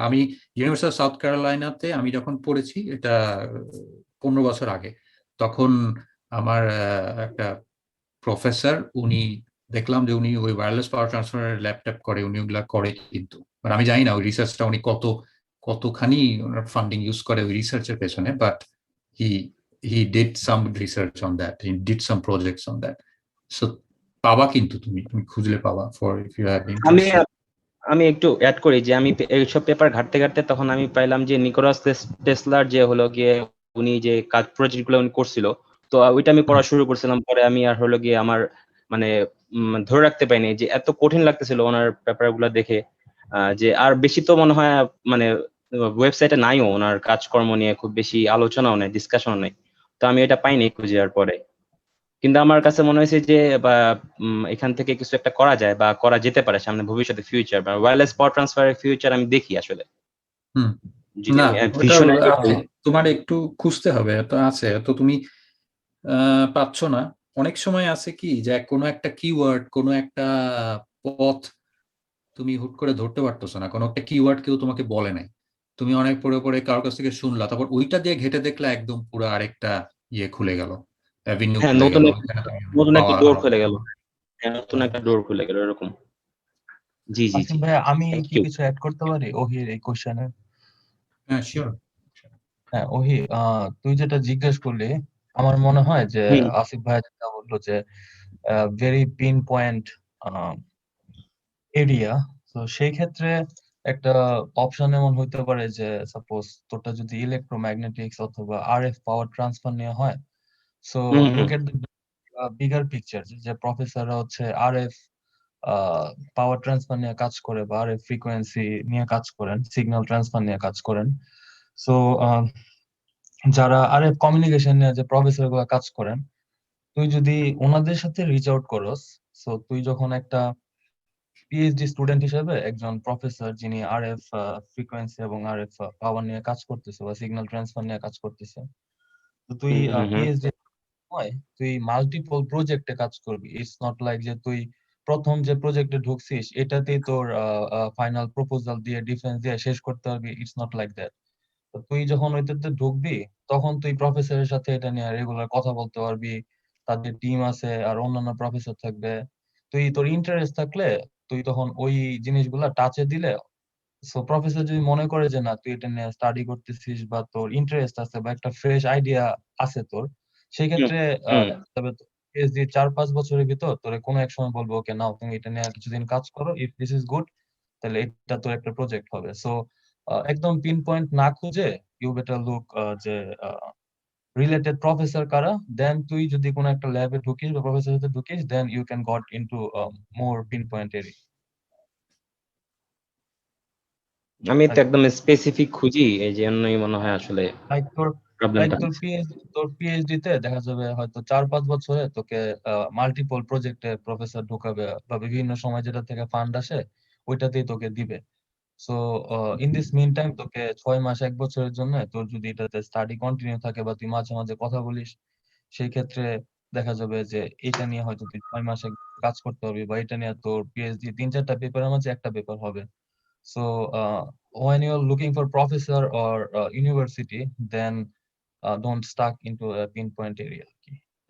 Speaker 1: আমি ইউনিভার্সিটি অফ সাউথ ক্যারোলাইনাতে আমি যখন পড়েছি, এটা 15 বছর আগে, তখন আমার একটা প্রফেসর, উনি দেখলাম যে উনি ওই ওয়্যারলেস পাওয়ার ট্রান্সফারের ল্যাপটপ করে, উনি ওগুলা করে, কিন্তু আমি জানি না ওই রিসার্চটা উনি কতখানি ফান্ডিং ইউজ করে ওই রিসার্চের পেছনে, but he did some research on that, he did some projects on that. So পাবা, কিন্তু তুমি খুঁজলে পাবা for if you have interest.
Speaker 17: আমি একটু অ্যাড করি যে আমি এইসব পেপার ঘাটতে ঘাটতে তখন আমি পাইলাম যে নিকোলাস টেসলার যে হলো গিয়ে উনি যে কাজ প্রজেক্ট গুলো উনি করছিল, তো ওইটা আমি পড়া শুরু করছিলাম। পরে আমি আর হলো গিয়ে আমার মানে ধরে রাখতে পাইনি যে এত কঠিন লাগতেছিল ওনার পেপার গুলো দেখে, যে আর বেশি তো মনে হয় মানে ওয়েবসাইটে নাইও ওনার কাজকর্ম নিয়ে খুব বেশি আলোচনাও নেই, ডিসকাশনও নেই। তো আমি এটা পাইনি খুঁজে আর পরে, কিন্তু আমার কাছে মনে হয়েছে যে এখান থেকে কিছু একটা করা যায় বা করা যেতে পারে সামনে ভবিষ্যতে, ফিউচার বা ওয়্যারলেস পাওয়ার ট্রান্সফারের ফিউচার আমি দেখি আসলে।
Speaker 1: না, তোমার একটু খুঁজতে হবে, তো আছে তো তুমি পাচ্ছ না। অনেক সময় আছে কি যে কোনো একটা কিওয়ার্ড, কোনো একটা পথ তুমি হুট করে ধরতে পারতেছো না, কোনো একটা কিওয়ার্ড কেউ তোমাকে বলে নাই, তুমি অনেক পরে পরে কারোর কাছ থেকে শুনলা, তারপর ওইটা দিয়ে ঘেটে দেখলে একদম পুরো আরেকটা ইয়ে খুলে গেল, অ্যাভিনিউ খুলে গেল,
Speaker 17: নতুন একটা ডোর খুলে গেল। হ্যাঁ, নতুন একটা ডোর খুলে গেল এরকম। জি জি জি
Speaker 12: ভাই, আমি কি কিছু অ্যাড করতে পারি ওহির এই কোশ্চেনে?
Speaker 1: হ্যাঁ, শিওর।
Speaker 12: হ্যাঁ, ওহি, তুই যেটা জিজ্ঞেস করলি, আমার মনে হয় যে আসিফ ভাই যেটা বললো যে ভেরি পিন পয়েন্ট এরিয়া, তো সেই ক্ষেত্রে একটা অপশন এমন হইতে পারে যে সাপোজ তোরটা যদি ইলেকট্রোম্যাগনেটিক্স অথবা আরএফ পাওয়ার ট্রান্সফার নিয়ে হয়, so look at the bigger picture, যে প্রফেসররা হচ্ছে আরএফ পাওয়ার ট্রান্সফার নিয়ে কাজ করে বা আরএফ ফ্রিকোয়েন্সি নিয়ে কাজ করেন, সিগন্যাল ট্রান্সফার নিয়ে কাজ করেন। সো যারা আরএফ কমিউনিকেশন নিয়ে যে প্রফেসর গুলো কাজ করেন, তুই যদি ওনাদের সাথে রিচ আউট করস, সো তুই যখন একটা পিএইচডি স্টুডেন্ট হিসেবে একজন প্রফেসর যিনি আরএফ ফ্রিকোয়েন্সি এবং আরএফ পাওয়ার নিয়ে কাজ করতেছে বা সিগন্যাল ট্রান্সফার নিয়ে কাজ করতেছে, তো তুই পিএইচডি হয় তুই মাল্টিপল প্রজেক্টে কাজ করবি। ইটস নট লাইক যে তুই প্রথম যে প্রজেক্টে ঢুকছিস এটাতেই তোর ফাইনাল প্রপোজাল দিয়ে ডিফেন্স দিয়ে শেষ করতে পারবি। It's not like that. তো তুই যখন ওইটাতে ঢুকবি তখন তুই প্রফেসরের সাথে এটা নিয়ে রেগুলার কথা বলতে পারবি, তাদের টিম আছে আর অন্যান্য প্রফেসর থাকবে। তুই তোর ইন্টারেস্ট থাকলে তুই তখন ওই জিনিসগুলা টাচে দিলে, সো প্রফেসর যদি মনে করে যে না তুই এটা নিয়ে স্টাডি করতেছিস বা তোর ইন্টারেস্ট আছে বা একটা ফ্রেশ আইডিয়া আছে তোর, সেই ক্ষেত্রে তবে পিএইচডি 4-5 বছরের ভিতর তোরে কোনো এক সময় বলবো ওকে নাও তুমি এটা নিয়ে কিছুদিন কাজ করো, ইফ দিস ইজ গুড তাহলে এটা তোর একটা প্রজেক্ট হবে। সো একদম পিন পয়েন্ট না খুঁজে ইউ বেটার লুক যে রিলেটেড প্রফেসর কারা, দেন তুই যদি কোনো একটা ল্যাবে ঢুকিস বা প্রফেসরের সাথে ঢুকিস, then you can got into more pinpoint area.
Speaker 17: আমি তো একদম স্পেসিফিক খুঁজি, এই জন্যই মনে হয় আসলে প্রবলেমটা।
Speaker 12: তোর পিএইচডি তে দেখা যাবে হয়তো 4-5 বছরে তোকে মাল্টিপল প্রজেক্টে প্রফেসর ঢোকাবে বা বিভিন্ন সময় যেটা থেকে ফান্ড আসে ওইটাতেই তোকে দিবে। So in this meantime time 6 মাস 1 বছরের জন্য তোর যদি এটাতে স্টাডি কন্টিনিউ থাকে বা তুই মাঝে মাঝে কথা বলিস, সেই ক্ষেত্রে দেখা যাবে যে এটা নিয়ে হয়তো তুই 6 মাসে কাজ করতে পারবি বা এটা নিয়ে তোর পিএইচডি 3-4টা পেপারের মাঝে একটা পেপার হবে। So when you're looking for professor or university, then don't stuck into a pinpoint area.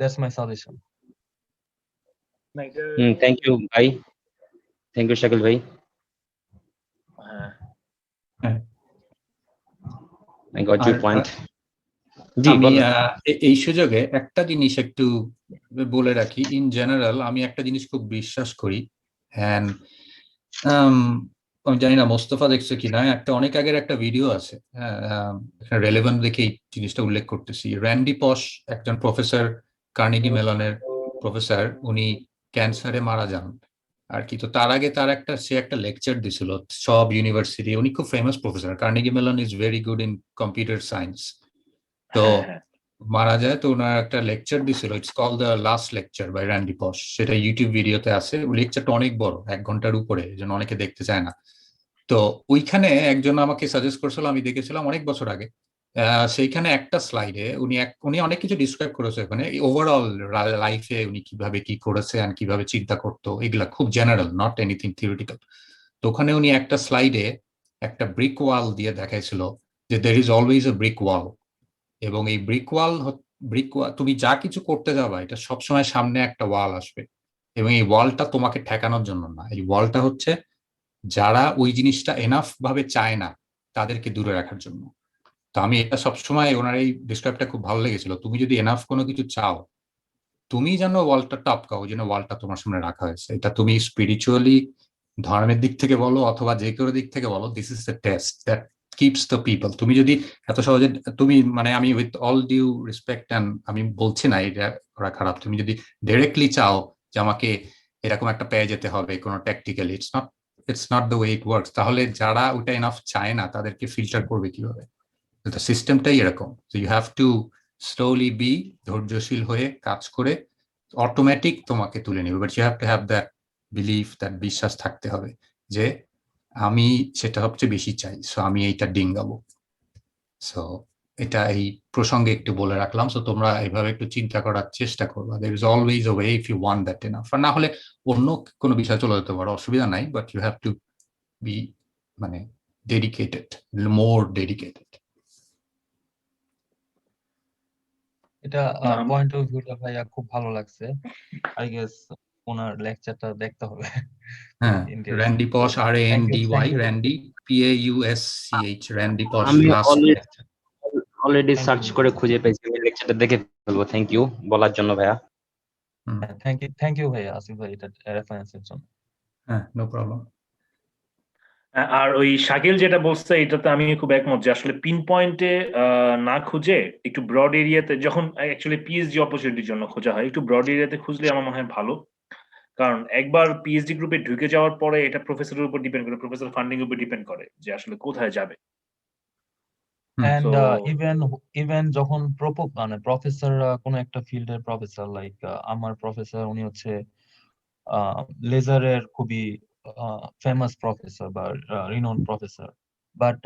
Speaker 12: That's my suggestion.
Speaker 17: Thank you, bhai. Thank you, Shakil bhai. I got your point.
Speaker 1: আমি এই সুযোগে একটা জিনিস একটু বলে রাখি। ইন জেনারেল আমি একটা জিনিস খুব বিশ্বাস করি, and আমি জানি না মোস্তফা দেখছে কিনা, একটা অনেক আগের একটা ভিডিও আছে, রেলেভেন্ট দেখে এই জিনিসটা উল্লেখ করতেছি। র্যান্ডি পশ একজন প্রফেসর, কার্নেগি মেলনের প্রফেসর, উনি ক্যান্সারে মারা যান আর কি। তো তার আগে সে একটা লেকচার দিছিল সব ইউনিভার্সিটি। উনি খুব famous professor, Carnegie Mellon is very good in computer science. তো মারা যায়, তো ওনার একটা লেকচার দিছিল, it's call the last lecture by Randy Pausch. সেটা ইউটিউব ভিডিওতে আছে। লেকচারটা অনেক বড়, 1 ঘন্টার উপরে, এই জন্য অনেকে দেখতে চায় না। তো ওইখানে একজন আমাকে সাজেস্ট করছিল, আমি দেখেছিলাম অনেক বছর আগে, সেইখানে একটা স্লাইডে উনি অনেক কিছু ডিসক্রাইব করেছে ওখানে ওভারঅল লাইফে উনি কিভাবে কি করেছে আর কিভাবে চিন্তা করতো, এগুলা খুব জেনারেল, নট এনিথিং থিওরিটিক্যাল। তো ওখানে উনি একটা স্লাইডে একটা ব্রিক ওয়াল দিয়ে দেখাইছিল যে there is always a brick wall, এবং এই ব্রিক ওয়াল তুমি যা কিছু করতে যাবা এটা সবসময় সামনে একটা ওয়াল আসবে, এবং এই ওয়ালটা তোমাকে ঠেকানোর জন্য না, এই ওয়ালটা হচ্ছে যারা ওই জিনিসটা এনাফ ভাবে চায় না তাদেরকে দূরে রাখার জন্য। তো আমি এটা সবসময় ওনার এই ডিসক্রাইবটা খুব ভালো লেগেছিল, তুমি যদি এনাফ কোনো কিছু চাও তুমি যেন ওয়ালটা টপকাও, যেন ওয়ালটা তোমার সামনে রাখা হয়েছে। এটা তুমি স্পিরিচুয়ালি ধর্মের দিক থেকে বলো অথবা যে কোনো দিক থেকে বলো, this is the test that keeps the people. তুমি যদি এত সহজে তুমি মানে আমি with all due respect and আমি বলছি না এটা করা খারাপ, তুমি যদি ডাইরেক্টলি চাও যে আমাকে এরকম একটা পেয়ে যেতে হবে কোনো tactically, it's not the way it works, তাহলে যারা ওটা এনাফ চায় না তাদেরকে ফিল্টার করবে কিভাবে? সিস্টেমটাই এরকম, you have to slowly be, ধৈর্যশীল হয়ে কাজ করে অটোমেটিক তোমাকে তুলে নেবে, but you have to have that belief, that বিশ্বাস থাকতে হবে যে আমি সেটা সবচেয়ে বেশি চাই, সো আমি এইটা ডিঙ্গাবো। সো এটা এই প্রসঙ্গে একটু বলে রাখলাম, সো তোমরা এইভাবে একটু চিন্তা করার চেষ্টা করবা, there is always a way if you want that enough. আর না হলে অন্য কোনো বিষয় চলে যেতে পারো, অসুবিধা নাই, but you have to be মানে ডেডিকেটেড, মোর ডেডিকেটেড।
Speaker 12: এটা পয়েন্ট অফ ভিউটা ভাইয়া খুব ভালো লাগছে। আই গেস ওনার লেকচারটা দেখতে হবে।
Speaker 1: হ্যাঁ, র্যান্ডি পশ, RANDY, র্যান্ডি PAUSCH, র্যান্ডি পশ
Speaker 17: আমি
Speaker 1: লাস্ট।
Speaker 17: অলরেডি সার্চ করে খুঁজে পেয়েছি, লেকচারটা দেখে ফেলবো। থ্যাংক ইউ বলার জন্য ভাইয়া।
Speaker 12: থ্যাংক ইউ ভাইয়া, আসিফ ভাই এটা রেফারেন্সের জন্য।
Speaker 1: হ্যাঁ, নো প্রবলেম।
Speaker 3: আর ওই শাকিল যেটা বলছে এটাতে আমি খুব একমত যে আসলে পিন পয়েন্টে না খুঁজে একটু ব্রড এরিয়াতে, যখন অ্যাকচুয়ালি পিএইচডি অপরচুনিটির জন্য খোঁজা হয়, একটু ব্রড এরিয়াতে খুঁজলে আমার মনে হয় ভালো। কারণ একবার পিএইচডি গ্রুপে ঢুকে যাওয়ার পরে এটা প্রফেসরের উপর ডিপেন্ড করে, প্রফেসর ফান্ডিং এর উপর ডিপেন্ড করে যে আসলে কোথায় যাবে।
Speaker 12: এন্ড ইভেন যখন মানে প্রফেসর কোন একটা ফিল্ডের প্রফেসর, লাইক আমার প্রফেসর উনি হচ্ছে লেজারের খুবই ফেমাস প্রফেসর বা রিনোন প্রফেসর, বাট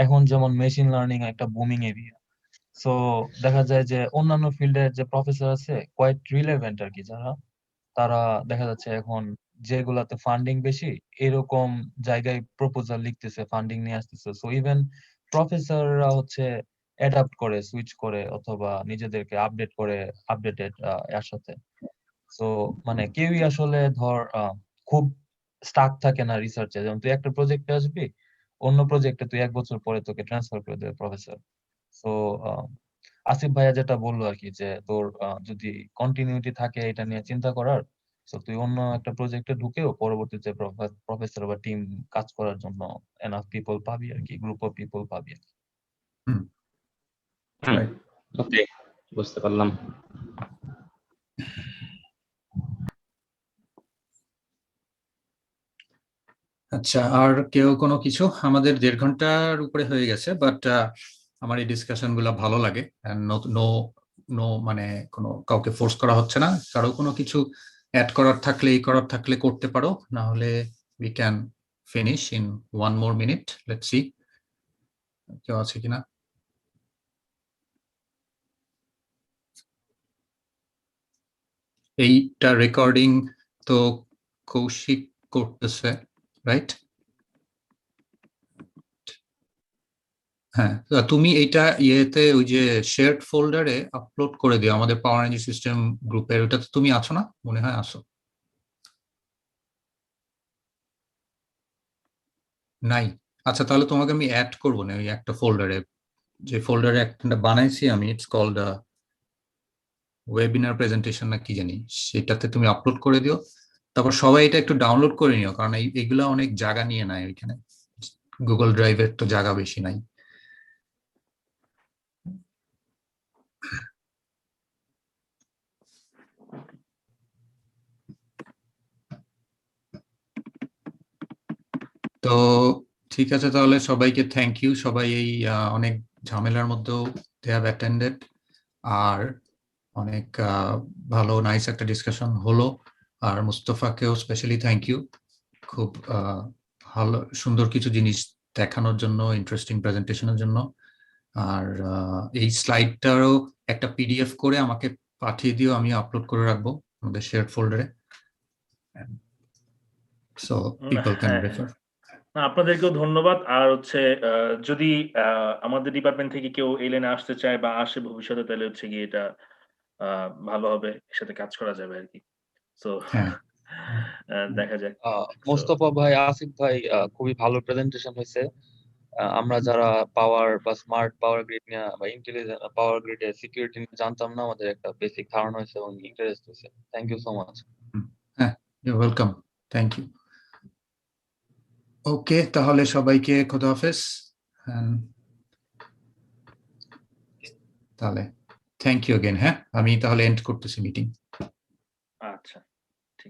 Speaker 12: এখন যেমন মেশিন লার্নিং একটা বুমিং এরিয়া, সো দেখা যায় যে অন্যান্য ফিল্ডের যে প্রফেসর আছে কোয়াইট রিলেভেন্ট আর কি, যারা তারা দেখা যাচ্ছে এখন যেগুলাতে ফান্ডিং বেশি এরকম জায়গায় প্রপোজাল লিখতেছে, ফান্ডিং নিয়ে আসতেছে। সো ইভেন প্রফেসররা হচ্ছে অ্যাডাপ্ট করে, সুইচ করে অথবা নিজেদেরকে আপডেট করে, আপডেটেড এর সাথে। সো মানে কেউই আসলে ধর খুব স্টাক থাকে না রিসার্চে, যেমন তুই একটা প্রজেক্টে আসবি, অন্য প্রজেক্টে তুই 1 বছর পরে তোকে ট্রান্সফার করে দেবে প্রফেসর। সো আসিফ ভাইয়া যেটা বললো আর কি, যে তোর যদি কন্টিনিউটি থাকে এটা নিয়ে চিন্তা করার, সো তুই অন্য একটা প্রজেক্টে ঢুকেও পরবর্তীতে প্রফেসর বা টিম কাজ করার জন্য এনাফ পিপল পাবি আর কি, গ্রুপ অফ পিপল পাবি আর কি।
Speaker 17: ওকে, বুঝতে পারলাম।
Speaker 1: আচ্ছা, আর কেউ কোনো কিছু? আমাদের 1.5 ঘন্টার উপরে হয়ে গেছে, বাট আমার এই ডিসকাশন গুলা ভালো লাগে। নো মানে কোনো কাউকে ফোর্স করা হচ্ছে না, কারো কোনো কিছু অ্যাড করার থাকলে করতে পারো, না হলে we can finish in 1 more minute. Let's see কেউ আছে কিনা। এইটা রেকর্ডিং তো কৌশিক করতেছে, রাইট? হ্যাঁ, তুমি এইটা ইয়েতে ওই যে শেয়ার্ড ফোল্ডারে আপলোড করে দিও আমাদের পাওয়ার এনার্জি সিস্টেম গ্রুপের। ওটাতে তুমি আছো না? মনে হয় আছো। নাই? আচ্ছা, তাহলে তোমাকে আমি অ্যাড করবো না ওই একটা ফোল্ডারে, যে ফোল্ডারে একটা বানাইছি আমি, ইটস কল্ড ওয়েবিনার প্রেজেন্টেশন না কি জানি, সেটাতে তুমি আপলোড করে দিও। তারপর সবাই এটা একটু ডাউনলোড করে নিও, কারণ এইগুলা অনেক জায়গা নিয়ে নেয় ওইখানে, গুগল ড্রাইভের তো জায়গা বেশি নাই। তো ঠিক আছে, তাহলে সবাইকে থ্যাংক ইউ। সবাই এই অনেক ঝামেলার মধ্যেও দে হ্যাভ অ্যাটেন্ডেড, আর অনেক ভালো নাইস একটা ডিসকাশন হলো। আর মুস্তফাকেও স্পেশালি থ্যাংক ইউ, খুব ভালো সুন্দর কিছু জিনিস দেখানোর জন্য, ইন্টারেস্টিং প্রেজেন্টেশনের জন্য। আর এই স্লাইডটারও একটা পিডিএফ করে আমাকে পাঠিয়ে দিও, আমি আপলোড করে রাখবো আমাদের শেয়ার ফোল্ডারে, সো পিপল ক্যান রেফার।
Speaker 3: আপনাদেরকেও ধন্যবাদ। আর হচ্ছে যদি আমাদের ডিপার্টমেন্ট থেকে কেউ এই লাইনে আসতে চায় বা আসে ভবিষ্যতে, তাহলে হচ্ছে গিয়ে এটা ভালো হবে, এর সাথে কাজ করা যাবে আর কি। সো দেখা যাক।
Speaker 12: মোস্তফা ভাই, আসিফ ভাই, খুবই ভালো প্রেজেন্টেশন হয়েছে। আমরা যারা পাওয়ার বা স্মার্ট পাওয়ার গ্রিড নিয়ে বা ইন্টেলিজেন্ট পাওয়ার গ্রিডের সিকিউরিটি নিয়ে জানতাম না, আমাদের একটা বেসিক ধারণা হয়েছে এবং ইন্টারেস্ট হয়েছে। Thank you so much.
Speaker 1: হ্যাঁ, you welcome, thank you. Okay, তাহলে সবাইকে খোদা হাফেজ। তাহলে থ্যাংক ইউ अगेन। হ্যাঁ, আমি তাহলে এন্ড করতেছি মিটিং।